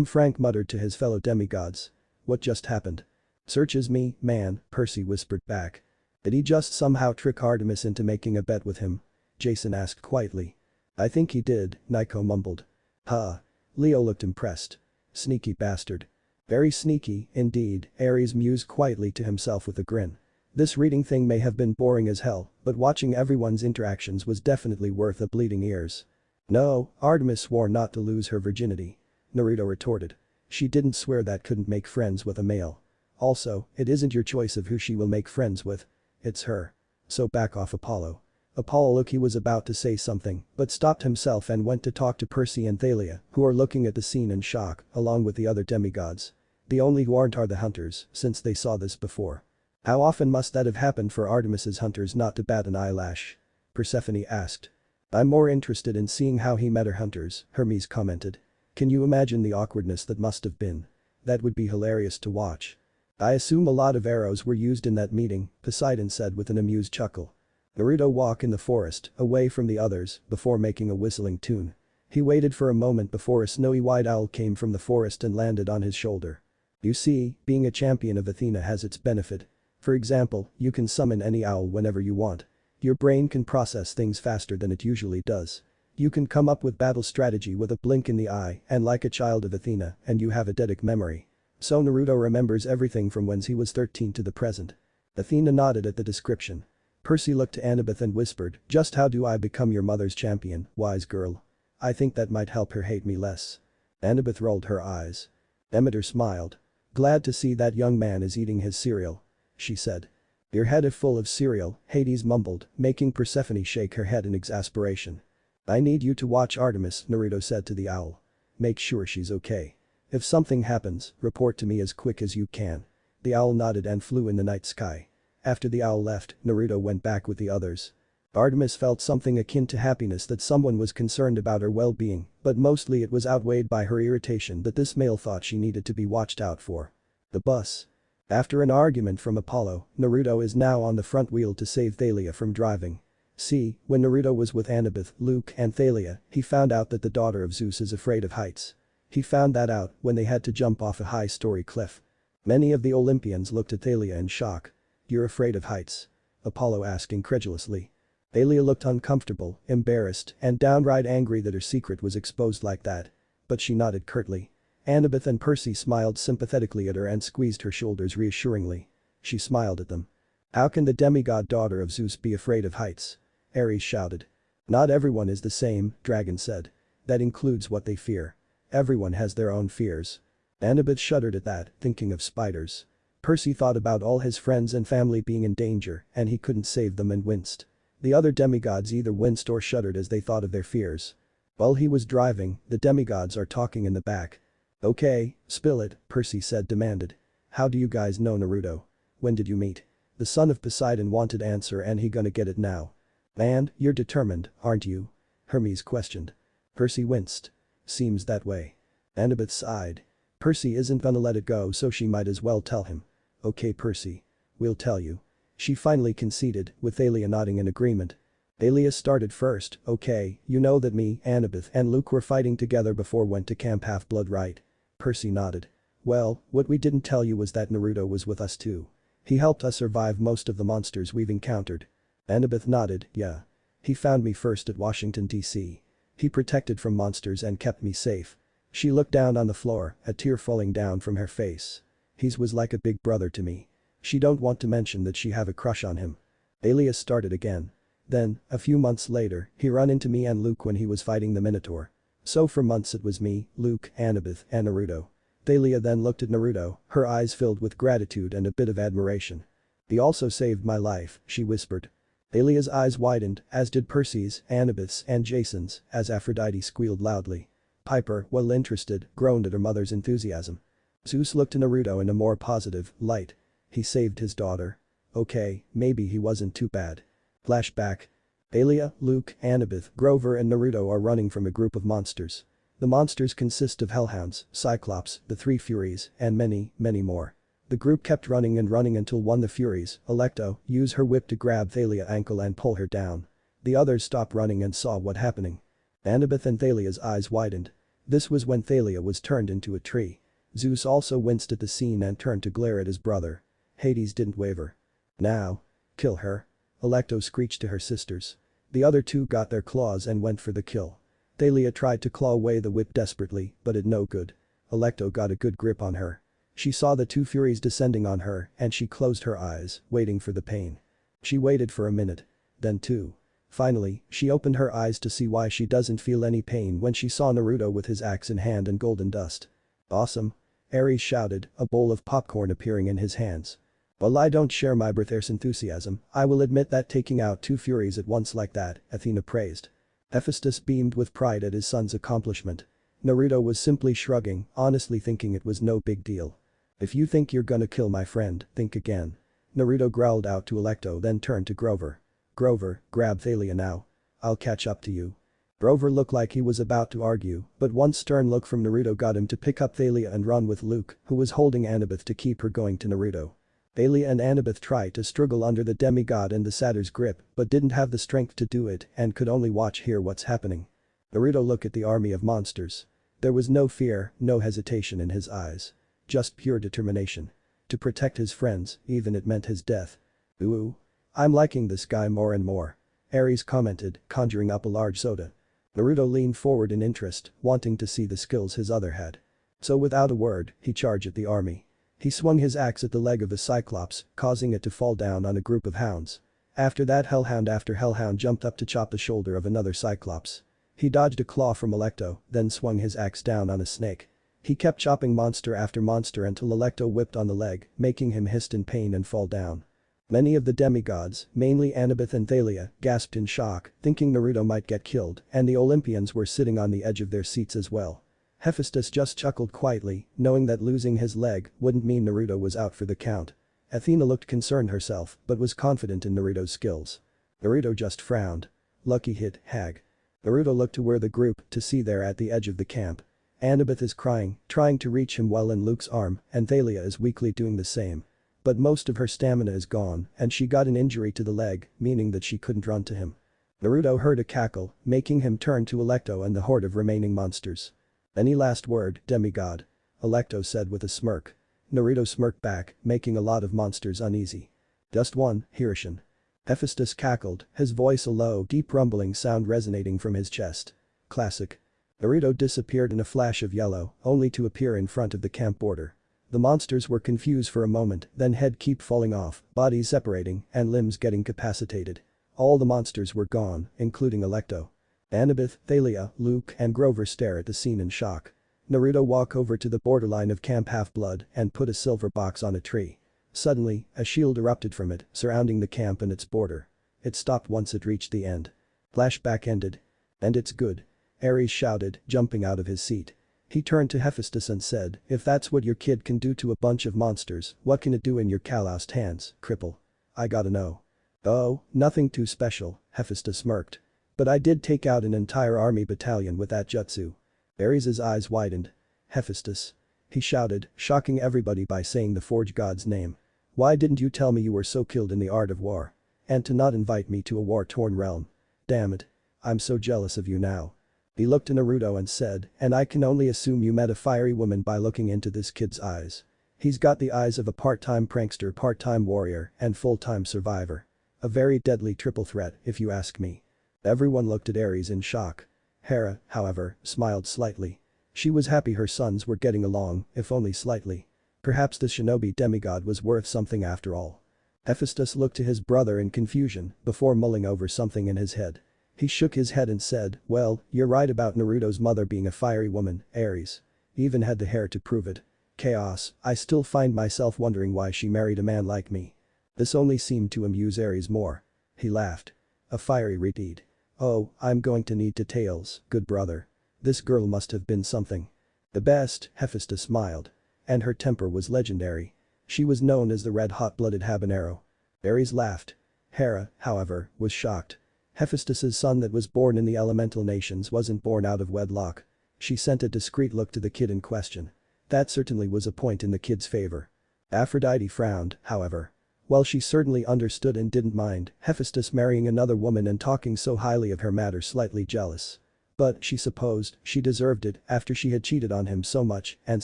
Frank muttered to his fellow demigods. What just happened? Searches me, man, Percy whispered back. Did he just somehow trick Artemis into making a bet with him? Jason asked quietly. I think he did, Nico mumbled. Huh. Leo looked impressed. Sneaky bastard. Very sneaky, indeed, Ares mused quietly to himself with a grin. This reading thing may have been boring as hell, but watching everyone's interactions was definitely worth the bleeding ears. No, Artemis swore not to lose her virginity. Naruto retorted. She didn't swear that couldn't make friends with a male. Also, it isn't your choice of who she will make friends with. It's her. So back off Apollo. Apollo looked he was about to say something, but stopped himself and went to talk to Percy and Thalia, who are looking at the scene in shock, along with the other demigods. The only who aren't are the hunters, since they saw this before. How often must that have happened for Artemis's hunters not to bat an eyelash? Persephone asked. I'm more interested in seeing how he met her hunters, Hermes commented. Can you imagine the awkwardness that must have been? That would be hilarious to watch. I assume a lot of arrows were used in that meeting, Poseidon said with an amused chuckle. Naruto walked in the forest, away from the others, before making a whistling tune. He waited for a moment before a snowy white owl came from the forest and landed on his shoulder. You see, being a champion of Athena has its benefit. For example, you can summon any owl whenever you want. Your brain can process things faster than it usually does. You can come up with battle strategy with a blink in the eye and like a child of Athena and you have a eidetic memory. So Naruto remembers everything from when he was 13 to the present. Athena nodded at the description. Percy looked to Annabeth and whispered, just how do I become your mother's champion, wise girl? I think that might help her hate me less. Annabeth rolled her eyes. Demeter smiled. Glad to see that young man is eating his cereal. She said. Your head is full of cereal, Hades mumbled, making Persephone shake her head in exasperation. I need you to watch Artemis, Naruto said to the owl. Make sure she's okay. If something happens, report to me as quick as you can. The owl nodded and flew in the night sky. After the owl left, Naruto went back with the others. Artemis felt something akin to happiness that someone was concerned about her well-being, but mostly it was outweighed by her irritation that this male thought she needed to be watched out for. The bus. After an argument from Apollo, Naruto is now on the front wheel to save Thalia from driving. See, when Naruto was with Annabeth, Luke and Thalia, he found out that the daughter of Zeus is afraid of heights. He found that out when they had to jump off a high-story cliff. Many of the Olympians looked at Thalia in shock. You're afraid of heights? Apollo asked incredulously. Thalia looked uncomfortable, embarrassed, and downright angry that her secret was exposed like that. But she nodded curtly. Annabeth and Percy smiled sympathetically at her and squeezed her shoulders reassuringly. She smiled at them. How can the demigod daughter of Zeus be afraid of heights? Ares shouted. Not everyone is the same, Dragon said. That includes what they fear. Everyone has their own fears. Annabeth shuddered at that, thinking of spiders. Percy thought about all his friends and family being in danger and he couldn't save them and winced. The other demigods either winced or shuddered as they thought of their fears. While he was driving, the demigods are talking in the back. Okay, spill it, Percy demanded. How do you guys know Naruto? When did you meet? The son of Poseidon wanted answer and he gonna get it now. And, you're determined, aren't you? Hermes questioned. Percy winced. Seems that way. Annabeth sighed. Percy isn't gonna let it go so she might as well tell him. Okay Percy. We'll tell you. She finally conceded, with Thalia nodding in agreement. Thalia started first, okay, you know that me, Annabeth and Luke were fighting together before went to Camp Half-Blood right? Percy nodded. Well, what we didn't tell you was that Naruto was with us too. He helped us survive most of the monsters we've encountered. Annabeth nodded, yeah. He found me first at Washington, D.C. He protected from monsters and kept me safe. She looked down on the floor, a tear falling down from her face. He was like a big brother to me. She don't want to mention that she have a crush on him. Thalia started again. Then, a few months later, he run into me and Luke when he was fighting the Minotaur. So for months it was me, Luke, Annabeth, and Naruto. Thalia then looked at Naruto, her eyes filled with gratitude and a bit of admiration. He also saved my life, she whispered. Thalia's eyes widened, as did Percy's, Annabeth's, and Jason's, as Aphrodite squealed loudly. Piper, well interested, groaned at her mother's enthusiasm. Zeus looked at Naruto in a more positive light. He saved his daughter. Okay, maybe he wasn't too bad. Flashback. Thalia, Luke, Annabeth, Grover and Naruto are running from a group of monsters. The monsters consist of hellhounds, Cyclops, the three Furies, and many, many more. The group kept running and running until one of the Furies, Alecto, used her whip to grab Thalia's ankle and pull her down. The others stopped running and saw what happening. Annabeth and Thalia's eyes widened. This was when Thalia was turned into a tree. Zeus also winced at the scene and turned to glare at his brother. Hades didn't waver. Now. Kill her. Alecto screeched to her sisters. The other two got their claws and went for the kill. Thalia tried to claw away the whip desperately, but it no good. Alecto got a good grip on her. She saw the two furies descending on her and she closed her eyes, waiting for the pain. She waited for a minute. Then two. Finally, she opened her eyes to see why she doesn't feel any pain when she saw Naruto with his axe in hand and golden dust. Awesome. Ares shouted, a bowl of popcorn appearing in his hands. While I don't share my brother's enthusiasm, I will admit that taking out two furies at once like that, Athena praised. Hephaestus beamed with pride at his son's accomplishment. Naruto was simply shrugging, honestly thinking it was no big deal. If you think you're gonna kill my friend, think again. Naruto growled out to Alecto then turned to Grover. Grover, grab Thalia now. I'll catch up to you. Grover looked like he was about to argue, but one stern look from Naruto got him to pick up Thalia and run with Luke, who was holding Annabeth to keep her going to Naruto. Thalia and Annabeth tried to struggle under the demigod and the satyr's grip but didn't have the strength to do it and could only watch hear what's happening. Naruto looked at the army of monsters. There was no fear, no hesitation in his eyes. Just pure determination. To protect his friends, even it meant his death. Ooh. I'm liking this guy more and more. Ares commented, conjuring up a large soda. Naruto leaned forward in interest, wanting to see the skills his other had. So without a word, he charged at the army. He swung his axe at the leg of the Cyclops, causing it to fall down on a group of hounds. After that hellhound after hellhound jumped up to chop the shoulder of another Cyclops. He dodged a claw from Alecto, then swung his axe down on a snake. He kept chopping monster after monster until Alecto whipped on the leg, making him hiss in pain and fall down. Many of the demigods, mainly Annabeth and Thalia, gasped in shock, thinking Naruto might get killed, and the Olympians were sitting on the edge of their seats as well. Hephaestus just chuckled quietly, knowing that losing his leg wouldn't mean Naruto was out for the count. Athena looked concerned herself but was confident in Naruto's skills. Naruto just frowned. Lucky hit, hag. Naruto looked to where the group to see there at the edge of the camp. Annabeth is crying, trying to reach him well in Luke's arm, and Thalia is weakly doing the same. But most of her stamina is gone and she got an injury to the leg, meaning that she couldn't run to him. Naruto heard a cackle, making him turn to Alecto and the horde of remaining monsters. Any last word, demigod? Alecto said with a smirk. Naruto smirked back, making a lot of monsters uneasy. Just one, Hirshin. Hephaestus cackled, his voice a low, deep rumbling sound resonating from his chest. Classic. Naruto disappeared in a flash of yellow, only to appear in front of the camp border. The monsters were confused for a moment, then head keep falling off, bodies separating, and limbs getting capacitated. All the monsters were gone, including Alecto. Annabeth, Thalia, Luke, and Grover stare at the scene in shock. Naruto walk over to the borderline of Camp Half-Blood and put a silver box on a tree. Suddenly, a shield erupted from it, surrounding the camp and its border. It stopped once it reached the end. Flashback ended. And it's good. Ares shouted, jumping out of his seat. He turned to Hephaestus and said, if that's what your kid can do to a bunch of monsters, what can it do in your calloused hands, cripple? I gotta know. Oh, nothing too special, Hephaestus smirked. But I did take out an entire army battalion with that jutsu. Ares' eyes widened. Hephaestus. He shouted, shocking everybody by saying the forge god's name. Why didn't you tell me you were so skilled in the art of war? And to not invite me to a war-torn realm. Damn it. I'm so jealous of you now. He looked at Naruto and said, and I can only assume you met a fiery woman by looking into this kid's eyes. He's got the eyes of a part-time prankster, part-time warrior, and full-time survivor. A very deadly triple threat, if you ask me. Everyone looked at Ares in shock. Hera, however, smiled slightly. She was happy her sons were getting along, if only slightly. Perhaps the shinobi demigod was worth something after all. Hephaestus looked to his brother in confusion before mulling over something in his head. He shook his head and said, well, you're right about Naruto's mother being a fiery woman, Ares. Even had the hair to prove it. Chaos, I still find myself wondering why she married a man like me. This only seemed to amuse Ares more. He laughed. A fiery redeed. Oh, I'm going to need details, good brother. This girl must have been something. The best, Hephaestus smiled. And her temper was legendary. She was known as the red hot-blooded habanero. Ares laughed. Hera, however, was shocked. Hephaestus's son that was born in the elemental nations wasn't born out of wedlock. She sent a discreet look to the kid in question. That certainly was a point in the kid's favor. Aphrodite frowned, however. While she certainly understood and didn't mind Hephaestus marrying another woman and talking so highly of her matter slightly jealous. But she supposed she deserved it after she had cheated on him so much and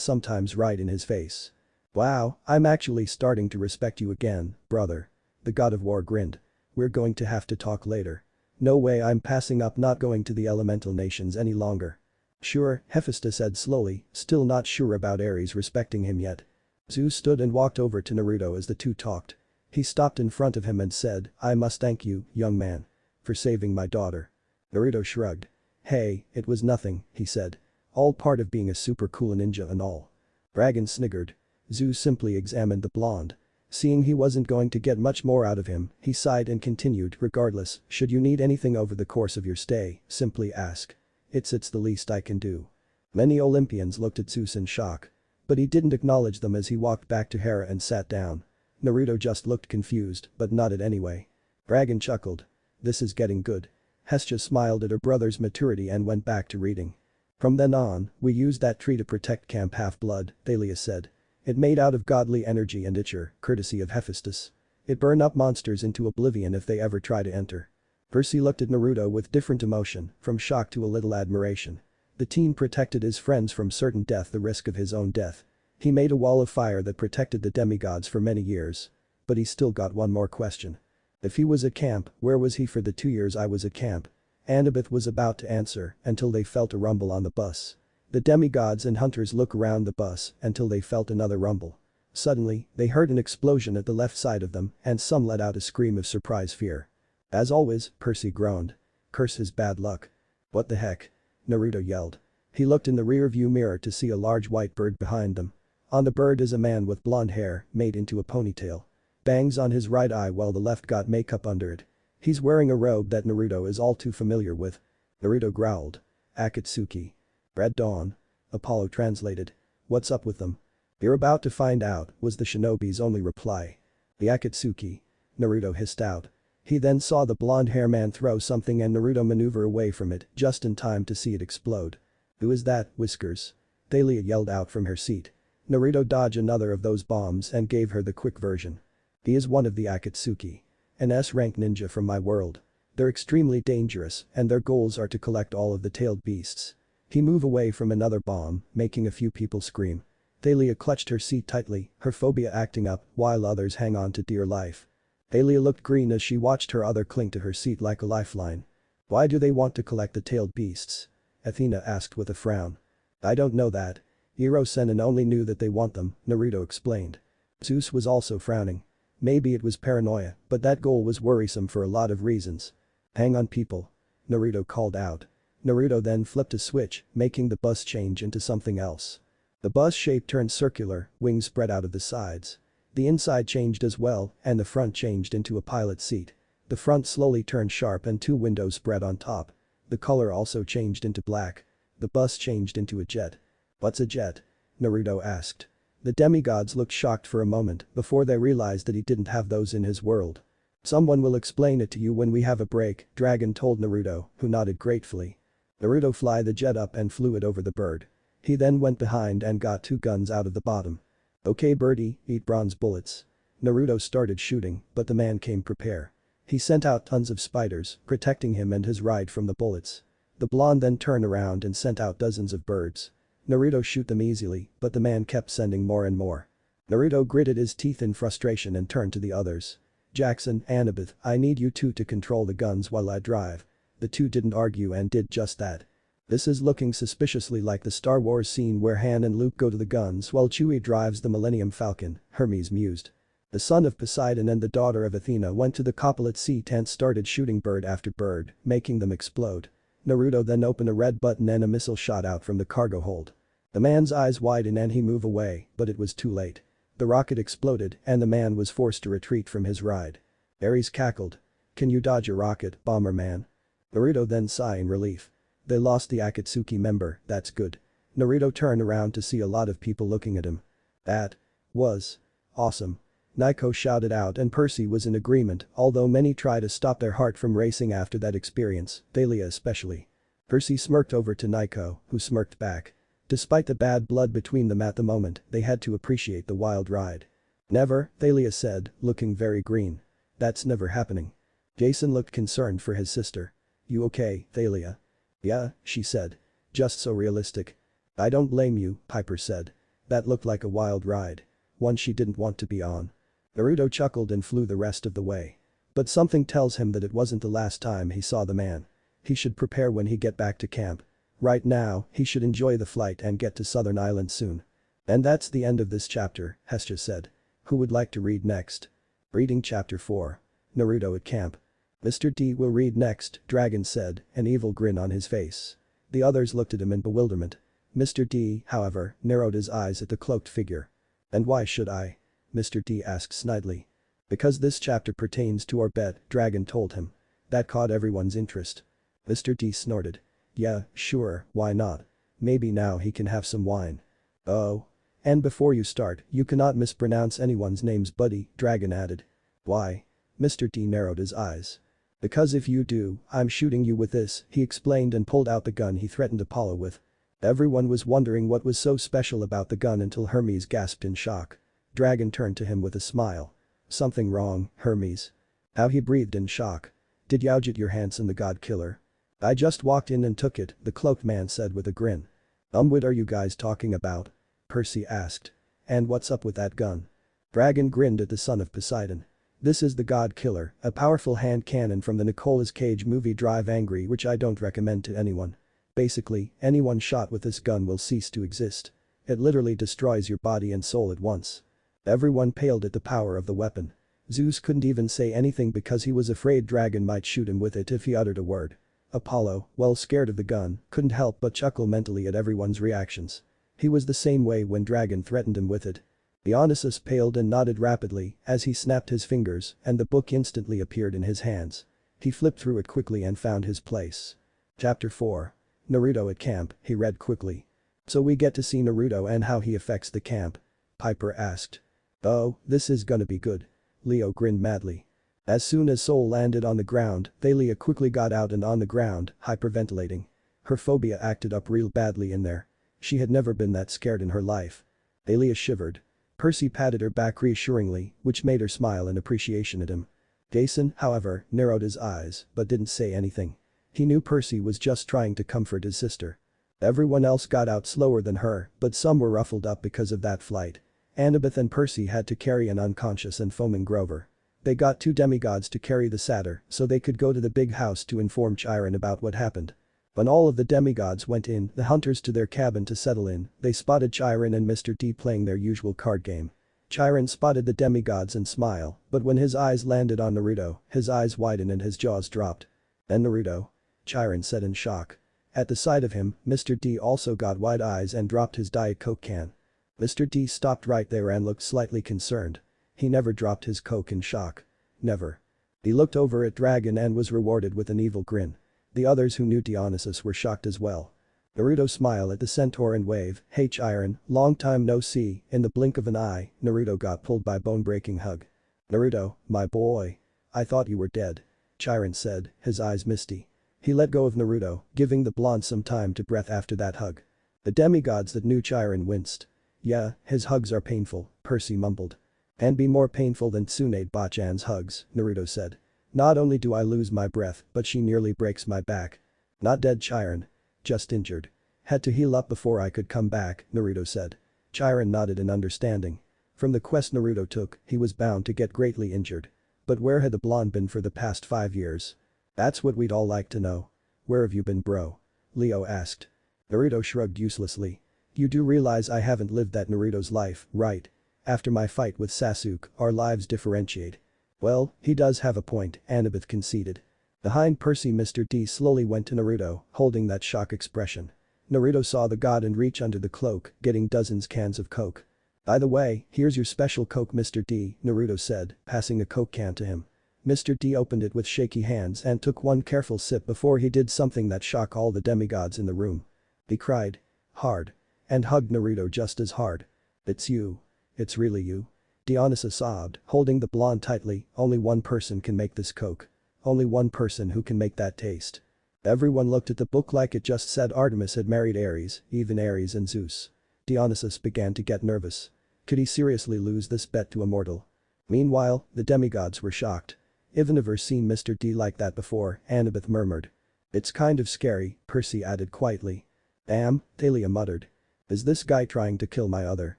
sometimes right in his face. Wow, I'm actually starting to respect you again, brother. The god of war grinned. We're going to have to talk later. No way, I'm passing up not going to the elemental nations any longer. Sure, Hephaestus said slowly, still not sure about Ares respecting him yet. Zeus stood and walked over to Naruto as the two talked. He stopped in front of him and said, "I must thank you, young man. For saving my daughter." Naruto shrugged. "Hey, it was nothing," he said. "All part of being a super cool ninja and all." Dragon sniggered. Zeus simply examined the blonde. Seeing he wasn't going to get much more out of him, he sighed and continued, "Regardless, should you need anything over the course of your stay, simply ask. It's the least I can do." Many Olympians looked at Zeus in shock. But he didn't acknowledge them as he walked back to Hera and sat down. Naruto just looked confused, but nodded anyway. Dragon chuckled. "This is getting good." Hestia smiled at her brother's maturity and went back to reading. "From then on, we used that tree to protect Camp Half-Blood," Thalia said. "It made out of godly energy and ichor, courtesy of Hephaestus. It burned up monsters into oblivion if they ever try to enter." Percy looked at Naruto with different emotion, from shock to a little admiration. The teen protected his friends from certain death, the risk of his own death. He made a wall of fire that protected the demigods for many years. But he still got one more question. If he was at camp, where was he for the 2 years I was at camp? Annabeth was about to answer until they felt a rumble on the bus. The demigods and hunters look around the bus until they felt another rumble. Suddenly, they heard an explosion at the left side of them and some let out a scream of surprise fear. "As always," Percy groaned. "Curse his bad luck." "What the heck?" Naruto yelled. He looked in the rear-view mirror to see a large white bird behind them. On the bird is a man with blonde hair made into a ponytail. Bangs on his right eye while the left got makeup under it. He's wearing a robe that Naruto is all too familiar with. Naruto growled. "Akatsuki." "Red Dawn." Apollo translated. "What's up with them?" "You're about to find out," was the shinobi's only reply. "The Akatsuki." Naruto hissed out. He then saw the blonde hair man throw something and Naruto maneuver away from it just in time to see it explode. "Who is that, Whiskers?" Thalia yelled out from her seat. Naruto dodged another of those bombs and gave her the quick version. "He is one of the Akatsuki. An S-rank ninja from my world. They're extremely dangerous and their goals are to collect all of the tailed beasts." He moved away from another bomb, making a few people scream. Thalia clutched her seat tightly, her phobia acting up while others hang on to dear life. Thalia looked green as she watched her other cling to her seat like a lifeline. "Why do they want to collect the tailed beasts?" Athena asked with a frown. "I don't know that. Iro-Sennin only knew that they want them," Naruto explained. Zeus was also frowning. Maybe it was paranoia, but that goal was worrisome for a lot of reasons. "Hang on people." Naruto called out. Naruto then flipped a switch, making the bus change into something else. The bus shape turned circular, wings spread out of the sides. The inside changed as well, and the front changed into a pilot seat. The front slowly turned sharp and 2 windows spread on top. The color also changed into black. The bus changed into a jet. "What's a jet?" Naruto asked. The demigods looked shocked for a moment before they realized that he didn't have those in his world. "Someone will explain it to you when we have a break," Dragon told Naruto, who nodded gratefully. Naruto flew the jet up and flew it over the bird. He then went behind and got 2 guns out of the bottom. "Okay birdie, eat bronze bullets." Naruto started shooting, but the man came prepared. He sent out tons of spiders, protecting him and his ride from the bullets. The blonde then turned around and sent out dozens of birds. Naruto shoot them easily, but the man kept sending more and more. Naruto gritted his teeth in frustration and turned to the others. "Jackson, Annabeth, I need you two to control the guns while I drive." The two didn't argue and did just that. This is looking suspiciously like the Star Wars scene where Han and Luke go to the guns while Chewie drives the Millennium Falcon, Hermes mused. The son of Poseidon and the daughter of Athena went to the copilot seat and started shooting bird after bird, making them explode. Naruto then opened a red button and a missile shot out from the cargo hold. The man's eyes widened and he moved away, but it was too late. The rocket exploded and the man was forced to retreat from his ride. Ares cackled. "Can you dodge a rocket, bomber man?" Naruto then sighed in relief. They lost the Akatsuki member, that's good. Naruto turned around to see a lot of people looking at him. "That was awesome." Naiko shouted out and Percy was in agreement, although many tried to stop their heart from racing after that experience, Thalia especially. Percy smirked over to Naiko, who smirked back. Despite the bad blood between them at the moment, they had to appreciate the wild ride. "Never," Thalia said, looking very green. "That's never happening." Jason looked concerned for his sister. "You okay, Thalia?" "Yeah," she said. "Just so realistic." "I don't blame you," Piper said. "That looked like a wild ride. One she didn't want to be on." Naruto chuckled and flew the rest of the way. But something tells him that it wasn't the last time he saw the man. He should prepare when he get back to camp. Right now, he should enjoy the flight and get to Southern Island soon. And that's the end of this chapter, Hephaestus said. Who would like to read next? Reading chapter 4. Naruto at camp. Mr. D will read next, Dragon said, an evil grin on his face. The others looked at him in bewilderment. Mr. D, however, narrowed his eyes at the cloaked figure. And why should I? Mr. D asked snidely. Because this chapter pertains to our bet, Dragon told him. That caught everyone's interest. Mr. D snorted. Yeah, sure, why not? Maybe now he can have some wine. Oh. And before you start, you cannot mispronounce anyone's names, buddy, Dragon added. Why? Mr. D narrowed his eyes. Because if you do, I'm shooting you with this, he explained and pulled out the gun he threatened Apollo with. Everyone was wondering what was so special about the gun until Hermes gasped in shock. Dragon turned to him with a smile. Something wrong, Hermes. How he breathed in shock. Did you get your hands on the god killer? I just walked in and took it, the cloaked man said with a grin. What are you guys talking about? Percy asked. And what's up with that gun? Dragon grinned at the son of Poseidon. This is the God Killer, a powerful hand cannon from the Nicolas Cage movie Drive Angry, which I don't recommend to anyone. Basically, anyone shot with this gun will cease to exist. It literally destroys your body and soul at once. Everyone paled at the power of the weapon. Zeus couldn't even say anything because he was afraid Dragon might shoot him with it if he uttered a word. Apollo, well scared of the gun, couldn't help but chuckle mentally at everyone's reactions. He was the same way when Dragon threatened him with it. Dionysus paled and nodded rapidly as he snapped his fingers and the book instantly appeared in his hands. He flipped through it quickly and found his place. Chapter 4. Naruto at camp, he read quickly. So we get to see Naruto and how he affects the camp? Piper asked. Oh, this is gonna be good. Leo grinned madly. As soon as Soul landed on the ground, Thalia quickly got out and on the ground, hyperventilating. Her phobia acted up real badly in there. She had never been that scared in her life. Thalia shivered. Percy patted her back reassuringly, which made her smile in appreciation at him. Jason, however, narrowed his eyes but didn't say anything. He knew Percy was just trying to comfort his sister. Everyone else got out slower than her, but some were ruffled up because of that flight. Annabeth and Percy had to carry an unconscious and foaming Grover. They got 2 demigods to carry the satyr so they could go to the big house to inform Chiron about what happened. When all of the demigods went in, the hunters to their cabin to settle in, they spotted Chiron and Mr. D playing their usual card game. Chiron spotted the demigods and smiled, but when his eyes landed on Naruto, his eyes widened and his jaws dropped. And Naruto? Chiron said in shock. At the sight of him, Mr. D also got wide eyes and dropped his Diet Coke can. Mr. D stopped right there and looked slightly concerned. He never dropped his Coke in shock. Never. He looked over at Dragon and was rewarded with an evil grin. The others who knew Dionysus were shocked as well. Naruto smiled at the centaur and waved, "Hey Chiron, long time no see," in the blink of an eye, Naruto got pulled by a bone-breaking hug. "Naruto, my boy. I thought you were dead," Chiron said, his eyes misty. He let go of Naruto, giving the blonde some time to breath after that hug. The demigods that knew Chiron winced. "Yeah, his hugs are painful," Percy mumbled. "And be more painful than Tsunade Bachan's hugs," Naruto said. "Not only do I lose my breath, but she nearly breaks my back." "Not dead, Chiron. Just injured. Had to heal up before I could come back," Naruto said. Chiron nodded in understanding. From the quest Naruto took, he was bound to get greatly injured. But where had the blonde been for the past 5 years? That's what we'd all like to know. "Where have you been, bro?" Leo asked. Naruto shrugged uselessly. "You do realize I haven't lived that Naruto's life, right? After my fight with Sasuke, our lives differentiate." "Well, he does have a point," Annabeth conceded. Behind Percy, Mr. D slowly went to Naruto, holding that shock expression. Naruto saw the god and reach under the cloak, getting dozens cans of Coke. "By the way, here's your special Coke, Mr. D," Naruto said, passing a Coke can to him. Mr. D opened it with shaky hands and took one careful sip before he did something that shocked all the demigods in the room. He cried. Hard. And hugged Naruto just as hard. "It's you. It's really you." Dionysus sobbed, holding the blonde tightly. "Only one person can make this Coke. Only one person who can make that taste." Everyone looked at the book like it just said Artemis had married Ares, even Ares and Zeus. Dionysus began to get nervous. Could he seriously lose this bet to a mortal? Meanwhile, the demigods were shocked. "I've never seen Mr. D like that before," Annabeth murmured. "It's kind of scary," Percy added quietly. "Damn," Thalia muttered. "Is this guy trying to kill my other?"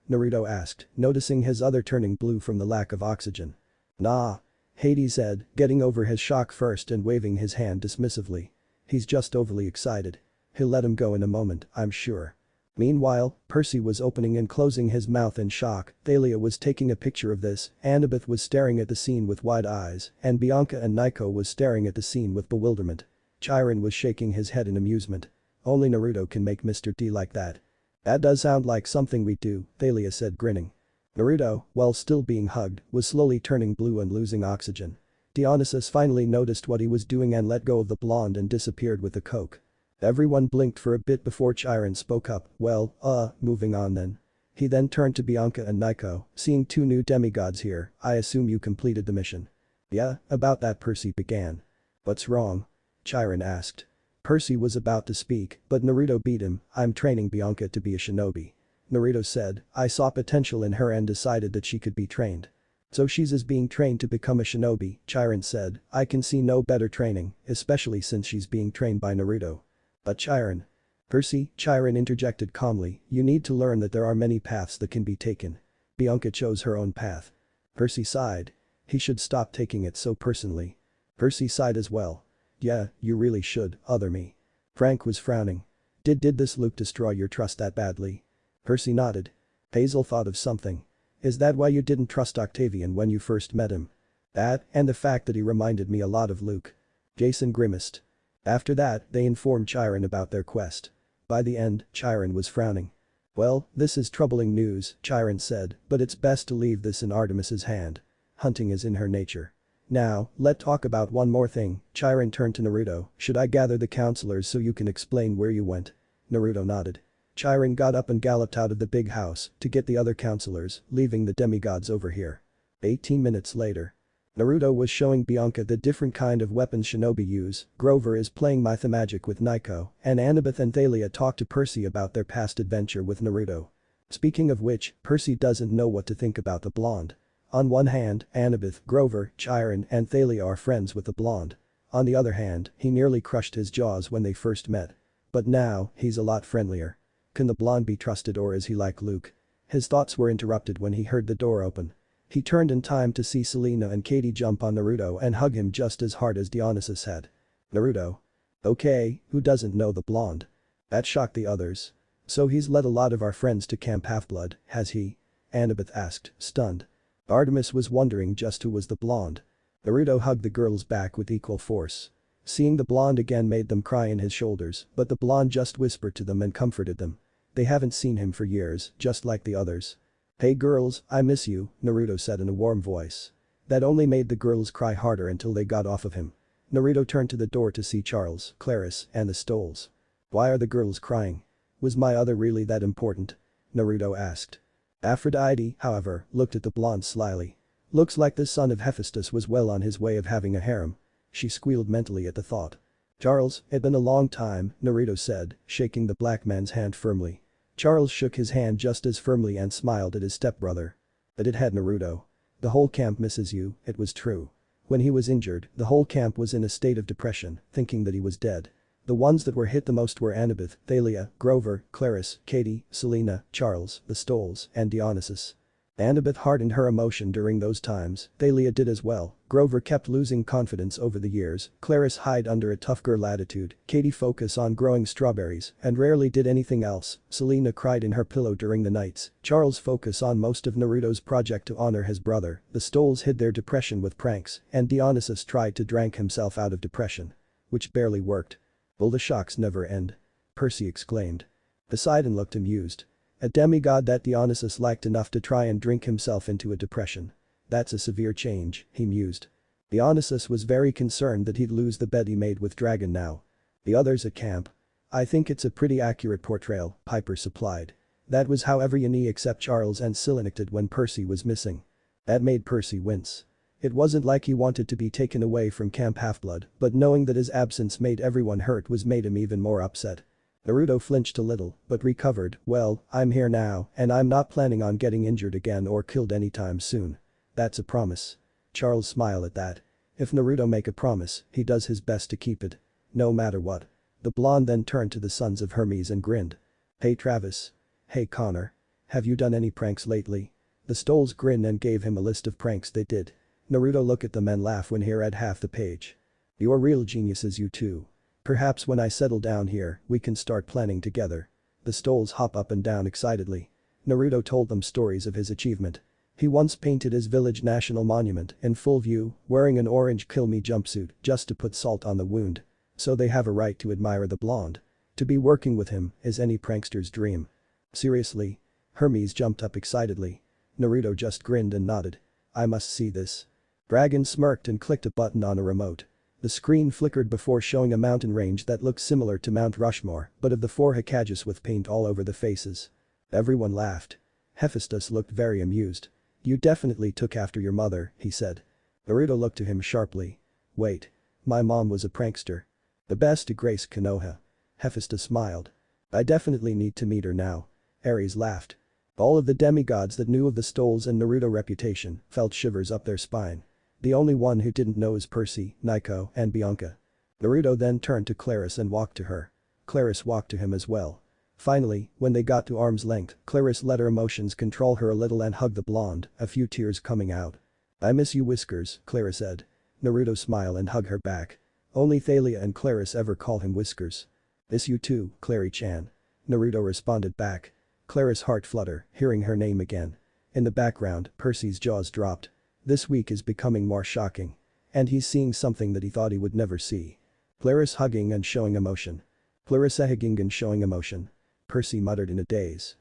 Naruto asked, noticing his other turning blue from the lack of oxygen. "Nah. Hades said, getting over his shock first and waving his hand dismissively. He's just overly excited. He'll let him go in a moment, I'm sure. Meanwhile, Percy was opening and closing his mouth in shock, Thalia was taking a picture of this, Annabeth was staring at the scene with wide eyes, and Bianca and Nico was staring at the scene with bewilderment. Chiron was shaking his head in amusement. Only Naruto can make Mr. D like that. That does sound like something we do, Thalia said grinning. Naruto, while still being hugged, was slowly turning blue and losing oxygen. Dionysus finally noticed what he was doing and let go of the blonde and disappeared with the coke. Everyone blinked for a bit before Chiron spoke up, well, moving on then. He then turned to Bianca and Nico, seeing two new demigods here, I assume you completed the mission. Yeah, about that Percy began. What's wrong? Chiron asked. Percy was about to speak, but Naruto beat him, I'm training Bianca to be a shinobi. Naruto said, I saw potential in her and decided that she could be trained. So she's being trained to become a shinobi, Chiron said, I can see no better training, especially since she's being trained by Naruto. But Chiron. Percy, Chiron interjected calmly, you need to learn that there are many paths that can be taken. Bianca chose her own path. Percy sighed. He should stop taking it so personally. Percy sighed as well. Yeah, you really should, other me. Frank was frowning. Did this Luke destroy your trust that badly? Percy nodded. Hazel thought of something. Is that why you didn't trust Octavian when you first met him? That, and the fact that he reminded me a lot of Luke. Jason grimaced. After that, they informed Chiron about their quest. By the end, Chiron was frowning. Well, this is troubling news, Chiron said, but it's best to leave this in Artemis's hand. Hunting is in her nature. Now, let's talk about one more thing, Chiron turned to Naruto, should I gather the counselors so you can explain where you went? Naruto nodded. Chiron got up and galloped out of the big house to get the other counselors, leaving the demigods over here. 18 minutes later. Naruto was showing Bianca the different kind of weapons shinobi use, Grover is playing Mythomagic with Nico, and Annabeth and Thalia talk to Percy about their past adventure with Naruto. Speaking of which, Percy doesn't know what to think about the blonde. On one hand, Annabeth, Grover, Chiron and Thalia are friends with the blonde. On the other hand, he nearly crushed his jaws when they first met. But now, he's a lot friendlier. Can the blonde be trusted or is he like Luke? His thoughts were interrupted when he heard the door open. He turned in time to see Selena and Katie jump on Naruto and hug him just as hard as Dionysus had. Naruto. Okay, who doesn't know the blonde? That shocked the others. So he's led a lot of our friends to Camp Half-Blood, has he? Annabeth asked, stunned. Artemis was wondering just who was the blonde. Naruto hugged the girls back with equal force. Seeing the blonde again made them cry in his shoulders, but the blonde just whispered to them and comforted them. They haven't seen him for years, just like the others. Hey girls, I miss you, Naruto said in a warm voice. That only made the girls cry harder until they got off of him. Naruto turned to the door to see Charles, Clarice, and the Stoles. Why are the girls crying? Was my other really that important? Naruto asked. Aphrodite, however, looked at the blonde slyly. Looks like the son of Hephaestus was well on his way of having a harem. She squealed mentally at the thought. Charles, it's been a long time, Naruto said, shaking the black man's hand firmly. Charles shook his hand just as firmly and smiled at his stepbrother. But it had Naruto. The whole camp misses you, it was true. When he was injured, the whole camp was in a state of depression, thinking that he was dead. The ones that were hit the most were Annabeth, Thalia, Grover, Clarice, Katie, Selena, Charles, the Stoles, and Dionysus. Annabeth hardened her emotion during those times, Thalia did as well, Grover kept losing confidence over the years, Clarice hid under a tough girl attitude, Katie focused on growing strawberries and rarely did anything else, Selena cried in her pillow during the nights, Charles focused on most of Naruto's project to honor his brother, the Stoles hid their depression with pranks, and Dionysus tried to drink himself out of depression. Which barely worked. Will the shocks never end? Percy exclaimed. Poseidon looked amused. A demigod that Dionysus liked enough to try and drink himself into a depression. That's a severe change, he mused. Dionysus was very concerned that he'd lose the bet he made with Dragon now. The others at camp. I think it's a pretty accurate portrayal, Piper supplied. That was how every Yoni except Charles and Cyllene acted when Percy was missing. That made Percy wince. It wasn't like he wanted to be taken away from Camp Half-Blood, but knowing that his absence made everyone hurt was made him even more upset. Naruto flinched a little, but recovered, well, I'm here now, and I'm not planning on getting injured again or killed anytime soon. That's a promise. Charles smiled at that. If Naruto make a promise, he does his best to keep it. No matter what. The blonde then turned to the sons of Hermes and grinned. Hey Travis. Hey Connor. Have you done any pranks lately? The Stoles grinned and gave him a list of pranks they did. Naruto look at them and laugh when he read half the page. You're real geniuses you two. Perhaps when I settle down here, we can start planning together. The stoles hop up and down excitedly. Naruto told them stories of his achievement. He once painted his village national monument in full view, wearing an orange kill me jumpsuit just to put salt on the wound. So they have a right to admire the blonde. To be working with him is any prankster's dream. Seriously? Hermes jumped up excitedly. Naruto just grinned and nodded. I must see this. Dragon smirked and clicked a button on a remote. The screen flickered before showing a mountain range that looked similar to Mount Rushmore, but of the 4 Hokages with paint all over the faces. Everyone laughed. Hephaestus looked very amused. You definitely took after your mother, he said. Naruto looked to him sharply. Wait. My mom was a prankster. The best to grace Konoha. Hephaestus smiled. I definitely need to meet her now. Ares laughed. All of the demigods that knew of the Stoles and Naruto reputation felt shivers up their spine. The only one who didn't know is Percy, Nico, and Bianca. Naruto then turned to Claris and walked to her. Claris walked to him as well. Finally, when they got to arm's length, Claris let her emotions control her a little and hugged the blonde, a few tears coming out. I miss you Whiskers, Claris said. Naruto smiled and hugged her back. Only Thalia and Claris ever call him Whiskers. Miss you too, Clary-chan. Naruto responded back. Claris' heart flutter, hearing her name again. In the background, Percy's jaws dropped. This week is becoming more shocking. And he's seeing something that he thought he would never see. Claris hugging and showing emotion. Clarissa hugging and showing emotion. Percy muttered in a daze.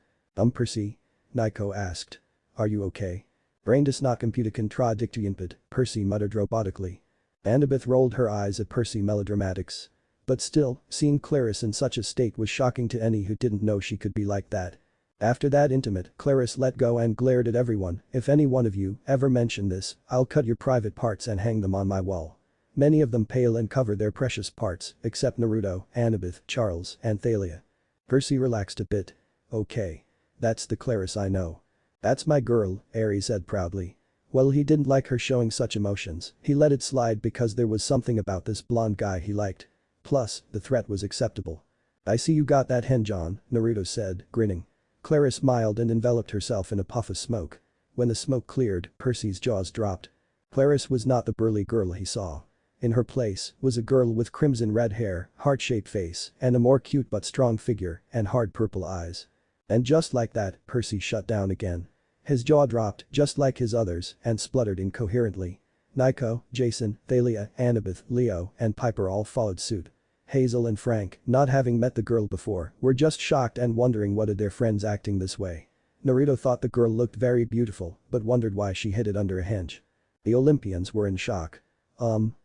Percy? Nico asked. Are you okay? Brain does not compute contradictory, Percy muttered robotically. Annabeth rolled her eyes at Percy melodramatics. But still, seeing Claris in such a state was shocking to any who didn't know she could be like that. After that intimate, Claris let go and glared at everyone. If any one of you ever mention this, I'll cut your private parts and hang them on my wall. Many of them pale and cover their precious parts, except Naruto, Annabeth, Charles, and Thalia. Percy relaxed a bit. Okay. That's the Claris I know. That's my girl, Ares said proudly. Well, he didn't like her showing such emotions. He let it slide because there was something about this blonde guy he liked. Plus, the threat was acceptable. I see you got that henge on, Naruto said, grinning. Claris smiled and enveloped herself in a puff of smoke. When the smoke cleared, Percy's jaws dropped. Claris was not the burly girl he saw. In her place was a girl with crimson red hair, heart-shaped face, and a more cute but strong figure, and hard purple eyes. And just like that, Percy shut down again. His jaw dropped, just like his others, and spluttered incoherently. Nico, Jason, Thalia, Annabeth, Leo, and Piper all followed suit. Hazel and Frank, not having met the girl before, were just shocked and wondering what of their friends acting this way. Naruto thought the girl looked very beautiful, but wondered why she hid it under a henge. The Olympians were in shock.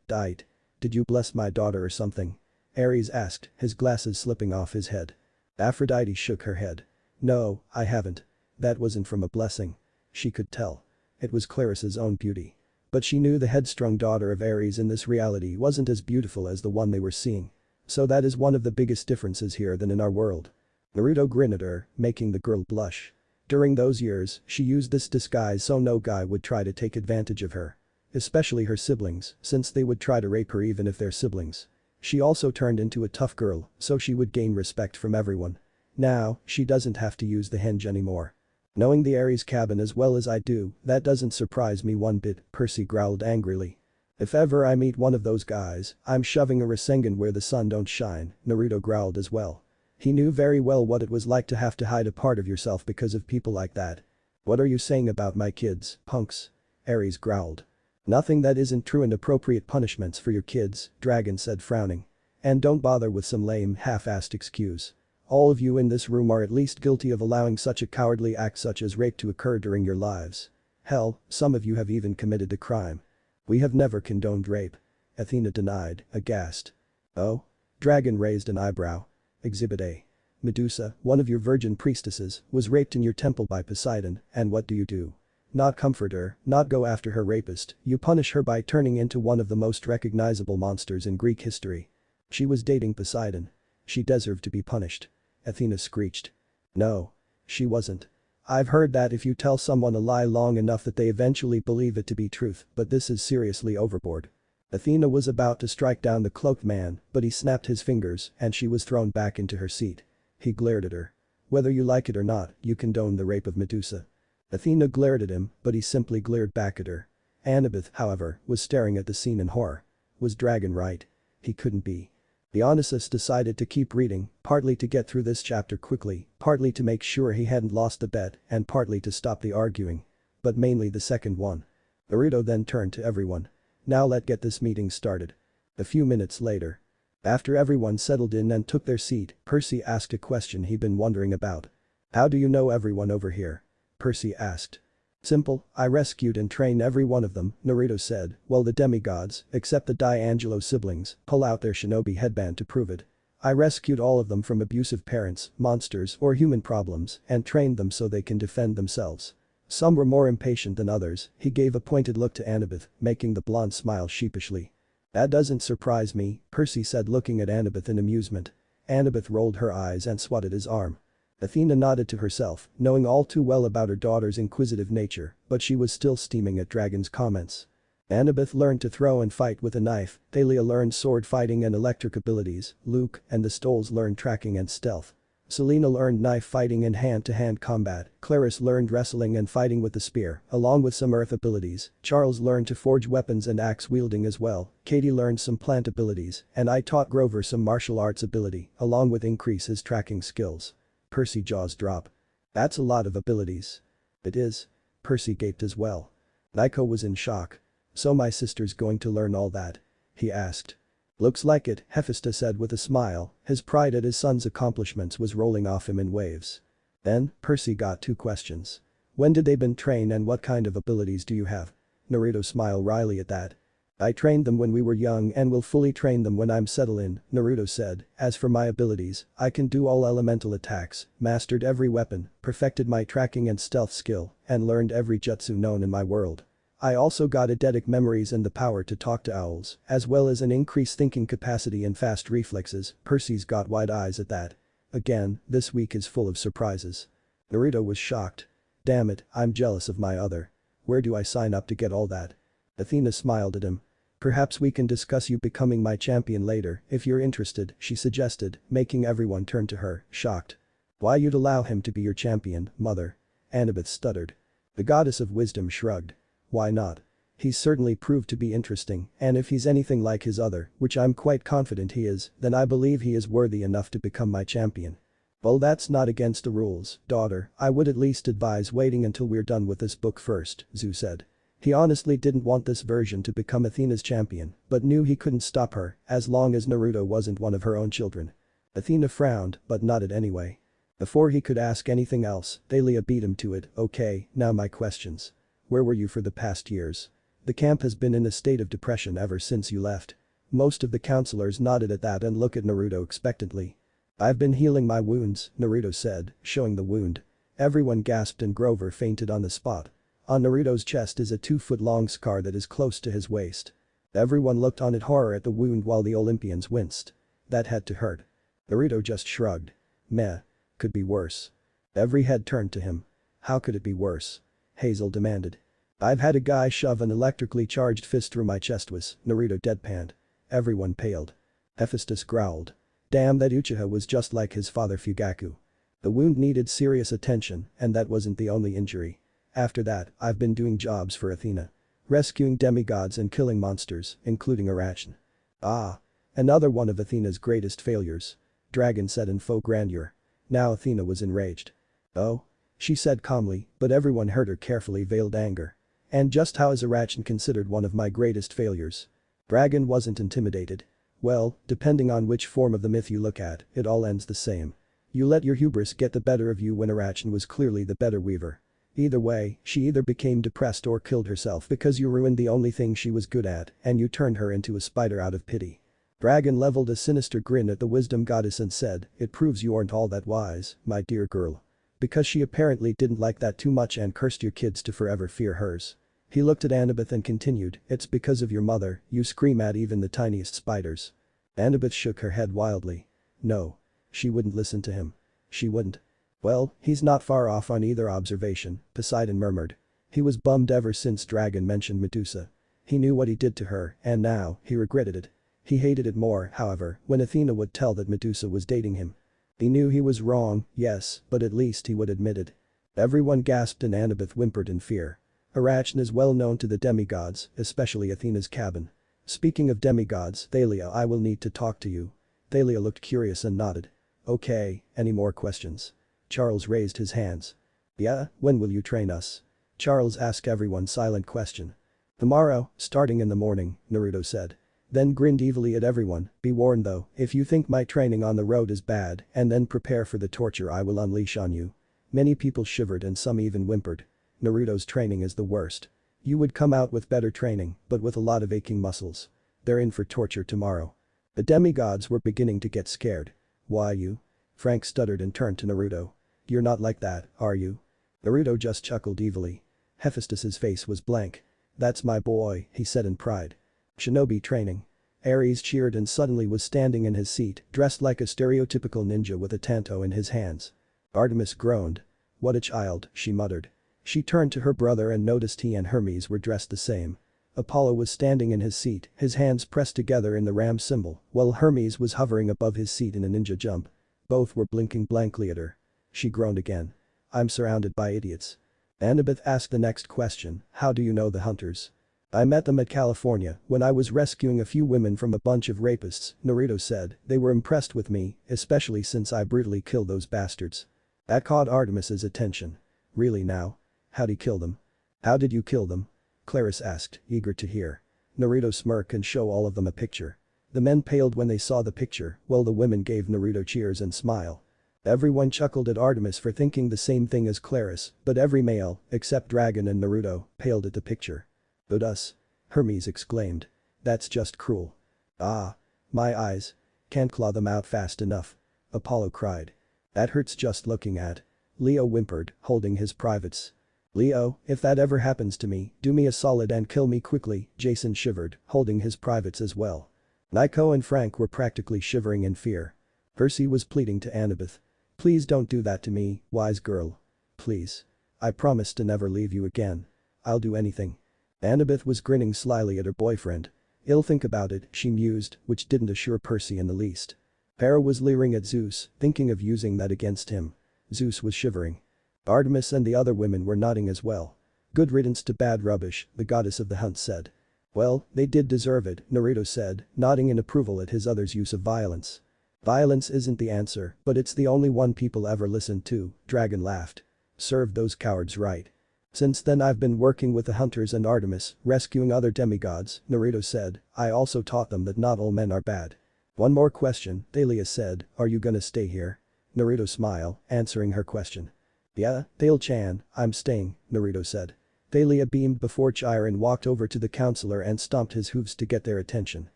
Died. Did you bless my daughter or something? Ares asked, his glasses slipping off his head. Aphrodite shook her head. No, I haven't. That wasn't from a blessing. She could tell. It was Claris's own beauty. But she knew the headstrong daughter of Ares in this reality wasn't as beautiful as the one they were seeing. So that is one of the biggest differences here than in our world. Naruto grinned at her, making the girl blush. During those years, she used this disguise so no guy would try to take advantage of her. Especially her siblings, since they would try to rape her even if they're siblings. She also turned into a tough girl, so she would gain respect from everyone. Now, she doesn't have to use the henge anymore. Knowing the Ares cabin as well as I do, that doesn't surprise me one bit, Percy growled angrily. If ever I meet one of those guys, I'm shoving a Rasengan where the sun don't shine, Naruto growled as well. He knew very well what it was like to have to hide a part of yourself because of people like that. What are you saying about my kids, punks? Ares growled. Nothing that isn't true and appropriate punishments for your kids, Dragon said frowning. And don't bother with some lame, half-assed excuse. All of you in this room are at least guilty of allowing such a cowardly act such as rape to occur during your lives. Hell, some of you have even committed a crime. We have never condoned rape. Athena denied, aghast. Oh? Dragon raised an eyebrow. Exhibit A. Medusa, one of your virgin priestesses, was raped in your temple by Poseidon, and what do? Not comfort her, not go after her rapist, you punish her by turning into one of the most recognizable monsters in Greek history. She was dating Poseidon. She deserved to be punished. Athena screeched. No. She wasn't. I've heard that if you tell someone a lie long enough that they eventually believe it to be truth, but this is seriously overboard. Athena was about to strike down the cloaked man, but he snapped his fingers and she was thrown back into her seat. He glared at her. Whether you like it or not, you condone the rape of Medusa. Athena glared at him, but he simply glared back at her. Annabeth, however, was staring at the scene in horror. Was Dragon right? He couldn't be. Dionysus decided to keep reading, partly to get through this chapter quickly, partly to make sure he hadn't lost the bet, and partly to stop the arguing. But mainly the second one. Naruto then turned to everyone. Now let's get this meeting started. A few minutes later. After everyone settled in and took their seat, Percy asked a question he'd been wondering about. How do you know everyone over here? Percy asked. Simple, I rescued and trained every one of them, Naruto said, while the demigods, except the D'Angelo siblings, pull out their shinobi headband to prove it. I rescued all of them from abusive parents, monsters, or human problems, and trained them so they can defend themselves. Some were more impatient than others, he gave a pointed look to Annabeth, making the blonde smile sheepishly. That doesn't surprise me, Percy said looking at Annabeth in amusement. Annabeth rolled her eyes and swatted his arm. Athena nodded to herself, knowing all too well about her daughter's inquisitive nature, but she was still steaming at Dragon's comments. Annabeth learned to throw and fight with a knife, Thalia learned sword fighting and electric abilities, Luke and the Stoles learned tracking and stealth. Selena learned knife fighting and hand-to-hand combat, Clarice learned wrestling and fighting with the spear, along with some earth abilities, Charles learned to forge weapons and axe wielding as well, Katie learned some plant abilities, and I taught Grover some martial arts ability, along with increase his tracking skills. Percy jaws drop. That's a lot of abilities. It is. Percy gaped as well. Nico was in shock. So my sister's going to learn all that? He asked. Looks like it, Hephaestus said with a smile, his pride at his son's accomplishments was rolling off him in waves. Then, Percy got two questions. When did they been trained and what kind of abilities do you have? Naruto smiled wryly at that. I trained them when we were young and will fully train them when I'm settled in, Naruto said. As for my abilities, I can do all elemental attacks, mastered every weapon, perfected my tracking and stealth skill, and learned every jutsu known in my world. I also got eidetic memories and the power to talk to owls, as well as an increased thinking capacity and fast reflexes. Percy's got wide eyes at that. Again, this week is full of surprises. Naruto was shocked. Damn it, I'm jealous of my other. Where do I sign up to get all that? Athena smiled at him. Perhaps we can discuss you becoming my champion later, if you're interested, she suggested, making everyone turn to her, shocked. Why you'd allow him to be your champion, mother? Annabeth stuttered. The goddess of wisdom shrugged. Why not? He's certainly proved to be interesting, and if he's anything like his other, which I'm quite confident he is, then I believe he is worthy enough to become my champion. Well, that's not against the rules, daughter, I would at least advise waiting until we're done with this book first, Zu said. He honestly didn't want this version to become Athena's champion, but knew he couldn't stop her, as long as Naruto wasn't one of her own children. Athena frowned, but nodded anyway. Before he could ask anything else, Thalia beat him to it. Okay, now my questions. Where were you for the past years? The camp has been in a state of depression ever since you left. Most of the counselors nodded at that and looked at Naruto expectantly. I've been healing my wounds, Naruto said, showing the wound. Everyone gasped and Grover fainted on the spot. On Naruto's chest is a 2-foot-long scar that is close to his waist. Everyone looked on in horror at the wound while the Olympians winced. That had to hurt. Naruto just shrugged. Meh. Could be worse. Every head turned to him. How could it be worse? Hazel demanded. I've had a guy shove an electrically charged fist through my chest was, Naruto deadpanned. Everyone paled. Hephaestus growled. Damn, that Uchiha was just like his father Fugaku. The wound needed serious attention, and that wasn't the only injury. After that, I've been doing jobs for Athena. Rescuing demigods and killing monsters, including Arachne. Ah. Another one of Athena's greatest failures. Dragon said in faux grandeur. Now Athena was enraged. Oh? She said calmly, but everyone heard her carefully veiled anger. And just how is Arachne considered one of my greatest failures? Dragon wasn't intimidated. Well, depending on which form of the myth you look at, it all ends the same. You let your hubris get the better of you when Arachne was clearly the better weaver. Either way, she either became depressed or killed herself because you ruined the only thing she was good at and you turned her into a spider out of pity. Dragon leveled a sinister grin at the wisdom goddess and said, it proves you aren't all that wise, my dear girl. Because she apparently didn't like that too much and cursed your kids to forever fear hers. He looked at Annabeth and continued, it's because of your mother, you scream at even the tiniest spiders. Annabeth shook her head wildly. No. She wouldn't listen to him. She wouldn't. Well, he's not far off on either observation, Poseidon murmured. He was bummed ever since Dragon mentioned Medusa. He knew what he did to her, and now, he regretted it. He hated it more, however, when Athena would tell that Medusa was dating him. He knew he was wrong, yes, but at least he would admit it. Everyone gasped and Annabeth whimpered in fear. Arachne is well known to the demigods, especially Athena's cabin. Speaking of demigods, Thalia, I will need to talk to you. Thalia looked curious and nodded. Okay, any more questions? Charles raised his hands. Yeah, when will you train us? Charles asked everyone silent question. Tomorrow, starting in the morning, Naruto said. Then grinned evilly at everyone, be warned though, if you think my training on the road is bad and then prepare for the torture I will unleash on you. Many people shivered and some even whimpered. Naruto's training is the worst. You would come out with better training, but with a lot of aching muscles. They're in for torture tomorrow. The demigods were beginning to get scared. Why you? Frank stuttered and turned to Naruto. You're not like that, are you? Naruto just chuckled evilly. Hephaestus's face was blank. That's my boy, he said in pride. Shinobi training. Ares cheered and suddenly was standing in his seat, dressed like a stereotypical ninja with a tanto in his hands. Artemis groaned. What a child, she muttered. She turned to her brother and noticed he and Hermes were dressed the same. Apollo was standing in his seat, his hands pressed together in the ram symbol, while Hermes was hovering above his seat in a ninja jump. Both were blinking blankly at her. She groaned again. I'm surrounded by idiots. Annabeth asked the next question, how do you know the hunters? I met them at California when I was rescuing a few women from a bunch of rapists, Naruto said. They were impressed with me, especially since I brutally killed those bastards. That caught Artemis's attention. Really now? How'd he kill them? How did you kill them? Clarice asked, eager to hear. Naruto smirked and showed all of them a picture. The men paled when they saw the picture, while the women gave Naruto cheers and smile. Everyone chuckled at Artemis for thinking the same thing as Clarice, but every male, except Dragon and Naruto, paled at the picture. But us? Hermes exclaimed. That's just cruel. Ah. My eyes. Can't claw them out fast enough. Apollo cried. That hurts just looking at. Leo whimpered, holding his privates. Leo, if that ever happens to me, do me a solid and kill me quickly, Jason shivered, holding his privates as well. Nico and Frank were practically shivering in fear. Percy was pleading to Annabeth. Please don't do that to me, wise girl. Please. I promise to never leave you again. I'll do anything. Annabeth was grinning slyly at her boyfriend. I'll think about it, she mused, which didn't assure Percy in the least. Hera was leering at Zeus, thinking of using that against him. Zeus was shivering. Artemis and the other women were nodding as well. Good riddance to bad rubbish, the goddess of the hunt said. Well, they did deserve it, Naruto said, nodding in approval at his other's use of violence. Violence isn't the answer, but it's the only one people ever listen to, Dragon laughed. Served those cowards right. Since then I've been working with the hunters and Artemis, rescuing other demigods, Naruto said. I also taught them that not all men are bad. One more question, Thalia said, are you gonna stay here? Naruto smiled, answering her question. Yeah, Thale-chan, I'm staying, Naruto said. Thalia beamed before Chiron walked over to the counselor and stomped his hooves to get their attention.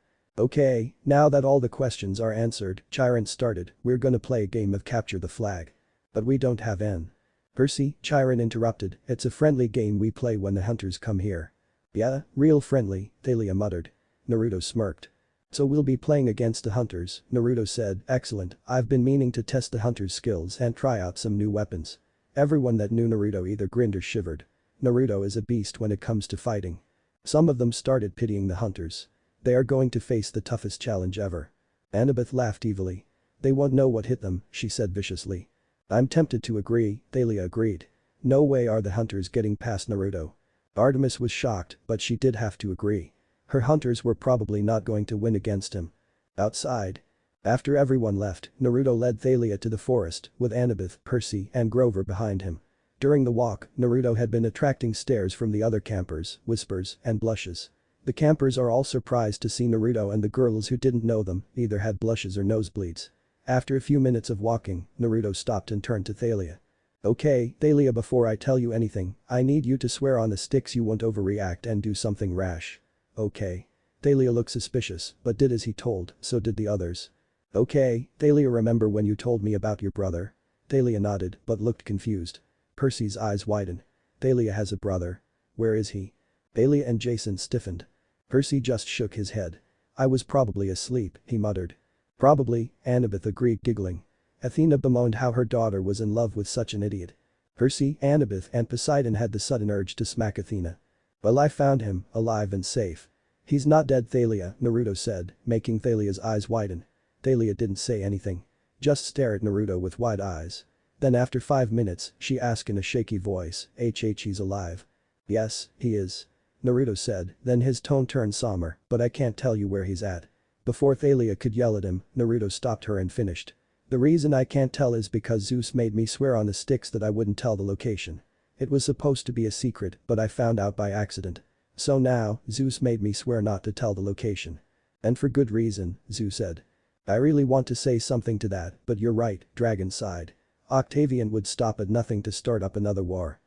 Okay, now that all the questions are answered, Chiron started, we're gonna play a game of capture the flag. But we don't have N. Percy, Chiron interrupted, it's a friendly game we play when the hunters come here. Yeah, real friendly, Thalia muttered. Naruto smirked. So we'll be playing against the hunters, Naruto said, excellent, I've been meaning to test the hunters' skills and try out some new weapons. Everyone that knew Naruto either grinned or shivered. Naruto is a beast when it comes to fighting. Some of them started pitying the hunters. They are going to face the toughest challenge ever. Annabeth laughed evilly. They won't know what hit them, she said viciously. I'm tempted to agree, Thalia agreed. No way are the hunters getting past Naruto. Artemis was shocked, but she did have to agree. Her hunters were probably not going to win against him. Outside. After everyone left, Naruto led Thalia to the forest, with Annabeth, Percy, and Grover behind him. During the walk, Naruto had been attracting stares from the other campers, whispers, and blushes. The campers are all surprised to see Naruto, and the girls who didn't know them either had blushes or nosebleeds. After a few minutes of walking, Naruto stopped and turned to Thalia. Okay, Thalia, before I tell you anything, I need you to swear on the sticks you won't overreact and do something rash. Okay. Thalia looked suspicious, but did as he told, so did the others. Okay, Thalia, remember when you told me about your brother? Thalia nodded, but looked confused. Percy's eyes widened. Thalia has a brother. Where is he? Thalia and Jason stiffened. Percy just shook his head. I was probably asleep, he muttered. Probably, Annabeth agreed, giggling. Athena bemoaned how her daughter was in love with such an idiot. Percy, Annabeth, and Poseidon had the sudden urge to smack Athena. Well, I found him, alive and safe. He's not dead, Thalia, Naruto said, making Thalia's eyes widen. Thalia didn't say anything. Just stare at Naruto with wide eyes. Then after 5 minutes, she asked in a shaky voice, he's alive. Yes, he is. Naruto said, then his tone turned somber, but I can't tell you where he's at. Before Thalia could yell at him, Naruto stopped her and finished. The reason I can't tell is because Zeus made me swear on the sticks that I wouldn't tell the location. It was supposed to be a secret, but I found out by accident. So now, Zeus made me swear not to tell the location. And for good reason, Zeus said. I really want to say something to that, but you're right, Dragon sighed. Octavian would stop at nothing to start up another war.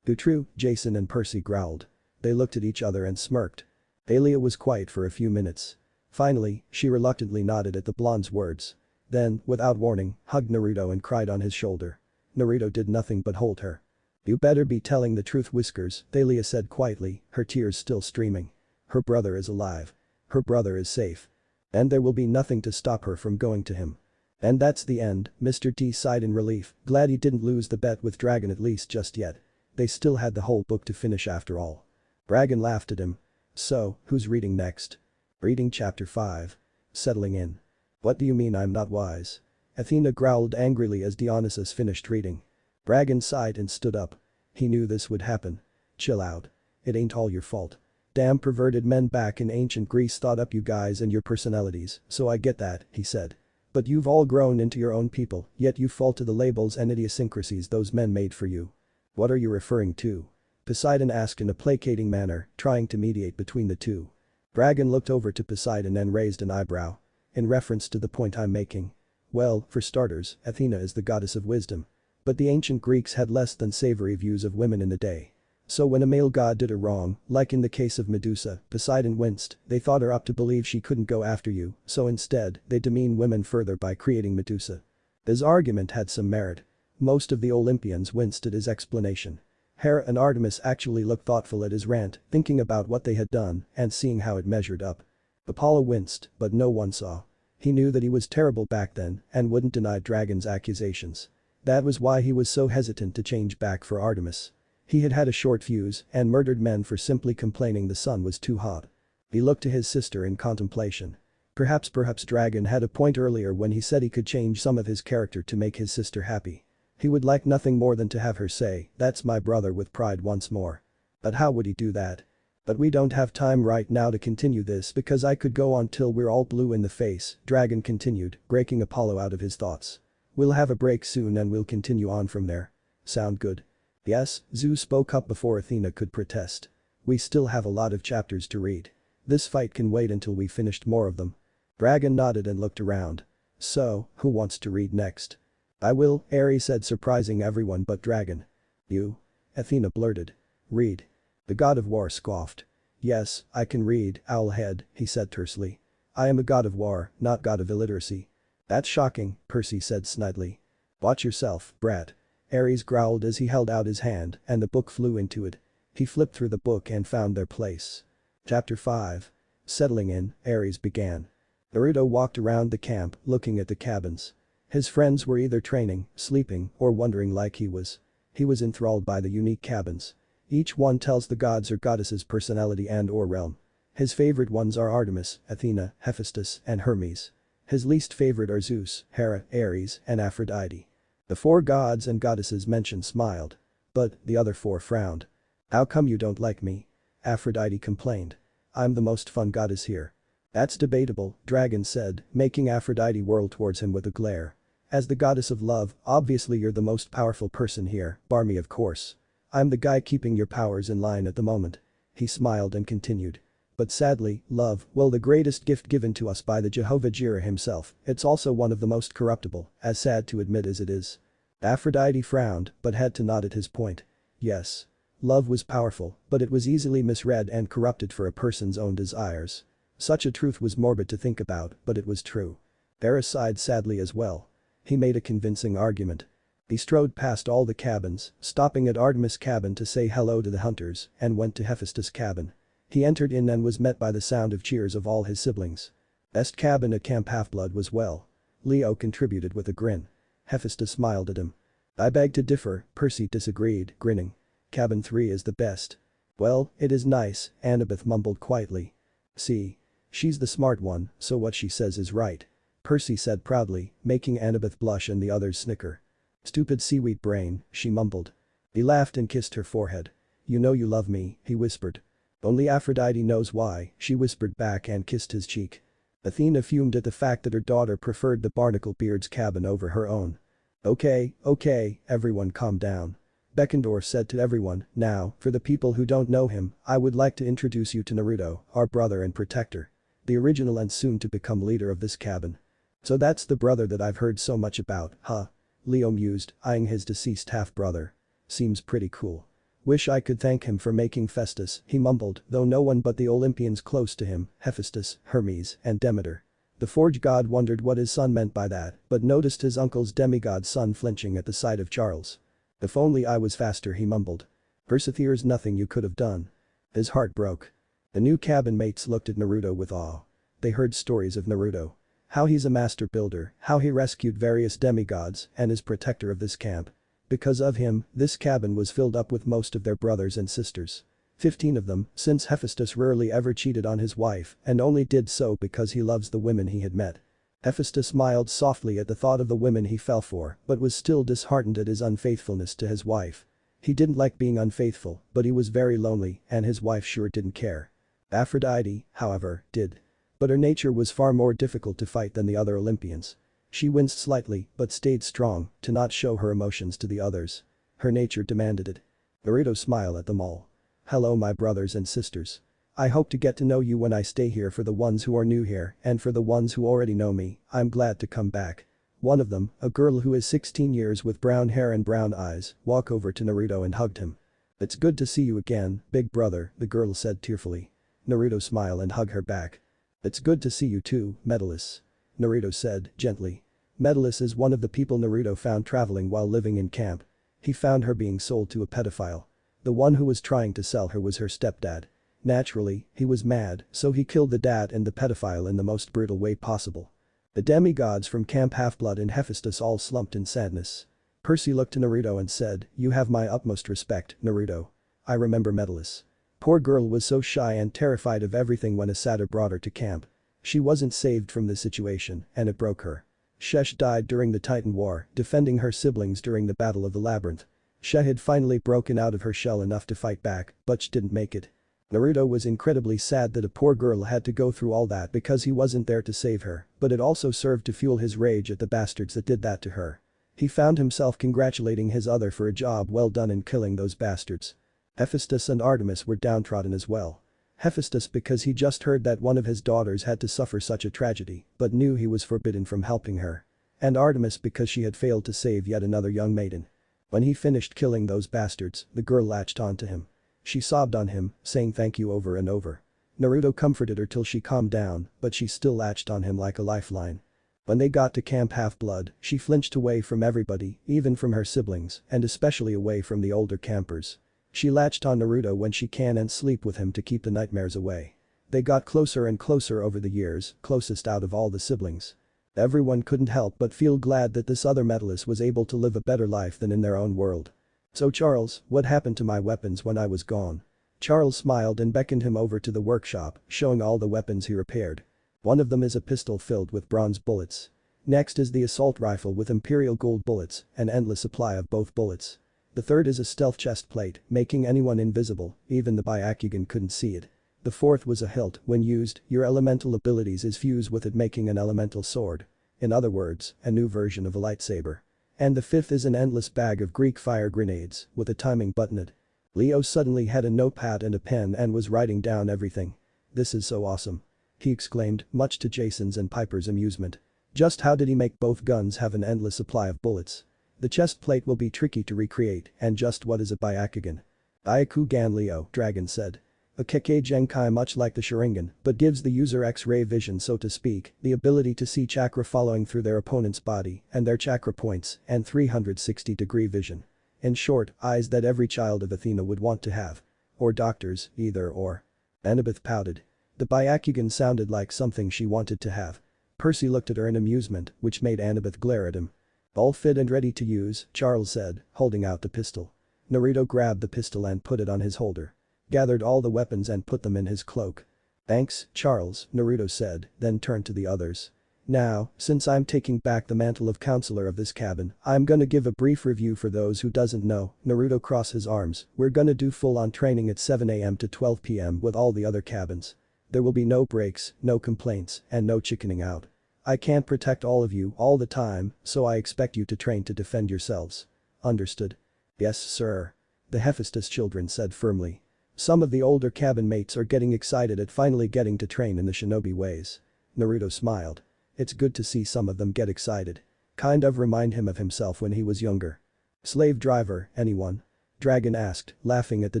True, Jason and Percy growled. They looked at each other and smirked. Thalia was quiet for a few minutes. Finally, she reluctantly nodded at the blonde's words. Then, without warning, hugged Naruto and cried on his shoulder. Naruto did nothing but hold her. You better be telling the truth, Whiskers, Thalia said quietly, her tears still streaming. Her brother is alive. Her brother is safe. And there will be nothing to stop her from going to him. And that's the end, Mr. T sighed in relief, glad he didn't lose the bet with Dragon at least just yet. They still had the whole book to finish after all. Dragon laughed at him. So, who's reading next? Reading chapter 5. Settling in. What do you mean I'm not wise? Athena growled angrily as Dionysus finished reading. Dragon sighed and stood up. He knew this would happen. Chill out. It ain't all your fault. Damn perverted men back in ancient Greece thought up you guys and your personalities, so I get that, he said. But you've all grown into your own people, yet you fall to the labels and idiosyncrasies those men made for you. What are you referring to? Poseidon asked in a placating manner, trying to mediate between the two. Dragon looked over to Poseidon and raised an eyebrow. In reference to the point I'm making. Well, for starters, Athena is the goddess of wisdom. But the ancient Greeks had less than savory views of women in the day. So when a male god did her wrong, like in the case of Medusa, Poseidon winced, they thought her up to believe she couldn't go after you, so instead, they demean women further by creating Medusa. His argument had some merit. Most of the Olympians winced at his explanation. Hera and Artemis actually looked thoughtful at his rant, thinking about what they had done and seeing how it measured up. Apollo winced, but no one saw. He knew that he was terrible back then and wouldn't deny Dragon's accusations. That was why he was so hesitant to change back for Artemis. He had had a short fuse and murdered men for simply complaining the sun was too hot. He looked to his sister in contemplation. Perhaps Dragon had a point earlier when he said he could change some of his character to make his sister happy. He would like nothing more than to have her say, "That's my brother," with pride once more. But how would he do that? But we don't have time right now to continue this because I could go on till we're all blue in the face, Dragon continued, breaking Apollo out of his thoughts. We'll have a break soon and we'll continue on from there. Sound good? Yes, Zeus spoke up before Athena could protest. We still have a lot of chapters to read. This fight can wait until we finished more of them. Dragon nodded and looked around. So, who wants to read next? I will, Ares said, surprising everyone but Dragon. You? Athena blurted. Read. The god of war scoffed. Yes, I can read, Owlhead, he said tersely. I am a god of war, not god of illiteracy. That's shocking, Percy said snidely. Watch yourself, brat. Ares growled as he held out his hand and the book flew into it. He flipped through the book and found their place. Chapter 5. Settling in, Ares began. Naruto walked around the camp looking at the cabins. His friends were either training, sleeping, or wondering like he was. He was enthralled by the unique cabins. Each one tells the gods or goddesses' personality and/or realm. His favorite ones are Artemis, Athena, Hephaestus, and Hermes. His least favorite are Zeus, Hera, Ares, and Aphrodite. The 4 gods and goddesses mentioned smiled. But the other 4 frowned. How come you don't like me? Aphrodite complained. I'm the most fun goddess here. That's debatable, Dragon said, making Aphrodite whirl towards him with a glare. As the goddess of love, obviously you're the most powerful person here, bar me of course. I'm the guy keeping your powers in line at the moment. He smiled and continued. But sadly, love, well, the greatest gift given to us by the Jehovah Jireh himself, it's also one of the most corruptible, as sad to admit as it is. Aphrodite frowned, but had to nod at his point. Yes. Love was powerful, but it was easily misread and corrupted for a person's own desires. Such a truth was morbid to think about, but it was true. Hera sighed sadly as well. He made a convincing argument. He strode past all the cabins, stopping at Artemis' cabin to say hello to the hunters, and went to Hephaestus' cabin. He entered in and was met by the sound of cheers of all his siblings. Best cabin at Camp Half-Blood was well. Leo contributed with a grin. Hephaestus smiled at him. I beg to differ, Percy disagreed, grinning. Cabin 3 is the best. Well, it is nice, Annabeth mumbled quietly. See. She's the smart one, so what she says is right. Percy said proudly, making Annabeth blush and the others snicker. Stupid seaweed brain, she mumbled. He laughed and kissed her forehead. You know you love me, he whispered. Only Aphrodite knows why, she whispered back and kissed his cheek. Athena fumed at the fact that her daughter preferred the Barnacle-Beard's cabin over her own. Okay, everyone calm down. Beckendorf said to everyone, now, for the people who don't know him, I would like to introduce you to Naruto, our brother and protector. The original and soon to become leader of this cabin. So that's the brother that I've heard so much about, huh? Leo mused, eyeing his deceased half-brother. Seems pretty cool. Wish I could thank him for making Festus, he mumbled, though no one but the Olympians close to him, Hephaestus, Hermes, and Demeter. The Forge god wondered what his son meant by that, but noticed his uncle's demigod son flinching at the sight of Charles. If only I was faster, he mumbled. There's nothing you could have done. His heart broke. The new cabin mates looked at Naruto with awe. They heard stories of Naruto. How he's a master builder, how he rescued various demigods and is protector of this camp. Because of him, this cabin was filled up with most of their brothers and sisters. 15 of them, since Hephaestus rarely ever cheated on his wife and only did so because he loves the women he had met. Hephaestus smiled softly at the thought of the women he fell for but was still disheartened at his unfaithfulness to his wife. He didn't like being unfaithful, but he was very lonely and his wife sure didn't care. Aphrodite, however, did. But her nature was far more difficult to fight than the other Olympians. She winced slightly but stayed strong to not show her emotions to the others. Her nature demanded it. Naruto smiled at them all. Hello my brothers and sisters. I hope to get to know you when I stay here. For the ones who are new here and for the ones who already know me, I'm glad to come back. One of them, a girl who is 16 years with brown hair and brown eyes, walked over to Naruto and hugged him. It's good to see you again, big brother, the girl said tearfully. Naruto smiled and hugged her back. It's good to see you too, Medalus. Naruto said, gently. Medalus is one of the people Naruto found traveling while living in camp. He found her being sold to a pedophile. The one who was trying to sell her was her stepdad. Naturally, he was mad, so he killed the dad and the pedophile in the most brutal way possible. The demigods from Camp Half-Blood and Hephaestus all slumped in sadness. Percy looked to Naruto and said, you have my utmost respect, Naruto. I remember Medalus. Poor girl was so shy and terrified of everything when a satyr brought her to camp. She wasn't saved from the situation, and it broke her. Shesh died during the Titan War, defending her siblings during the Battle of the Labyrinth. She had finally broken out of her shell enough to fight back, but she didn't make it. Naruto was incredibly sad that a poor girl had to go through all that because he wasn't there to save her, but it also served to fuel his rage at the bastards that did that to her. He found himself congratulating his other for a job well done in killing those bastards. Hephaestus and Artemis were downtrodden as well. Hephaestus because he just heard that one of his daughters had to suffer such a tragedy, but knew he was forbidden from helping her. And Artemis because she had failed to save yet another young maiden. When he finished killing those bastards, the girl latched onto him. She sobbed on him, saying thank you over and over. Naruto comforted her till she calmed down, but she still latched on him like a lifeline. When they got to Camp Half-Blood, she flinched away from everybody, even from her siblings, and especially away from the older campers. She latched on Naruto when she can and sleep with him to keep the nightmares away. They got closer and closer over the years, closest out of all the siblings. Everyone couldn't help but feel glad that this other medalist was able to live a better life than in their own world. So Charles, what happened to my weapons when I was gone? Charles smiled and beckoned him over to the workshop, showing all the weapons he repaired. One of them is a pistol filled with bronze bullets. Next is the assault rifle with imperial gold bullets, an endless supply of both bullets. The third is a stealth chest plate, making anyone invisible, even the Byakugan couldn't see it. The fourth was a hilt. When used, your elemental abilities is fused with it, making an elemental sword. In other words, a new version of a lightsaber. And the fifth is an endless bag of Greek fire grenades, with a timing button it. Leo suddenly had a notepad and a pen and was writing down everything. This is so awesome. He exclaimed, much to Jason's and Piper's amusement. Just how did he make both guns have an endless supply of bullets? The chest plate will be tricky to recreate, and just what is a Byakugan? Byakugan Leo, Dragon said. A Kekkei Genkai much like the Sharingan, but gives the user X-ray vision, so to speak, the ability to see chakra following through their opponent's body and their chakra points, and 360-degree vision. In short, eyes that every child of Athena would want to have. Or doctors, either or. Annabeth pouted. The Byakugan sounded like something she wanted to have. Percy looked at her in amusement, which made Annabeth glare at him. All fit and ready to use, Charles said, holding out the pistol. Naruto grabbed the pistol and put it on his holder. Gathered all the weapons and put them in his cloak. Thanks, Charles, Naruto said, then turned to the others. Now, since I'm taking back the mantle of counselor of this cabin, I'm gonna give a brief review for those who doesn't know. Naruto crossed his arms. We're gonna do full-on training at 7 AM to 12 PM with all the other cabins. There will be no breaks, no complaints, and no chickening out. I can't protect all of you all the time, so I expect you to train to defend yourselves. Understood? Yes, sir. The Hephaestus children said firmly. Some of the older cabin mates are getting excited at finally getting to train in the shinobi ways. Naruto smiled. It's good to see some of them get excited. Kind of remind him of himself when he was younger. Slave driver, anyone? Dragon asked, laughing at the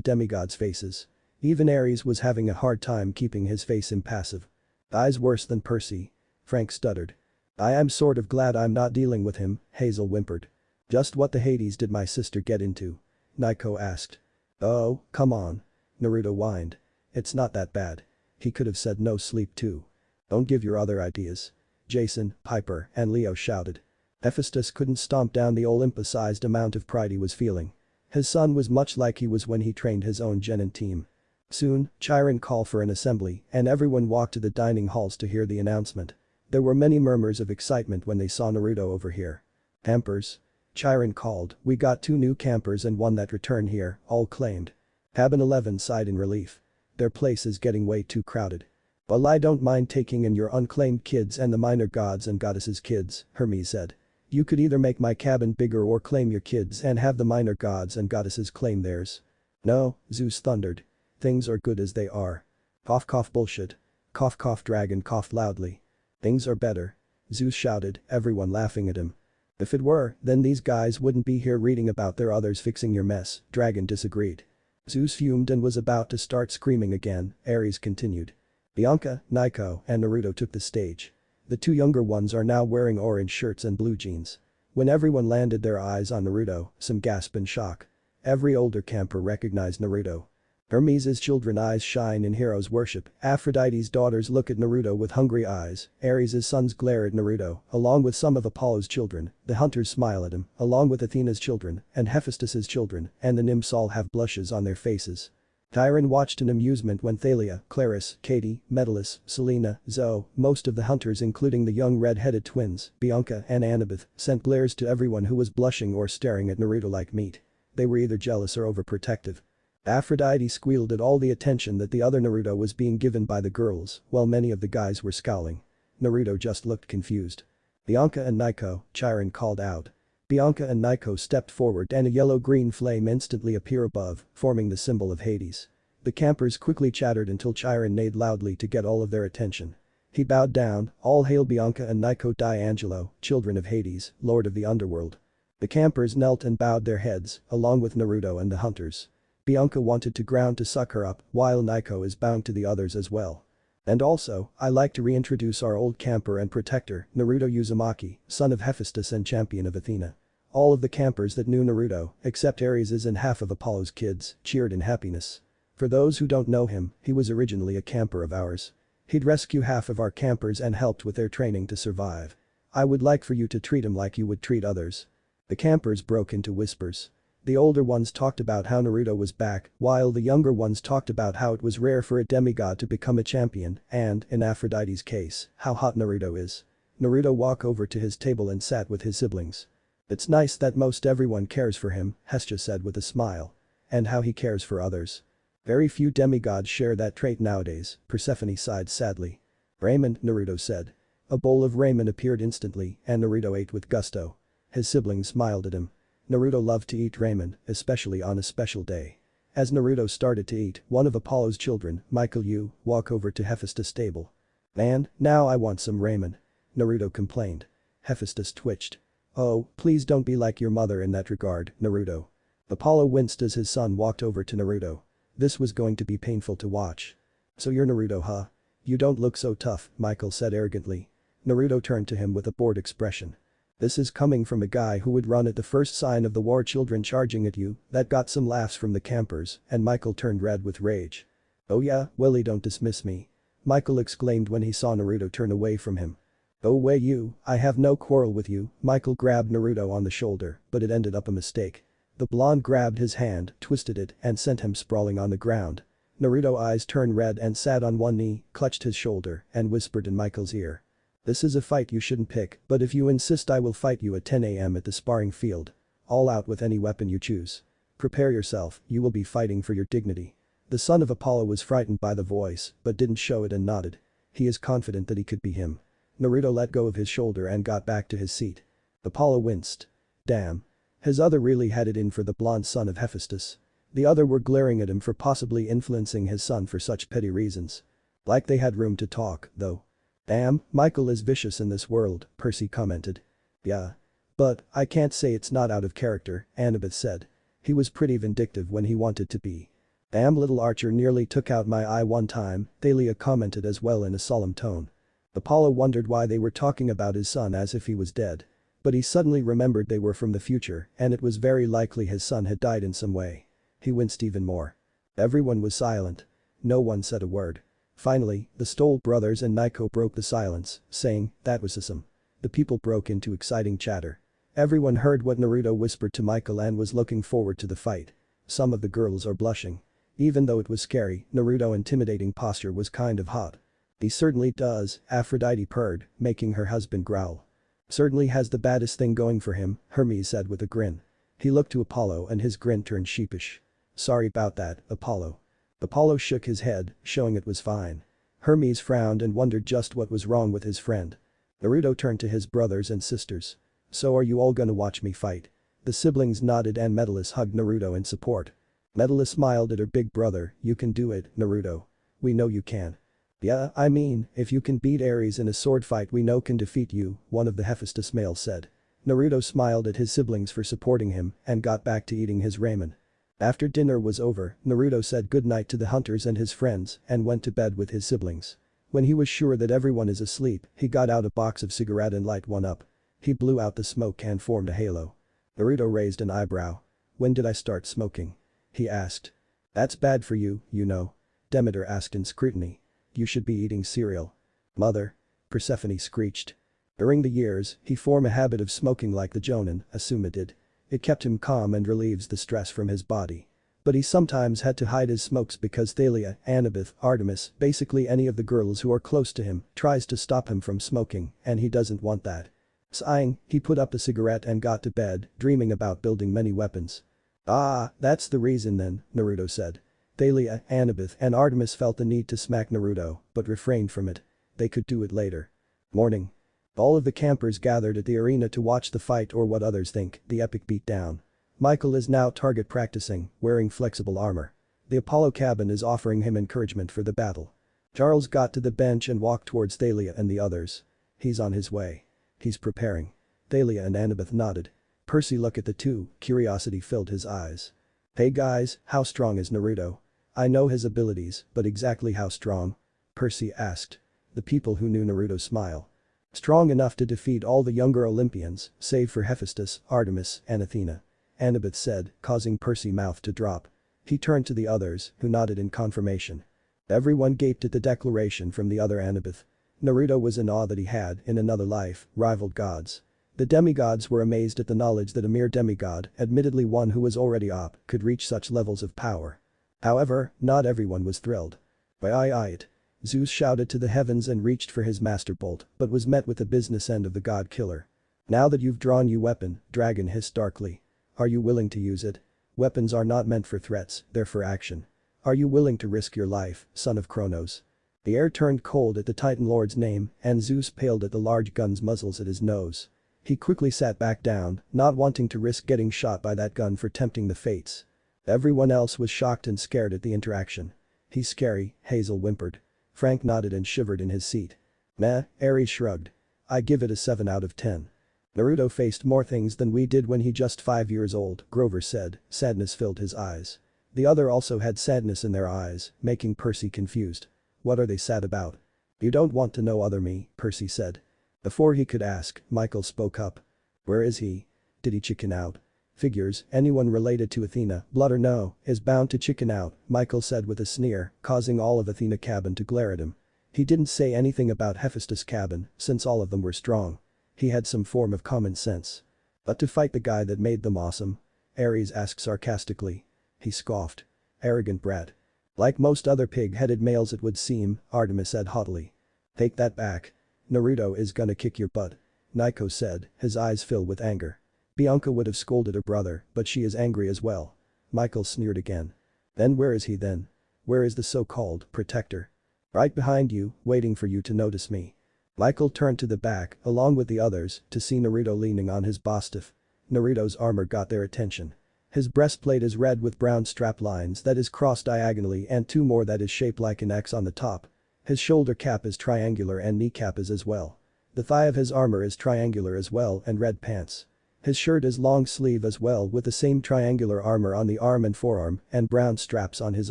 demigods' faces. Even Ares was having a hard time keeping his face impassive. Eyes worse than Percy. Frank stuttered. I am sort of glad I'm not dealing with him, Hazel whimpered. Just what the Hades did my sister get into? Naiko asked. Oh, come on. Naruto whined. It's not that bad. He could have said no sleep too. Don't give your other ideas. Jason, Piper, and Leo shouted. Hephaestus couldn't stomp down the Olympus-sized amount of pride he was feeling. His son was much like he was when he trained his own genin team. Soon, Chiron called for an assembly and everyone walked to the dining halls to hear the announcement. There were many murmurs of excitement when they saw Naruto over here. Campers? Chiron called, we got 2 new campers and one that returned here, all claimed. Cabin 11 sighed in relief. Their place is getting way too crowded. Well, I don't mind taking in your unclaimed kids and the minor gods and goddesses' kids, Hermes said. You could either make my cabin bigger or claim your kids and have the minor gods and goddesses claim theirs. No, Zeus thundered. Things are good as they are. Cough cough bullshit. Cough cough dragon coughed loudly. Things are better. Zeus shouted, everyone laughing at him. If it were, then these guys wouldn't be here reading about their others fixing your mess, Dragon disagreed. Zeus fumed and was about to start screaming again, Ares continued. Bianca, Naiko, and Naruto took the stage. The 2 younger ones are now wearing orange shirts and blue jeans. When everyone landed their eyes on Naruto, some gasped in shock. Every older camper recognized Naruto. Hermes' children's eyes shine in heroes worship, Aphrodite's daughters look at Naruto with hungry eyes, Ares' sons glare at Naruto, along with some of Apollo's children, the hunters smile at him, along with Athena's children, and Hephaestus' children, and the nymphs all have blushes on their faces. Chiron watched in amusement when Thalia, Claris, Katie, Metellus, Selena, Zoe, most of the hunters including the young red-headed twins, Bianca and Annabeth, sent glares to everyone who was blushing or staring at Naruto like meat. They were either jealous or overprotective. Aphrodite squealed at all the attention that the other Naruto was being given by the girls, while many of the guys were scowling. Naruto just looked confused. Bianca and Naiko, Chiron called out. Bianca and Naiko stepped forward and a yellow-green flame instantly appeared above, forming the symbol of Hades. The campers quickly chattered until Chiron neighed loudly to get all of their attention. He bowed down, all hail Bianca and Naiko D'Angelo, children of Hades, lord of the underworld. The campers knelt and bowed their heads, along with Naruto and the hunters. Bianca wanted to ground to suck her up, while Naiko is bound to the others as well. And also, I like to reintroduce our old camper and protector, Naruto Uzumaki, son of Hephaestus and champion of Athena. All of the campers that knew Naruto, except Ares' and half of Apollo's kids, cheered in happiness. For those who don't know him, he was originally a camper of ours. He'd rescue half of our campers and helped with their training to survive. I would like for you to treat him like you would treat others. The campers broke into whispers. The older ones talked about how Naruto was back, while the younger ones talked about how it was rare for a demigod to become a champion and, in Aphrodite's case, how hot Naruto is. Naruto walked over to his table and sat with his siblings. It's nice that most everyone cares for him, Hestia said with a smile. And how he cares for others. Very few demigods share that trait nowadays, Persephone sighed sadly. Ramen, Naruto said. A bowl of ramen appeared instantly and Naruto ate with gusto. His siblings smiled at him. Naruto loved to eat ramen, especially on a special day. As Naruto started to eat, one of Apollo's children, Michael Yu, walked over to Hephaestus' table. Man, now I want some ramen. Naruto complained. Hephaestus twitched. Oh, please don't be like your mother in that regard, Naruto. Apollo winced as his son walked over to Naruto. This was going to be painful to watch. So you're Naruto, huh? You don't look so tough, Michael said arrogantly. Naruto turned to him with a bored expression. This is coming from a guy who would run at the first sign of the war children charging at you, that got some laughs from the campers, and Michael turned red with rage. Oh yeah, Willie, don't dismiss me. Michael exclaimed when he saw Naruto turn away from him. Go away you, I have no quarrel with you, Michael grabbed Naruto on the shoulder, but it ended up a mistake. The blonde grabbed his hand, twisted it, and sent him sprawling on the ground. Naruto's eyes turned red and sat on one knee, clutched his shoulder, and whispered in Michael's ear. This is a fight you shouldn't pick, but if you insist I will fight you at 10 a.m. at the sparring field. All out with any weapon you choose. Prepare yourself, you will be fighting for your dignity. The son of Apollo was frightened by the voice, but didn't show it and nodded. He is confident that he could be him. Naruto let go of his shoulder and got back to his seat. Apollo winced. Damn. His other really had it in for the blonde son of Hephaestus. The other were glaring at him for possibly influencing his son for such petty reasons. Like they had room to talk, though. Damn, Michael is vicious in this world, Percy commented. Yeah. But, I can't say it's not out of character, Annabeth said. He was pretty vindictive when he wanted to be. Damn, little Archer nearly took out my eye one time, Thalia commented as well in a solemn tone. Apollo wondered why they were talking about his son as if he was dead. But he suddenly remembered they were from the future and it was very likely his son had died in some way. He winced even more. Everyone was silent. No one said a word. Finally, the Stoll brothers and Nico broke the silence, saying, "That was awesome." The people broke into exciting chatter. Everyone heard what Naruto whispered to Michael and was looking forward to the fight. Some of the girls are blushing. Even though it was scary, Naruto's intimidating posture was kind of hot. He certainly does, Aphrodite purred, making her husband growl. Certainly has the baddest thing going for him, Hermes said with a grin. He looked to Apollo and his grin turned sheepish. Sorry about that, Apollo. Apollo shook his head, showing it was fine. Hermes frowned and wondered just what was wrong with his friend. Naruto turned to his brothers and sisters. So are you all gonna watch me fight? The siblings nodded and Metellus hugged Naruto in support. Metellus smiled at her big brother, you can do it, Naruto. We know you can. Yeah, I mean, if you can beat Ares in a sword fight we know can defeat you, one of the Hephaestus males said. Naruto smiled at his siblings for supporting him and got back to eating his ramen. After dinner was over, Naruto said goodnight to the hunters and his friends and went to bed with his siblings. When he was sure that everyone is asleep, he got out a box of cigarette and light one up. He blew out the smoke and formed a halo. Naruto raised an eyebrow. When did I start smoking? He asked. That's bad for you, you know. Demeter asked in scrutiny. You should be eating cereal. Mother. Persephone screeched. During the years, he formed a habit of smoking like the Jonin, Asuma did. It kept him calm and relieves the stress from his body. But he sometimes had to hide his smokes because Thalia, Annabeth, Artemis, basically any of the girls who are close to him, tries to stop him from smoking, and he doesn't want that. Sighing, he put up the cigarette and got to bed, dreaming about building many weapons. Ah, that's the reason then, Naruto said. Thalia, Annabeth and Artemis felt the need to smack Naruto, but refrained from it. They could do it later. Morning. All of the campers gathered at the arena to watch the fight or what others think, the epic beatdown. Michael is now target practicing, wearing flexible armor. The Apollo cabin is offering him encouragement for the battle. Charles got to the bench and walked towards Thalia and the others. He's on his way. He's preparing. Thalia and Annabeth nodded. Percy looked at the two, curiosity filled his eyes. Hey guys, how strong is Naruto? I know his abilities, but exactly how strong? Percy asked. The people who knew Naruto smile. Strong enough to defeat all the younger Olympians, save for Hephaestus, Artemis, and Athena. Annabeth said, causing Percy's mouth to drop. He turned to the others, who nodded in confirmation. Everyone gaped at the declaration from the other Annabeth. Naruto was in awe that he had, in another life, rivaled gods. The demigods were amazed at the knowledge that a mere demigod, admittedly one who was already up, could reach such levels of power. However, not everyone was thrilled. Aye. Zeus shouted to the heavens and reached for his master bolt, but was met with the business end of the god killer. Now that you've drawn your weapon, Dragon hissed darkly. Are you willing to use it? Weapons are not meant for threats, they're for action. Are you willing to risk your life, son of Kronos? The air turned cold at the Titan Lord's name and Zeus paled at the large gun's muzzles at his nose. He quickly sat back down, not wanting to risk getting shot by that gun for tempting the fates. Everyone else was shocked and scared at the interaction. He's scary, Hazel whimpered. Frank nodded and shivered in his seat. Meh, Ares shrugged. I give it a 7 out of 10. Naruto faced more things than we did when he just 5 years old, Grover said, sadness filled his eyes. The other also had sadness in their eyes, making Percy confused. What are they sad about? You don't want to know other me, Percy said. Before he could ask, Michael spoke up. Where is he? Did he chicken out? Figures, anyone related to Athena, blood or no, is bound to chicken out, Michael said with a sneer, causing all of Athena cabin to glare at him. He didn't say anything about Hephaestus cabin, since all of them were strong. He had some form of common sense. But to fight the guy that made them awesome? Ares asked sarcastically. He scoffed. Arrogant brat. Like most other pig-headed males it would seem, Artemis said haughtily. Take that back. Naruto is gonna kick your butt. Naiko said, his eyes filled with anger. Bianca would have scolded her brother, but she is angry as well. Michael sneered again. Then where is he then? Where is the so-called protector? Right behind you, waiting for you to notice me. Michael turned to the back, along with the others, to see Naruto leaning on his bostaff. Naruto's armor got their attention. His breastplate is red with brown strap lines that is crossed diagonally and two more that is shaped like an X on the top. His shoulder cap is triangular and kneecap is as well. The thigh of his armor is triangular as well and red pants. His shirt is long sleeve as well with the same triangular armor on the arm and forearm and brown straps on his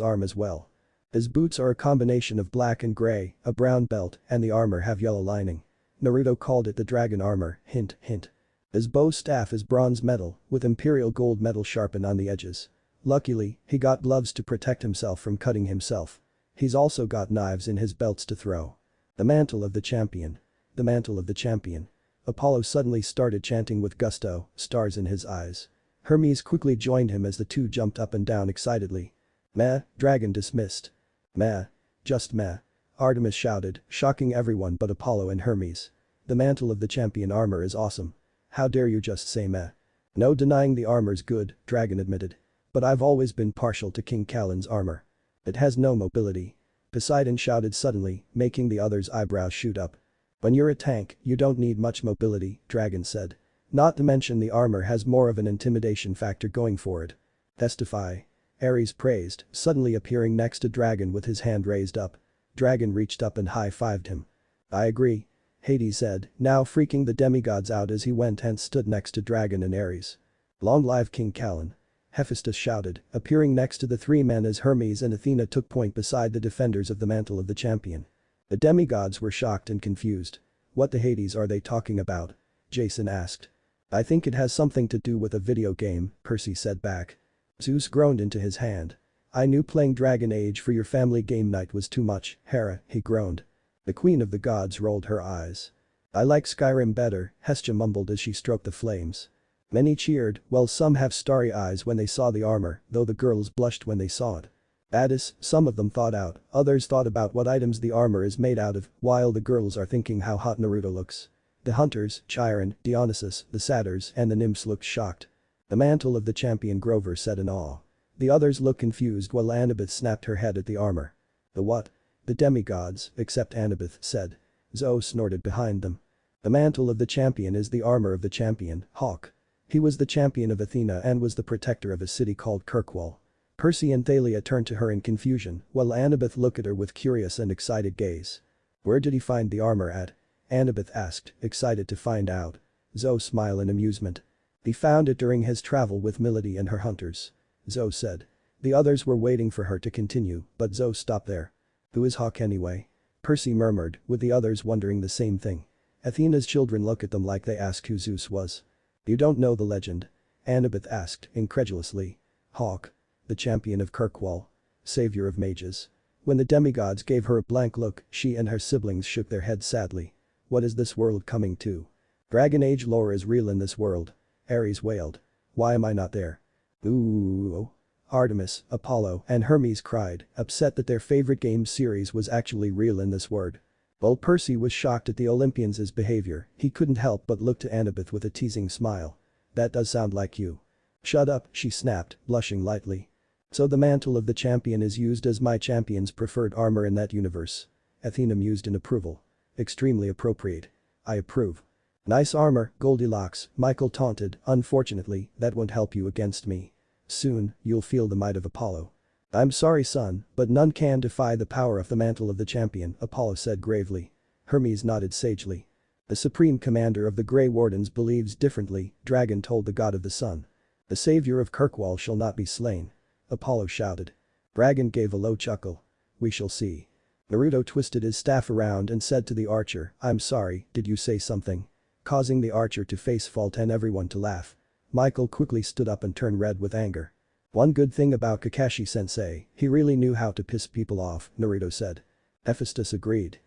arm as well. His boots are a combination of black and gray, a brown belt, and the armor have yellow lining. Naruto called it the dragon armor, hint hint. His bow staff is bronze metal with imperial gold metal sharpened on the edges. Luckily, he got gloves to protect himself from cutting himself. He's also got knives in his belts to throw. The mantle of the champion. The mantle of the champion. Apollo suddenly started chanting with gusto, stars in his eyes. Hermes quickly joined him as the two jumped up and down excitedly. Meh, dragon dismissed. Meh. Just meh. Artemis shouted, shocking everyone but Apollo and Hermes. The mantle of the champion armor is awesome. How dare you just say meh. No denying the armor's good, Dragon admitted. But I've always been partial to King Callan's armor. It has no mobility. Poseidon shouted suddenly, making the others' eyebrows shoot up. When you're a tank, you don't need much mobility, Dragon said. Not to mention the armor has more of an intimidation factor going for it. Testify. Ares praised, suddenly appearing next to Dragon with his hand raised up. Dragon reached up and high-fived him. I agree. Hades said, now freaking the demigods out as he went and stood next to Dragon and Ares. Long live King Callan. Hephaestus shouted, appearing next to the three men as Hermes and Athena took point beside the defenders of the mantle of the champion. The demigods were shocked and confused. What the Hades are they talking about? Jason asked. I think it has something to do with a video game, Percy said back. Zeus groaned into his hand. I knew playing Dragon Age for your family game night was too much, Hera, he groaned. The queen of the gods rolled her eyes. I like Skyrim better, Hestia mumbled as she stroked the flames. Many cheered, while some have starry eyes when they saw the armor, though the girls blushed when they saw it. Addis, some of them thought out, others thought about what items the armor is made out of, while the girls are thinking how hot Naruto looks. The hunters, Chiron, Dionysus, the satyrs, and the nymphs looked shocked. The mantle of the champion, Grover said in awe. The others looked confused while Annabeth snapped her head at the armor. The what? The demigods, except Annabeth said. Zoe snorted behind them. The mantle of the champion is the armor of the champion, Hawk. He was the champion of Athena and was the protector of a city called Kirkwall. Percy and Thalia turned to her in confusion, while Annabeth looked at her with curious and excited gaze. Where did he find the armor at? Annabeth asked, excited to find out. Zoe smiled in amusement. He found it during his travel with Milady and her hunters. Zoe said. The others were waiting for her to continue, but Zoe stopped there. Who is Hawk anyway? Percy murmured, with the others wondering the same thing. Athena's children look at them like they ask who Zeus was. You don't know the legend? Annabeth asked, incredulously. Hawk. The champion of Kirkwall. Savior of mages. When the demigods gave her a blank look, she and her siblings shook their heads sadly. What is this world coming to? Dragon Age lore is real in this world. Ares wailed. Why am I not there? Ooh. Artemis, Apollo, and Hermes cried, upset that their favorite game series was actually real in this world. While Percy was shocked at the Olympians' behavior, he couldn't help but look to Annabeth with a teasing smile. That does sound like you. Shut up, she snapped, blushing lightly. So the mantle of the champion is used as my champion's preferred armor in that universe. Athena mused in approval. Extremely appropriate. I approve. Nice armor, Goldilocks, Michael taunted, unfortunately, that won't help you against me. Soon, you'll feel the might of Apollo. I'm sorry son, but none can defy the power of the mantle of the champion, Apollo said gravely. Hermes nodded sagely. The supreme commander of the Grey Wardens believes differently, Dragon told the god of the sun. The savior of Kirkwall shall not be slain. Apollo shouted. Dragon gave a low chuckle. We shall see. Naruto twisted his staff around and said to the archer, I'm sorry, did you say something? Causing the archer to face fault and everyone to laugh. Michael quickly stood up and turned red with anger. One good thing about Kakashi-sensei, he really knew how to piss people off, Naruto said. Hephaestus agreed.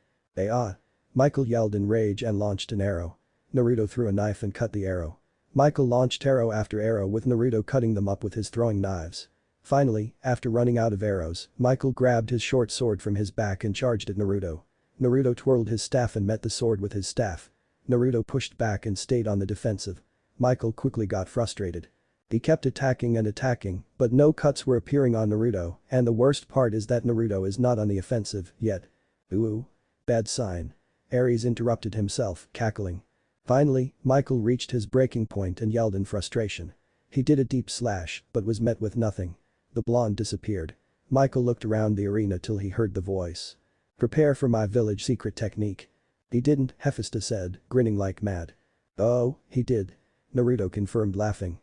Michael yelled in rage and launched an arrow. Naruto threw a knife and cut the arrow. Michael launched arrow after arrow with Naruto cutting them up with his throwing knives. Finally, after running out of arrows, Michael grabbed his short sword from his back and charged at Naruto. Naruto twirled his staff and met the sword with his staff. Naruto pushed back and stayed on the defensive. Michael quickly got frustrated. He kept attacking and attacking, but no cuts were appearing on Naruto, and the worst part is that Naruto is not on the offensive yet. Ooh. Bad sign. Ares interrupted himself, cackling. Finally, Michael reached his breaking point and yelled in frustration. He did a deep slash, but was met with nothing. The blonde disappeared. Michael looked around the arena till he heard the voice. "Prepare for my village secret technique." "He didn't," Hephaestus said, grinning like mad. "Oh, he did." Naruto confirmed, laughing.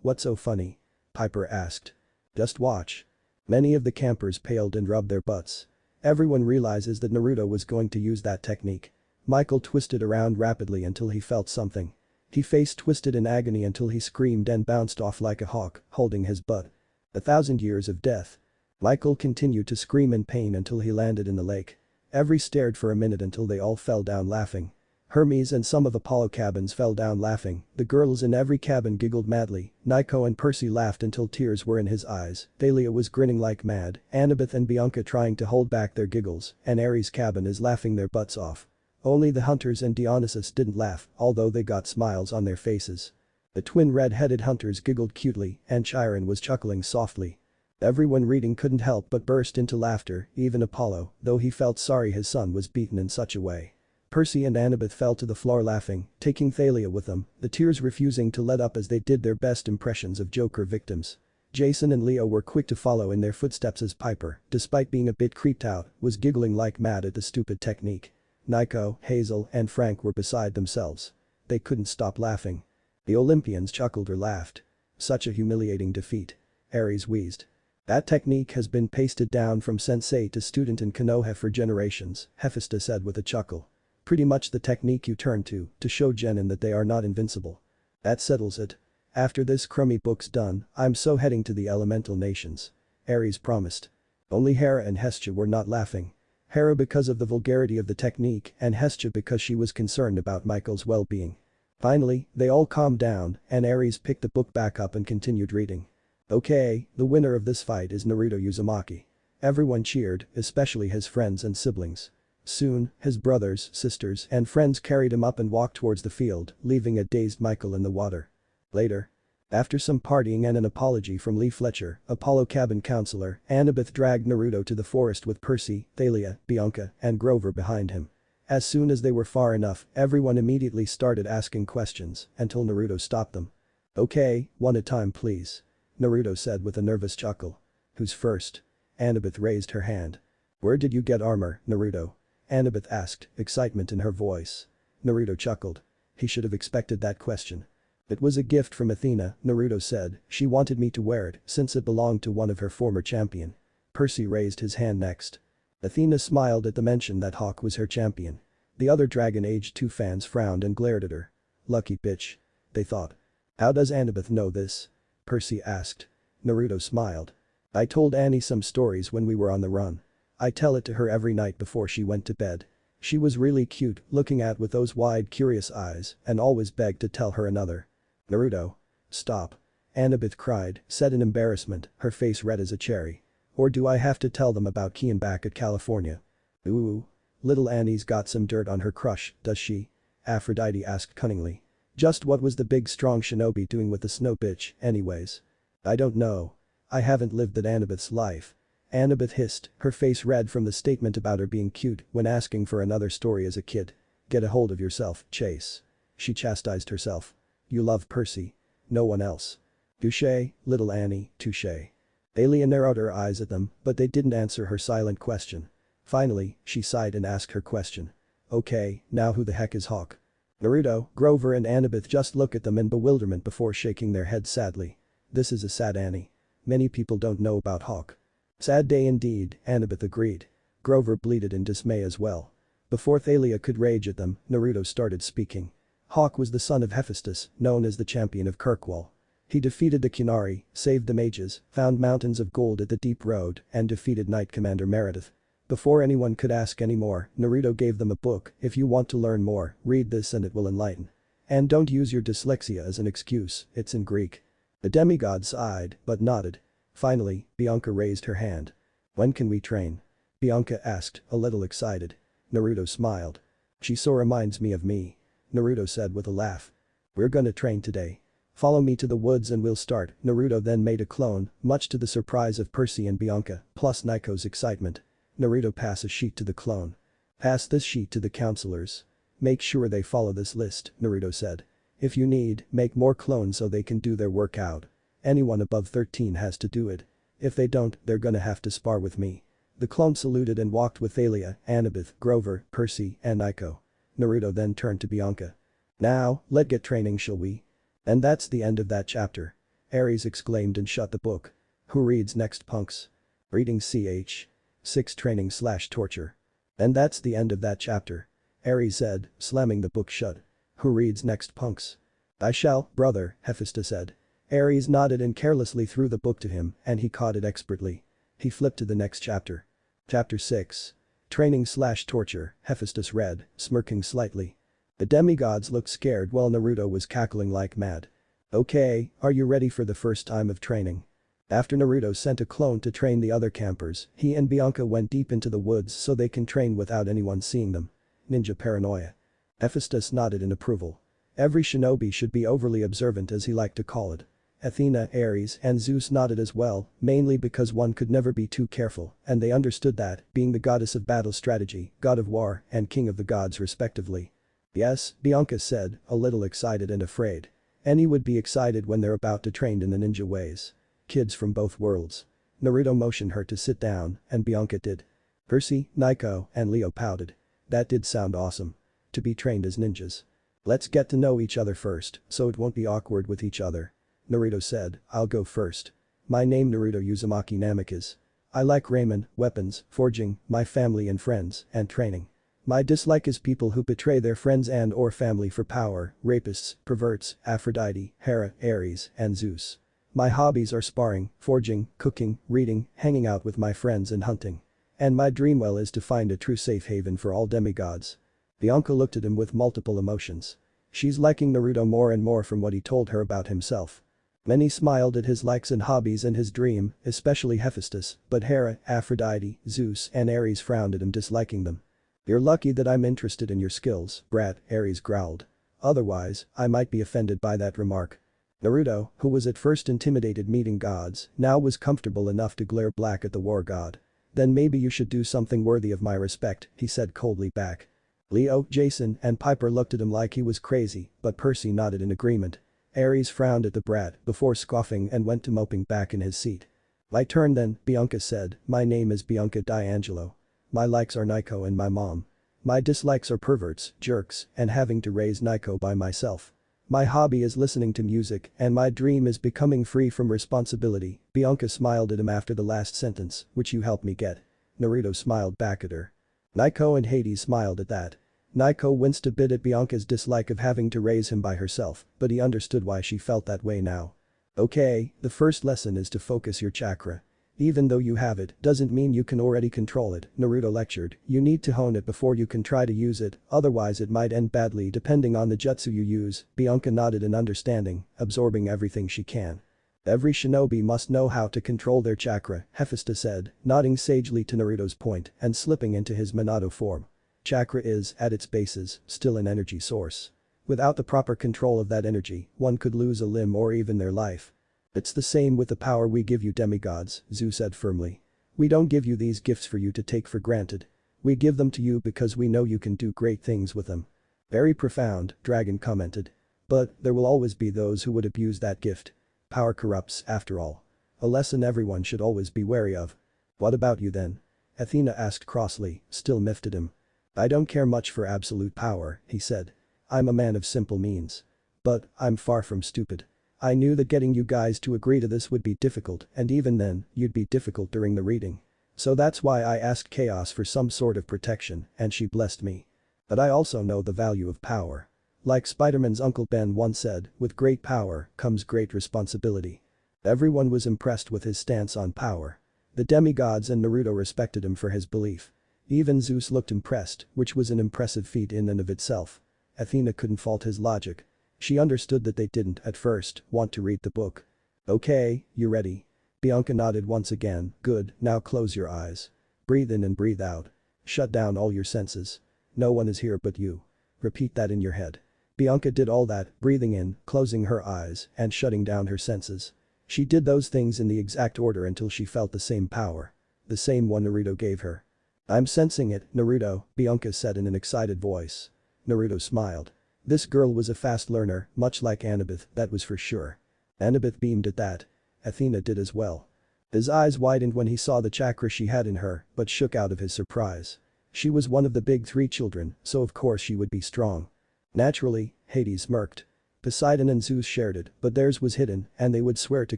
What's so funny?" Piper asked. "Just watch." Many of the campers paled and rubbed their butts. Everyone realizes that Naruto was going to use that technique. Michael twisted around rapidly until he felt something. He face twisted in agony until he screamed and bounced off like a hawk, holding his butt. 1,000 years of death. Michael continued to scream in pain until he landed in the lake. Every stared for a minute until they all fell down laughing. Hermes and some of Apollo cabins fell down laughing, the girls in every cabin giggled madly, Nico and Percy laughed until tears were in his eyes, Thalia was grinning like mad, Annabeth and Bianca trying to hold back their giggles, and Ares' cabin is laughing their butts off. Only the hunters and Dionysus didn't laugh, although they got smiles on their faces. The twin red-headed hunters giggled cutely, and Chiron was chuckling softly. Everyone reading couldn't help but burst into laughter, even Apollo, though he felt sorry his son was beaten in such a way. Percy and Annabeth fell to the floor laughing, taking Thalia with them, the tears refusing to let up as they did their best impressions of Joker victims. Jason and Leo were quick to follow in their footsteps as Piper, despite being a bit creeped out, was giggling like mad at the stupid technique. Nico, Hazel, and Frank were beside themselves. They couldn't stop laughing. The Olympians chuckled or laughed. Such a humiliating defeat. Ares wheezed. "That technique has been pasted down from sensei to student in Konoha for generations," Hephaestus said with a chuckle. "Pretty much the technique you turn to show genin that they are not invincible. That settles it. After this crummy book's done, I'm so heading to the elemental nations." Ares promised. Only Hera and Hestia were not laughing. Hera because of the vulgarity of the technique and Hestia because she was concerned about Michael's well-being. Finally, they all calmed down and Ares picked the book back up and continued reading. "Okay, the winner of this fight is Naruto Uzumaki." Everyone cheered, especially his friends and siblings. Soon, his brothers, sisters, and friends carried him up and walked towards the field, leaving a dazed Michael in the water. Later. After some partying and an apology from Lee Fletcher, Apollo cabin counselor, Annabeth dragged Naruto to the forest with Percy, Thalia, Bianca, and Grover behind him. As soon as they were far enough, everyone immediately started asking questions, until Naruto stopped them. "Okay, one at a time please," Naruto said with a nervous chuckle. "Who's first?" Annabeth raised her hand. "Where did you get armor, Naruto?" Annabeth asked, excitement in her voice. Naruto chuckled. He should have expected that question. "It was a gift from Athena," Naruto said, "she wanted me to wear it since it belonged to one of her former champion." Percy raised his hand next. Athena smiled at the mention that Hawk was her champion. The other Dragon Age 2 fans frowned and glared at her. "Lucky bitch," they thought. "How does Annabeth know this?" Percy asked. Naruto smiled. "I told Annie some stories when we were on the run. I tell it to her every night before she went to bed. She was really cute, looking at with those wide curious eyes, and always begged to tell her another." "Naruto. Stop." Annabeth cried, said in embarrassment, her face red as a cherry. "Or do I have to tell them about Kian back at California?" "Ooh. Little Annie's got some dirt on her crush, does she?" Aphrodite asked cunningly. "Just what was the big strong shinobi doing with the snow bitch, anyways?" "I don't know. I haven't lived that Annabeth's life." Annabeth hissed, her face red from the statement about her being cute when asking for another story as a kid. "Get a hold of yourself, Chase." She chastised herself. "You love Percy. No one else." "Touché, little Annie, touché." Thalia narrowed her eyes at them, but they didn't answer her silent question. Finally, she sighed and asked her question. "Okay, now who the heck is Hawk?" Naruto, Grover and Annabeth just look at them in bewilderment before shaking their heads sadly. "This is a sad Annie. Many people don't know about Hawk." "Sad day indeed," Annabeth agreed. Grover bleated in dismay as well. Before Thalia could rage at them, Naruto started speaking. Hawk was the son of Hephaestus, known as the champion of Kirkwall. He defeated the Kunari, saved the mages, found mountains of gold at the Deep Road, and defeated Knight Commander Meredith. Before anyone could ask any more, Naruto gave them a book. "If you want to learn more, read this and it will enlighten. And don't use your dyslexia as an excuse, it's in Greek." The demigod sighed, but nodded. Finally, Bianca raised her hand. "When can we train?" Bianca asked, a little excited. Naruto smiled. She so reminds me of me. Naruto said with a laugh. We're gonna train today. Follow me to the woods and we'll start. Naruto then made a clone, much to the surprise of Percy and Bianca, plus Naiko's excitement. Naruto pass a sheet to the clone. Pass this sheet to the counselors. Make sure they follow this list, Naruto said. If you need, make more clones so they can do their workout. Anyone above 13 has to do it. If they don't, they're gonna have to spar with me. The clone saluted and walked with Thalia, Annabeth, Grover, Percy, and Naiko. Naruto then turned to Bianca. Now, let's get training, shall we? And that's the end of that chapter. Aries exclaimed and shut the book. Who reads next, punks? Reading ch. 6 training/torture. And that's the end of that chapter. Aries said, slamming the book shut. Who reads next, punks? I shall, brother, Hephaestus said. Aries nodded and carelessly threw the book to him and he caught it expertly. He flipped to the next chapter. Chapter 6. Training/torture, Hephaestus read, smirking slightly. The demigods looked scared while Naruto was cackling like mad. Okay, are you ready for the first time of training? After Naruto sent a clone to train the other campers, he and Bianca went deep into the woods so they can train without anyone seeing them. Ninja paranoia. Hephaestus nodded in approval. Every shinobi should be overly observant, as he liked to call it. Athena, Ares, and Zeus nodded as well, mainly because one could never be too careful, and they understood that, being the goddess of battle strategy, god of war, and king of the gods respectively. Yes, Bianca said, a little excited and afraid. Any would be excited when they're about to train in the ninja ways. Kids from both worlds. Naruto motioned her to sit down, and Bianca did. Percy, Naiko, and Leo pouted. That did sound awesome. To be trained as ninjas. Let's get to know each other first, so it won't be awkward with each other. Naruto said, I'll go first. My name Naruto Uzumaki Namikaze. I like ramen, weapons, forging, my family and friends, and training. My dislike is people who betray their friends and or family for power, rapists, perverts, Aphrodite, Hera, Ares, and Zeus. My hobbies are sparring, forging, cooking, reading, hanging out with my friends and hunting. And my dream well is to find a true safe haven for all demigods. Bianca looked at him with multiple emotions. She's liking Naruto more and more from what he told her about himself. Many smiled at his likes and hobbies and his dream, especially Hephaestus, but Hera, Aphrodite, Zeus, and Ares frowned at him, disliking them. You're lucky that I'm interested in your skills, brat, Ares growled. Otherwise, I might be offended by that remark. Naruto, who was at first intimidated meeting gods, now was comfortable enough to glare black at the war god. Then maybe you should do something worthy of my respect, he said coldly back. Leo, Jason, and Piper looked at him like he was crazy, but Percy nodded in agreement. Ares frowned at the brat before scoffing and went to moping back in his seat. My turn then, Bianca said, my name is Bianca D'Angelo. My likes are Naiko and my mom. My dislikes are perverts, jerks, and having to raise Naiko by myself. My hobby is listening to music and my dream is becoming free from responsibility. Bianca smiled at him after the last sentence, which you helped me get. Naruto smiled back at her. Naiko and Hades smiled at that. Naiko winced a bit at Bianca's dislike of having to raise him by herself, but he understood why she felt that way now. Okay, the first lesson is to focus your chakra. Even though you have it, doesn't mean you can already control it, Naruto lectured. You need to hone it before you can try to use it, otherwise it might end badly depending on the jutsu you use. Bianca nodded in understanding, absorbing everything she can. Every shinobi must know how to control their chakra, Hephaestus said, nodding sagely to Naruto's point and slipping into his Minato form. Chakra is, at its basis, still an energy source. Without the proper control of that energy, one could lose a limb or even their life. It's the same with the power we give you demigods, Zeus said firmly. We don't give you these gifts for you to take for granted. We give them to you because we know you can do great things with them. Very profound, Dragon commented. But, there will always be those who would abuse that gift. Power corrupts, after all. A lesson everyone should always be wary of. What about you then? Athena asked crossly, still miffed at him. I don't care much for absolute power, he said. I'm a man of simple means. But, I'm far from stupid. I knew that getting you guys to agree to this would be difficult and even then, you'd be difficult during the reading. So that's why I asked Chaos for some sort of protection and she blessed me. But I also know the value of power. Like Spider-Man's Uncle Ben once said, with great power comes great responsibility. Everyone was impressed with his stance on power. The demigods and Naruto respected him for his belief. Even Zeus looked impressed, which was an impressive feat in and of itself. Athena couldn't fault his logic. She understood that they didn't, at first, want to read the book. Okay, you ready? Bianca nodded once again, good, now close your eyes. Breathe in and breathe out. Shut down all your senses. No one is here but you. Repeat that in your head. Bianca did all that, breathing in, closing her eyes, and shutting down her senses. She did those things in the exact order until she felt the same power. The same one Naruto gave her. I'm sensing it, Naruto, Bianca said in an excited voice. Naruto smiled. This girl was a fast learner, much like Annabeth, that was for sure. Annabeth beamed at that. Athena did as well. His eyes widened when he saw the chakra she had in her, but shook out of his surprise. She was one of the big three children, so of course she would be strong. Naturally, Hades smirked. Poseidon and Zeus shared it, but theirs was hidden, and they would swear to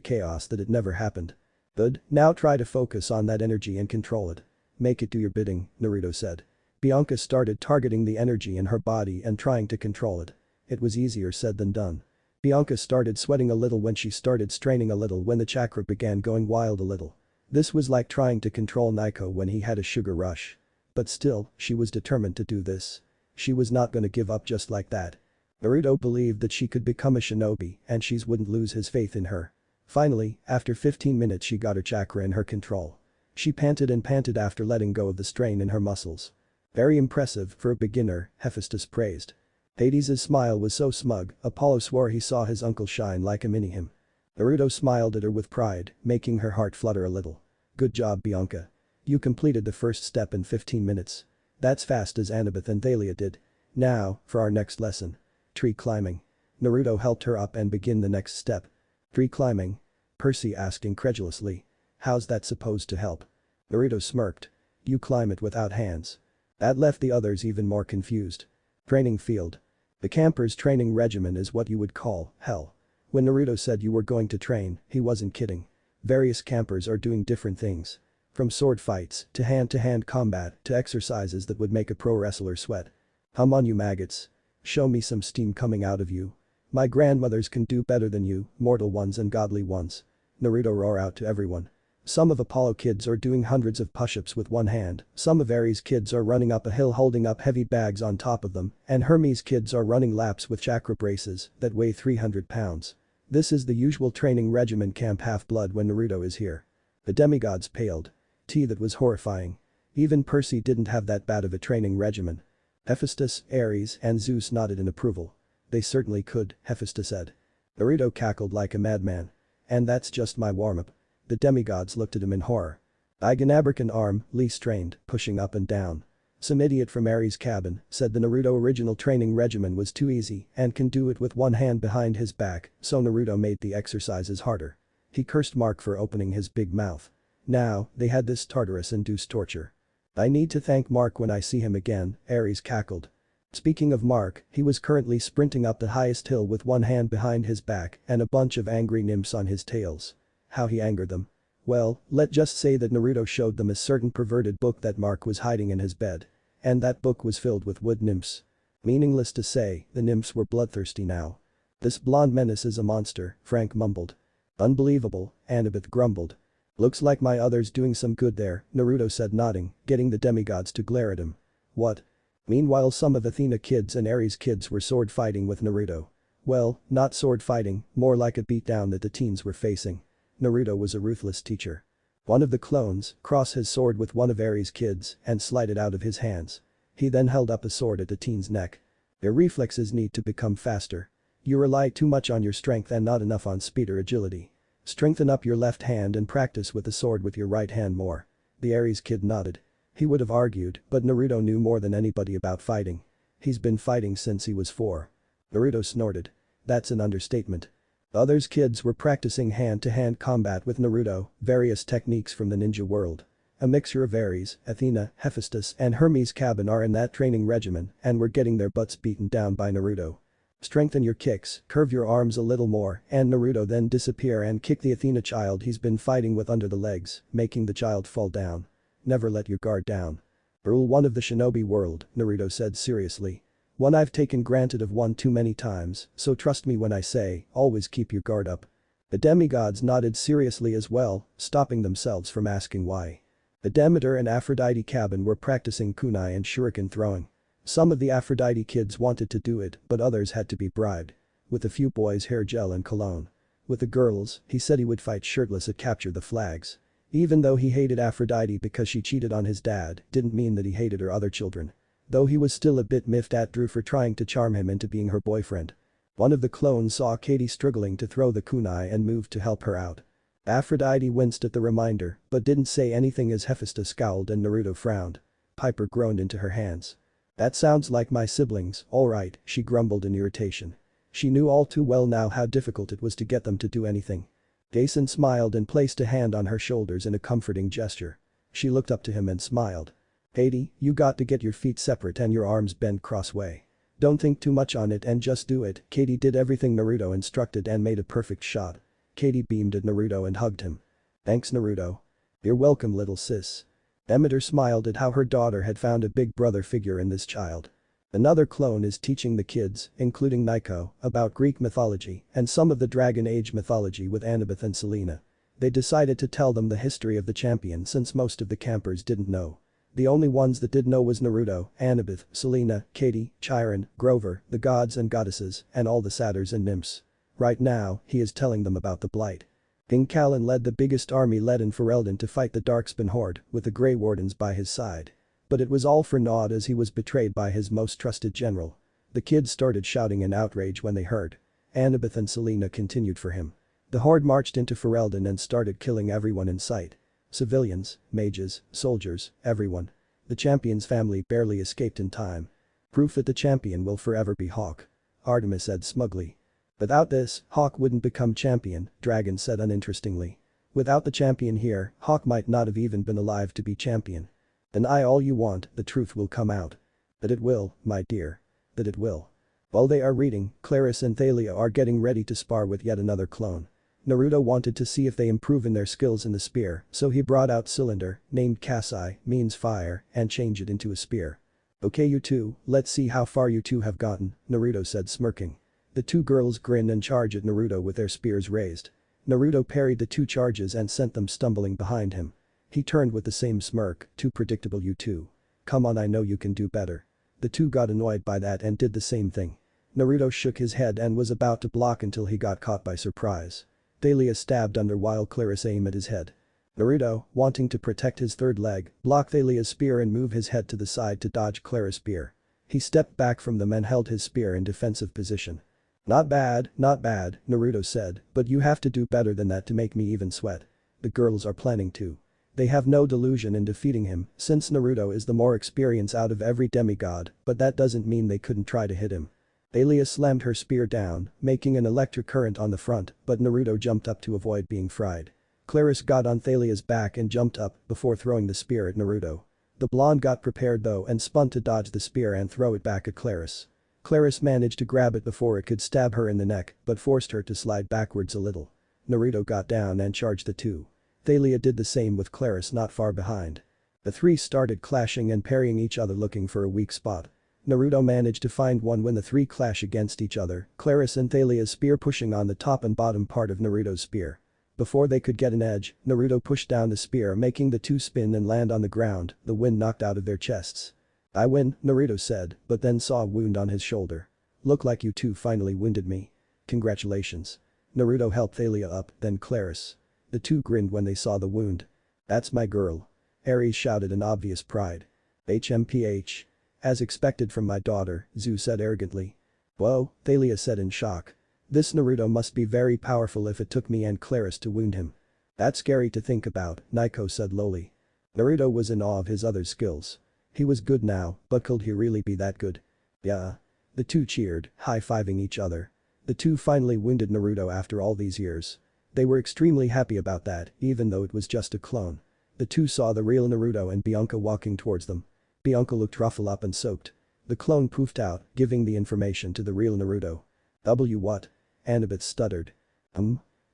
chaos that it never happened. Good, now try to focus on that energy and control it. Make it do your bidding, Naruto said. Bianca started targeting the energy in her body and trying to control it. It was easier said than done. Bianca started sweating a little when she started straining a little when the chakra began going wild a little. This was like trying to control Nico when he had a sugar rush. But still, she was determined to do this. She was not gonna give up just like that. Naruto believed that she could become a shinobi and she wouldn't lose his faith in her. Finally, after 15 minutes she got her chakra in her control. She panted and panted after letting go of the strain in her muscles. Very impressive for a beginner, Hephaestus praised. Hades' smile was so smug, Apollo swore he saw his uncle shine like a mini-him. Naruto smiled at her with pride, making her heart flutter a little. Good job, Bianca. You completed the first step in 15 minutes. That's fast as Annabeth and Thalia did. Now, for our next lesson. Tree climbing. Naruto helped her up and begin the next step. Tree climbing? Percy asked incredulously. How's that supposed to help? Naruto smirked. You climb it without hands. That left the others even more confused. Training field. The camper's training regimen is what you would call hell. When Naruto said you were going to train, he wasn't kidding. Various campers are doing different things. From sword fights, to hand-to-hand combat, to exercises that would make a pro wrestler sweat. Hum on you maggots. Show me some steam coming out of you. My grandmothers can do better than you, mortal ones and godly ones. Naruto roared out to everyone. Some of Apollo kids are doing hundreds of push-ups with one hand, some of Ares kids are running up a hill holding up heavy bags on top of them, and Hermes kids are running laps with chakra braces that weigh 300 pounds. This is the usual training regimen Camp Half-Blood when Naruto is here. The demigods paled. That was horrifying. Even Percy didn't have that bad of a training regimen. Hephaestus, Ares, and Zeus nodded in approval. They certainly could, Hephaestus said. Naruto cackled like a madman. And that's just my warm-up. The demigods looked at him in horror. Iganabrican arm, Lee strained, pushing up and down. Some idiot from Ares' cabin said the Naruto original training regimen was too easy and can do it with one hand behind his back, so Naruto made the exercises harder. He cursed Mark for opening his big mouth. Now, they had this Tartarus-induced torture. I need to thank Mark when I see him again, Ares cackled. Speaking of Mark, he was currently sprinting up the highest hill with one hand behind his back and a bunch of angry nymphs on his tails. How he angered them. Well, let's just say that Naruto showed them a certain perverted book that Mark was hiding in his bed. And that book was filled with wood nymphs. Meaningless to say, the nymphs were bloodthirsty now. This blonde menace is a monster, Frank mumbled. Unbelievable, Annabeth grumbled. Looks like my other's doing some good there, Naruto said nodding, getting the demigods to glare at him. What? Meanwhile some of Athena kids and Ares kids were sword fighting with Naruto. Well, not sword fighting, more like a beatdown that the teens were facing. Naruto was a ruthless teacher. One of the clones crossed his sword with one of Ares' kids and slid it out of his hands. He then held up a sword at the teen's neck. Your reflexes need to become faster. You rely too much on your strength and not enough on speed or agility. Strengthen up your left hand and practice with the sword with your right hand more. The Ares kid nodded. He would have argued, but Naruto knew more than anybody about fighting. He's been fighting since he was 4. Naruto snorted. That's an understatement. Others kids were practicing hand-to-hand combat with Naruto, various techniques from the ninja world. A mixture of Ares, Athena, Hephaestus and Hermes' cabin are in that training regimen and were getting their butts beaten down by Naruto. Strengthen your kicks, curve your arms a little more and Naruto then disappear and kick the Athena child he's been fighting with under the legs, making the child fall down. Never let your guard down. Rule 1 of the shinobi world, Naruto said seriously. One I've taken granted of one too many times, so trust me when I say, always keep your guard up. The demigods nodded seriously as well, stopping themselves from asking why. The Demeter and Aphrodite cabin were practicing kunai and shuriken throwing. Some of the Aphrodite kids wanted to do it, but others had to be bribed. With a few boys hair gel and cologne. With the girls, he said he would fight shirtless at capture the flags. Even though he hated Aphrodite because she cheated on his dad, didn't mean that he hated her other children. Though he was still a bit miffed at Drew for trying to charm him into being her boyfriend. One of the clones saw Katie struggling to throw the kunai and moved to help her out. Aphrodite winced at the reminder, but didn't say anything as Hephaestus scowled and Naruto frowned. Piper groaned into her hands. "That sounds like my siblings, alright," she grumbled in irritation. She knew all too well now how difficult it was to get them to do anything. Jason smiled and placed a hand on her shoulders in a comforting gesture. She looked up to him and smiled. "Katie, you got to get your feet separate and your arms bent crossway. Don't think too much on it and just do it." Katie did everything Naruto instructed and made a perfect shot. Katie beamed at Naruto and hugged him. "Thanks Naruto." "You're welcome little sis." Demeter smiled at how her daughter had found a big brother figure in this child. Another clone is teaching the kids, including Nico, about Greek mythology and some of the Dragon Age mythology with Annabeth and Selena. They decided to tell them the history of the champion since most of the campers didn't know. The only ones that did know was Naruto, Annabeth, Selena, Katie, Chiron, Grover, the gods and goddesses, and all the satyrs and nymphs. Right now, he is telling them about the Blight. King Callan led the biggest army led in Ferelden to fight the Darkspan horde with the Grey Wardens by his side. But it was all for naught as he was betrayed by his most trusted general. The kids started shouting in outrage when they heard. Annabeth and Selena continued for him. The horde marched into Ferelden and started killing everyone in sight. Civilians, mages, soldiers, everyone. The champion's family barely escaped in time. "Proof that the champion will forever be Hawk," Artemis said smugly. "Without this, Hawk wouldn't become champion," Dragon said uninterestingly. "Without the champion here, Hawk might not have even been alive to be champion." "Deny all you want, the truth will come out." "That it will, my dear. That it will." While they are reading, Claris and Thalia are getting ready to spar with yet another clone. Naruto wanted to see if they improve in their skills in the spear, so he brought out Cylinder, named Kasai, means fire, and changed it into a spear. "Okay you two, let's see how far you two have gotten," Naruto said smirking. The two girls grin and charge at Naruto with their spears raised. Naruto parried the two charges and sent them stumbling behind him. He turned with the same smirk, "Too predictable you two. Come on I know you can do better." The two got annoyed by that and did the same thing. Naruto shook his head and was about to block until he got caught by surprise. Thalia stabbed under while Claris aimed at his head. Naruto, wanting to protect his third leg, blocked Thalia's spear and moved his head to the side to dodge Claris' spear. He stepped back from them and held his spear in defensive position. Not bad, Naruto said, but you have to do better than that to make me even sweat." The girls are planning to. They have no delusion in defeating him since Naruto is the more experience out of every demigod, but that doesn't mean they couldn't try to hit him. Thalia slammed her spear down, making an electric current on the front, but Naruto jumped up to avoid being fried. Claris got on Thalia's back and jumped up before throwing the spear at Naruto. The blonde got prepared though and spun to dodge the spear and throw it back at Claris. Claris managed to grab it before it could stab her in the neck but forced her to slide backwards a little. Naruto got down and charged the two. Thalia did the same with Claris not far behind. The three started clashing and parrying each other looking for a weak spot. Naruto managed to find one when the three clash against each other, Claris and Thalia's spear pushing on the top and bottom part of Naruto's spear. Before they could get an edge, Naruto pushed down the spear making the two spin and land on the ground, the wind knocked out of their chests. "I win," Naruto said, but then saw a wound on his shoulder. "Look like you two finally wounded me. Congratulations." Naruto helped Thalia up, then Claris. The two grinned when they saw the wound. "That's my girl." Ares shouted in obvious pride. "HMPH. As expected from my daughter," Zu said arrogantly. "Whoa," Thalia said in shock. "This Naruto must be very powerful if it took me and Claris to wound him." "That's scary to think about," Nico said lowly. Naruto was in awe of his other skills. He was good now, but could he really be that good? "Yeah." The two cheered, high-fiving each other. The two finally wounded Naruto after all these years. They were extremely happy about that, even though it was just a clone. The two saw the real Naruto and Bianca walking towards them. Bianca looked rough up and soaked. The clone poofed out, giving the information to the real Naruto. What?" Annabeth stuttered.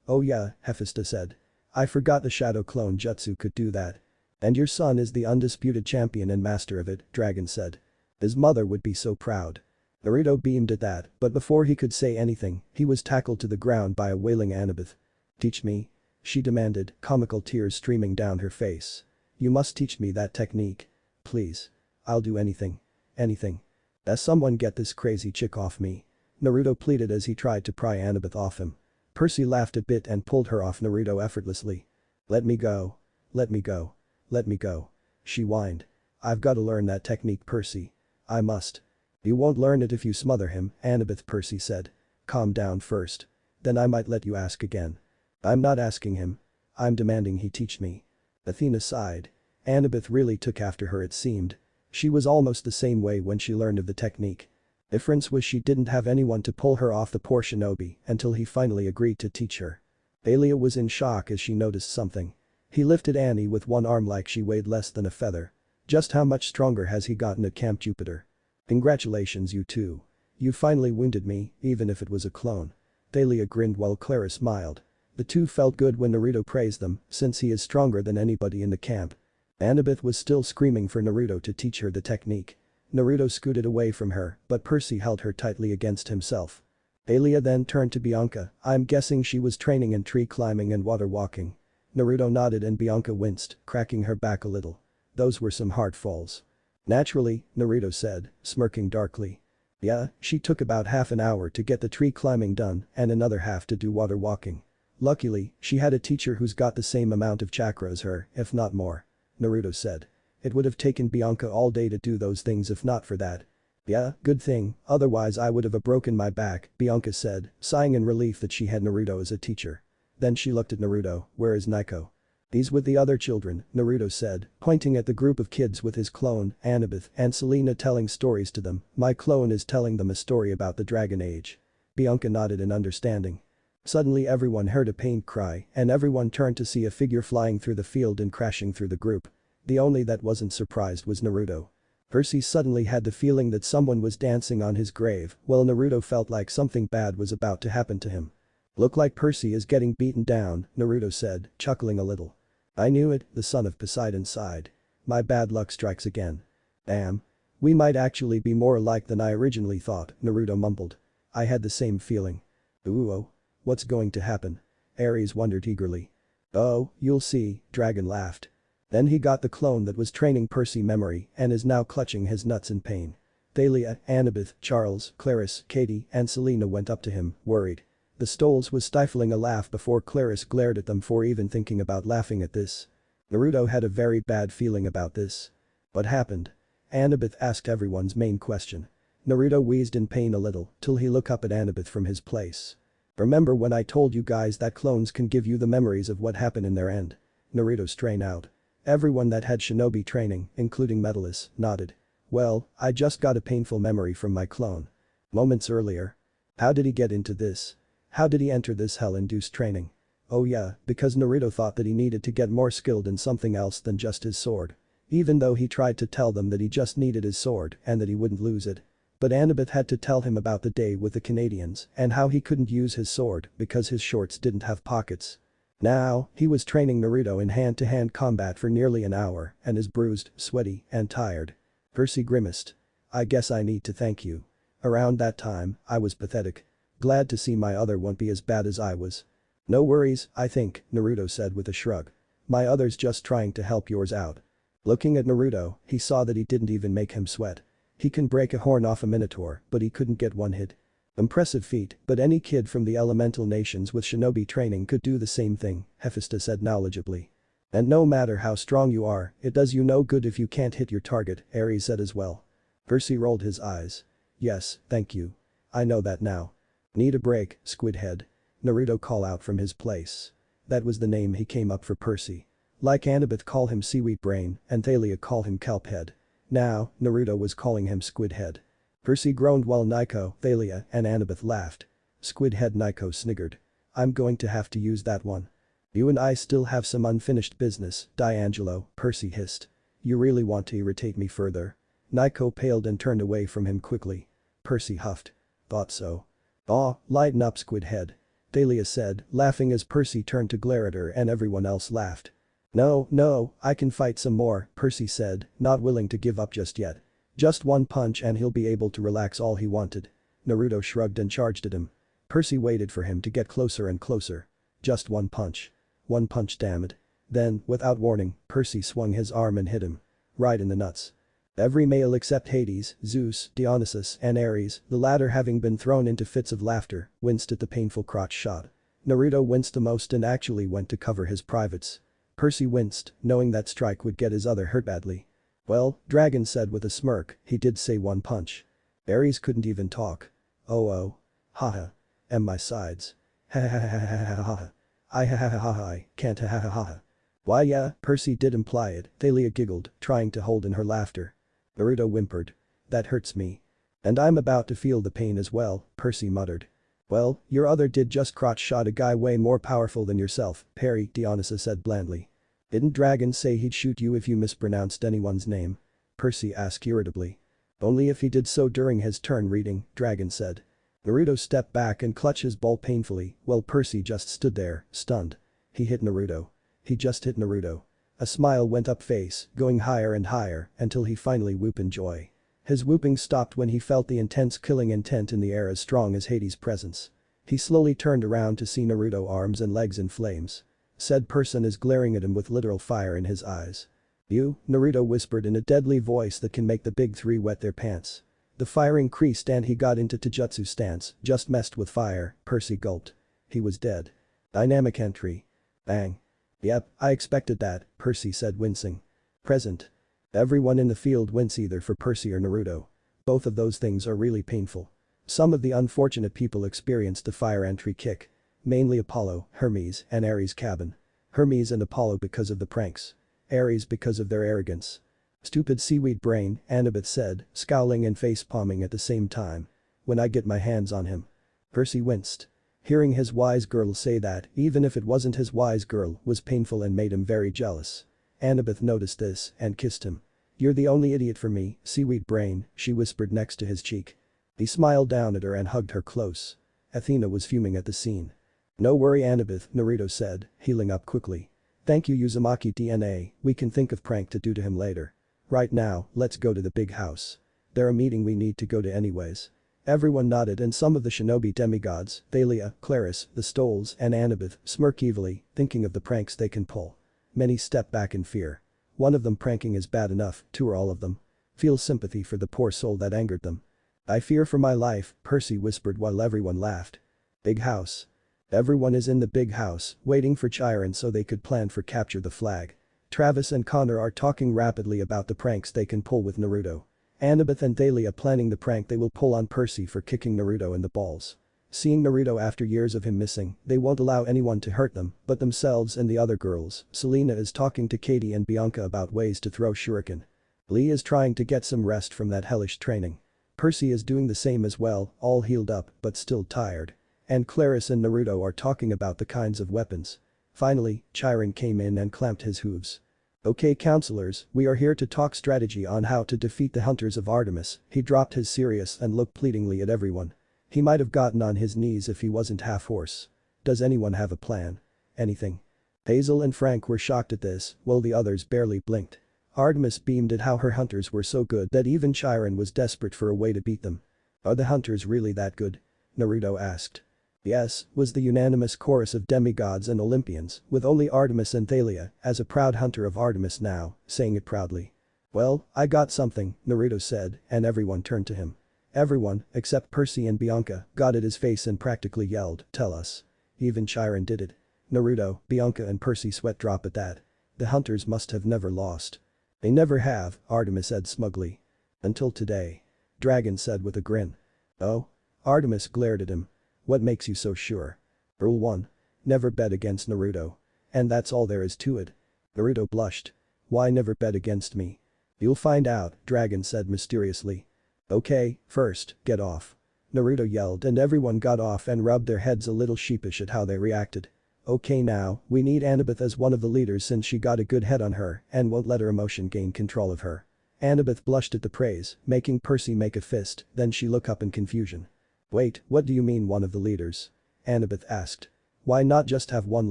Oh yeah," Hephaestus said. "I forgot the shadow clone jutsu could do that." "And your son is the undisputed champion and master of it," Dragon said. "His mother would be so proud." Naruto beamed at that, but before he could say anything, he was tackled to the ground by a wailing Annabeth. "Teach me?" she demanded, comical tears streaming down her face. "You must teach me that technique. Please. I'll do anything. Anything. Does someone get this crazy chick off me?" Naruto pleaded as he tried to pry Annabeth off him. Percy laughed a bit and pulled her off Naruto effortlessly. "Let me go." Let me go. Let me go. She whined. I've gotta learn that technique, Percy. I must. You won't learn it if you smother him, Annabeth, Percy said. Calm down first. Then I might let you ask again. I'm not asking him. I'm demanding he teach me. Athena sighed. Annabeth really took after her, it seemed. She was almost the same way when she learned of the technique. Difference was she didn't have anyone to pull her off the poor shinobi until he finally agreed to teach her. Thalia was in shock as she noticed something. He lifted Annie with one arm like she weighed less than a feather. Just how much stronger has he gotten at Camp Jupiter? Congratulations, you two. You finally wounded me, even if it was a clone. Thalia grinned while Clara smiled. The two felt good when Naruto praised them, since he is stronger than anybody in the camp. Annabeth was still screaming for Naruto to teach her the technique. Naruto scooted away from her, but Percy held her tightly against himself. Thalia then turned to Bianca. I'm guessing she was training in tree climbing and water walking. Naruto nodded and Bianca winced, cracking her back a little. Those were some hard falls. Naturally, Naruto said, smirking darkly. Yeah, she took about half an hour to get the tree climbing done and another half to do water walking. Luckily, she had a teacher who's got the same amount of chakra as her, if not more. Naruto said. It would have taken Bianca all day to do those things if not for that. Yeah, good thing, otherwise I would have broken my back, Bianca said, sighing in relief that she had Naruto as a teacher. Then she looked at Naruto. Where is Naiko? He's with the other children, Naruto said, pointing at the group of kids with his clone, Annabeth, and Selena telling stories to them. My clone is telling them a story about the Dragon Age. Bianca nodded in understanding. Suddenly everyone heard a pained cry and everyone turned to see a figure flying through the field and crashing through the group. The only that wasn't surprised was Naruto. Percy suddenly had the feeling that someone was dancing on his grave, while Naruto felt like something bad was about to happen to him. Look like Percy is getting beaten down, Naruto said, chuckling a little. I knew it, the son of Poseidon sighed. My bad luck strikes again. Damn. We might actually be more alike than I originally thought, Naruto mumbled. I had the same feeling. Ooh. What's going to happen? Ares wondered eagerly. Oh, you'll see, Dragon laughed. Then he got the clone that was training Percy memory and is now clutching his nuts in pain. Thalia, Annabeth, Charles, Clarice, Katie, and Selena went up to him, worried. The Stoles was stifling a laugh before Clarice glared at them for even thinking about laughing at this. Naruto had a very bad feeling about this. What happened? Annabeth asked everyone's main question. Naruto wheezed in pain a little till he looked up at Annabeth from his place. Remember when I told you guys that clones can give you the memories of what happened in their end? Naruto strained out. Everyone that had shinobi training, including medalists, nodded. Well, I just got a painful memory from my clone. Moments earlier. How did he get into this? How did he enter this hell-induced training? Oh yeah, because Naruto thought that he needed to get more skilled in something else than just his sword. Even though he tried to tell them that he just needed his sword and that he wouldn't lose it. But Annabeth had to tell him about the day with the Canadians and how he couldn't use his sword because his shorts didn't have pockets. Now, he was training Naruto in hand-to-hand combat for nearly an hour and is bruised, sweaty, and tired. Percy grimaced. I guess I need to thank you. Around that time, I was pathetic. Glad to see my other won't be as bad as I was. No worries, I think, Naruto said with a shrug. My other's just trying to help yours out. Looking at Naruto, he saw that he didn't even make him sweat. He can break a horn off a minotaur, but he couldn't get one hit. Impressive feat, but any kid from the elemental nations with shinobi training could do the same thing, Hephaestus said knowledgeably. And no matter how strong you are, it does you no good if you can't hit your target, Ares said as well. Percy rolled his eyes. Yes, thank you. I know that now. Need a break, Squidhead. Naruto called out from his place. That was the name he came up for Percy. Like Annabeth call him Seaweed Brain and Thalia call him Kelphead. Now, Naruto was calling him Squidhead. Percy groaned while Naiko, Thalia, and Annabeth laughed. Squidhead Naiko sniggered. I'm going to have to use that one. You and I still have some unfinished business, D'Angelo, Percy hissed. You really want to irritate me further? Naiko paled and turned away from him quickly. Percy huffed. Thought so. Aw, lighten up, Squidhead. Thalia said, laughing as Percy turned to glare at her and everyone else laughed. No, I can fight some more, Percy said, not willing to give up just yet. Just one punch and he'll be able to relax all he wanted. Naruto shrugged and charged at him. Percy waited for him to get closer and closer. Just one punch. One punch, damn it. Then, without warning, Percy swung his arm and hit him. Right in the nuts. Every male except Hades, Zeus, Dionysus, and Ares, the latter having been thrown into fits of laughter, winced at the painful crotch shot. Naruto winced the most and actually went to cover his privates. Percy winced, knowing that strike would get his other hurt badly. Well, Dragon said with a smirk, he did say one punch. Ares couldn't even talk. Oh. Haha. And my sides. Ha ha ha ha ha ha ha. I ha ha ha ha I can't ha ha ha ha. Why yeah, Percy did imply it, Thalia giggled, trying to hold in her laughter. Naruto whimpered. That hurts me. And I'm about to feel the pain as well, Percy muttered. Well, your other did just crotch shot a guy way more powerful than yourself, Perry, Dionysa said blandly. Didn't Dragon say he'd shoot you if you mispronounced anyone's name? Percy asked irritably. Only if he did so during his turn reading, Dragon said. Naruto stepped back and clutched his ball painfully, while Percy just stood there, stunned. He hit Naruto. He just hit Naruto. A smile went up face, going higher and higher, until he finally whooped in joy. His whooping stopped when he felt the intense killing intent in the air as strong as Hades' presence. He slowly turned around to see Naruto arms and legs in flames. Said person is glaring at him with literal fire in his eyes. You, Naruto whispered in a deadly voice that can make the big three wet their pants. The fire increased and he got into Taijutsu stance, just messed with fire, Percy gulped. He was dead. Dynamic entry. Bang. Yep, I expected that, Percy said wincing. Present. Everyone in the field wince either for Percy or Naruto. Both of those things are really painful. Some of the unfortunate people experienced the fire entry kick. Mainly Apollo, Hermes, and Ares' cabin. Hermes and Apollo because of the pranks. Ares because of their arrogance. Stupid seaweed brain, Annabeth said, scowling and face-palming at the same time. When I get my hands on him. Percy winced. Hearing his wise girl say that, even if it wasn't his wise girl, was painful and made him very jealous. Annabeth noticed this and kissed him. You're the only idiot for me, seaweed brain, she whispered next to his cheek. He smiled down at her and hugged her close. Athena was fuming at the scene. No worry Annabeth, Naruto said, healing up quickly. Thank you Uzumaki DNA, we can think of prank to do to him later. Right now, let's go to the big house. There's a meeting we need to go to anyways. Everyone nodded and some of the shinobi demigods, Thalia, Claris, the Stoles, and Annabeth, smirk evilly, thinking of the pranks they can pull. Many step back in fear. One of them pranking is bad enough, two or all of them. Feel sympathy for the poor soul that angered them. I fear for my life, Percy whispered while everyone laughed. Big house. Everyone is in the big house, waiting for Chiron so they could plan for capture the flag. Travis and Connor are talking rapidly about the pranks they can pull with Naruto. Annabeth and Thalia planning the prank they will pull on Percy for kicking Naruto in the balls. Seeing Naruto after years of him missing, they won't allow anyone to hurt them, but themselves and the other girls. Selena is talking to Katie and Bianca about ways to throw shuriken. Lee is trying to get some rest from that hellish training. Percy is doing the same as well, all healed up but still tired. And Claris and Naruto are talking about the kinds of weapons. Finally, Chiron came in and clamped his hooves. Okay counselors, we are here to talk strategy on how to defeat the hunters of Artemis. He dropped his serious and looked pleadingly at everyone. He might have gotten on his knees if he wasn't half horse. Does anyone have a plan? Anything? Hazel and Frank were shocked at this, while the others barely blinked. Artemis beamed at how her hunters were so good that even Chiron was desperate for a way to beat them. Are the hunters really that good? Naruto asked. Yes, was the unanimous chorus of demigods and Olympians, with only Artemis and Thalia, as a proud hunter of Artemis now, saying it proudly. Well, I got something, Naruto said, and everyone turned to him. Everyone, except Percy and Bianca, got at his face and practically yelled, tell us. Even Chiron did it. Naruto, Bianca and Percy sweat drop at that. The hunters must have never lost. They never have, Artemis said smugly. Until today. Dragon said with a grin. Oh? Artemis glared at him. What makes you so sure? Rule 1. Never bet against Naruto. And that's all there is to it. Naruto blushed. Why never bet against me? You'll find out, Dragon said mysteriously. Okay, first, get off. Naruto yelled and everyone got off and rubbed their heads a little sheepish at how they reacted. Okay now, we need Annabeth as one of the leaders since she got a good head on her and won't let her emotion gain control of her. Annabeth blushed at the praise, making Percy make a fist, then she looked up in confusion. Wait, what do you mean one of the leaders? Annabeth asked. Why not just have one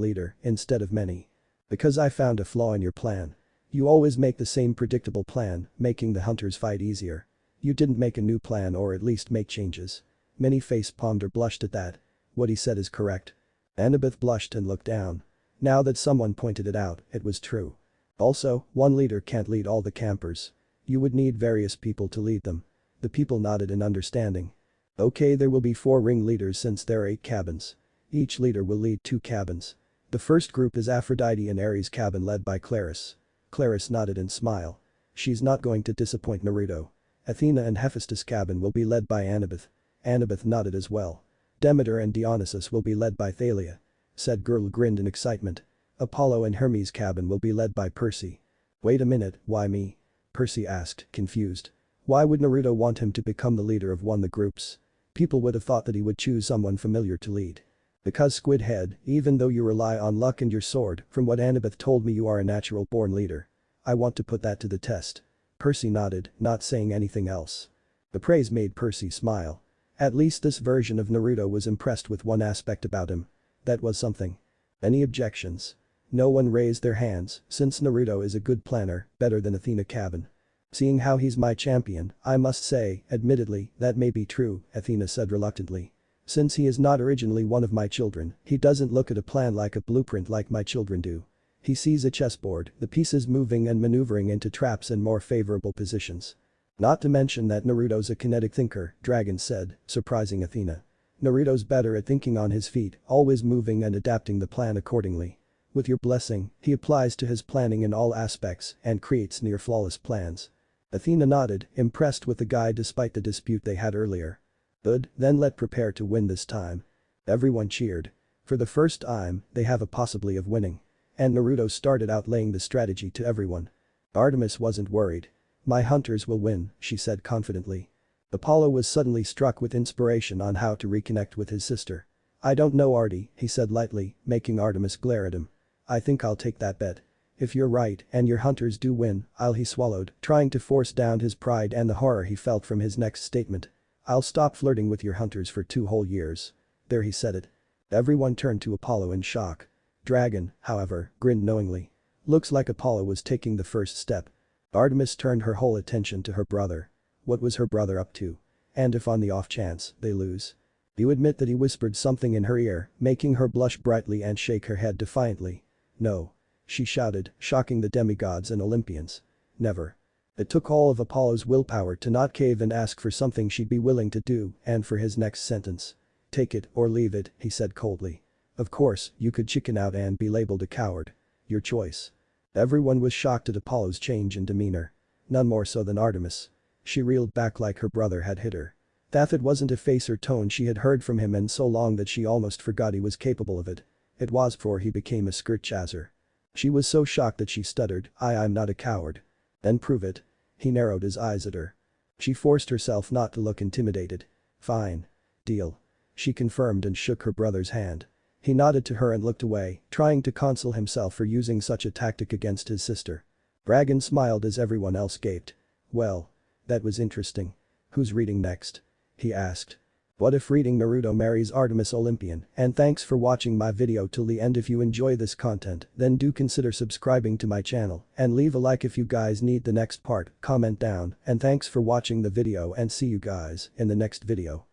leader instead of many? Because I found a flaw in your plan. You always make the same predictable plan, making the hunters fight easier. You didn't make a new plan or at least make changes. Many face-palmed or blushed at that. What he said is correct. Annabeth blushed and looked down. Now that someone pointed it out, it was true. Also, one leader can't lead all the campers. You would need various people to lead them. The people nodded in understanding. Okay, there will be 4 ringleaders since there are 8 cabins. Each leader will lead 2 cabins. The first group is Aphrodite and Ares cabin led by Claris. Claris nodded and smiled. She's not going to disappoint Naruto. Athena and Hephaestus cabin will be led by Annabeth. Annabeth nodded as well. Demeter and Dionysus will be led by Thalia. Said girl grinned in excitement. Apollo and Hermes cabin will be led by Percy. Wait a minute, why me? Percy asked, confused. Why would Naruto want him to become the leader of one of the groups? People would have thought that he would choose someone familiar to lead. Because Squid Head, even though you rely on luck and your sword, from what Annabeth told me you are a natural born leader. I want to put that to the test. Percy nodded, not saying anything else. The praise made Percy smile. At least this version of Naruto was impressed with one aspect about him. That was something. Any objections? No one raised their hands, since Naruto is a good planner, better than Athena cabin. Seeing how he's my champion, I must say, admittedly, that may be true, Athena said reluctantly. Since he is not originally one of my children, he doesn't look at a plan like a blueprint like my children do. He sees a chessboard, the pieces moving and maneuvering into traps in more favorable positions. Not to mention that Naruto's a kinetic thinker, Dragon said, surprising Athena. Naruto's better at thinking on his feet, always moving and adapting the plan accordingly. With your blessing, he applies to his planning in all aspects and creates near-flawless plans. Athena nodded, impressed with the guy despite the dispute they had earlier. Good, then let's prepare to win this time. Everyone cheered. For the first time, they have a possibility of winning. And Naruto started out laying the strategy to everyone. Artemis wasn't worried. My hunters will win, she said confidently. Apollo was suddenly struck with inspiration on how to reconnect with his sister. I don't know Artie, he said lightly, making Artemis glare at him. I think I'll take that bet. If you're right and your hunters do win, he swallowed, trying to force down his pride and the horror he felt from his next statement. I'll stop flirting with your hunters for 2 whole years. There he said it. Everyone turned to Apollo in shock. Dragon, however, grinned knowingly. Looks like Apollo was taking the first step. Artemis turned her whole attention to her brother. What was her brother up to? And if on the off chance they lose? You admit that he whispered something in her ear, making her blush brightly and shake her head defiantly. No. She shouted, shocking the demigods and Olympians. Never. It took all of Apollo's willpower to not cave and ask for something she'd be willing to do and for his next sentence. Take it or leave it, he said coldly. Of course, you could chicken out and be labeled a coward. Your choice. Everyone was shocked at Apollo's change in demeanor. None more so than Artemis. She reeled back like her brother had hit her. That it wasn't a face or tone she had heard from him in so long that she almost forgot he was capable of it. It was before he became a skirt chaser. She was so shocked that she stuttered, I'm not a coward. Then prove it. He narrowed his eyes at her. She forced herself not to look intimidated. Fine. Deal. She confirmed and shook her brother's hand. He nodded to her and looked away, trying to console himself for using such a tactic against his sister. Dragon smiled as everyone else gaped. Well. That was interesting. Who's reading next? He asked. What if reading Naruto marries Artemis Olympian? And thanks for watching my video till the end. If you enjoy this content, then do consider subscribing to my channel and leave a like if you guys need the next part, comment down, and thanks for watching the video and see you guys in the next video.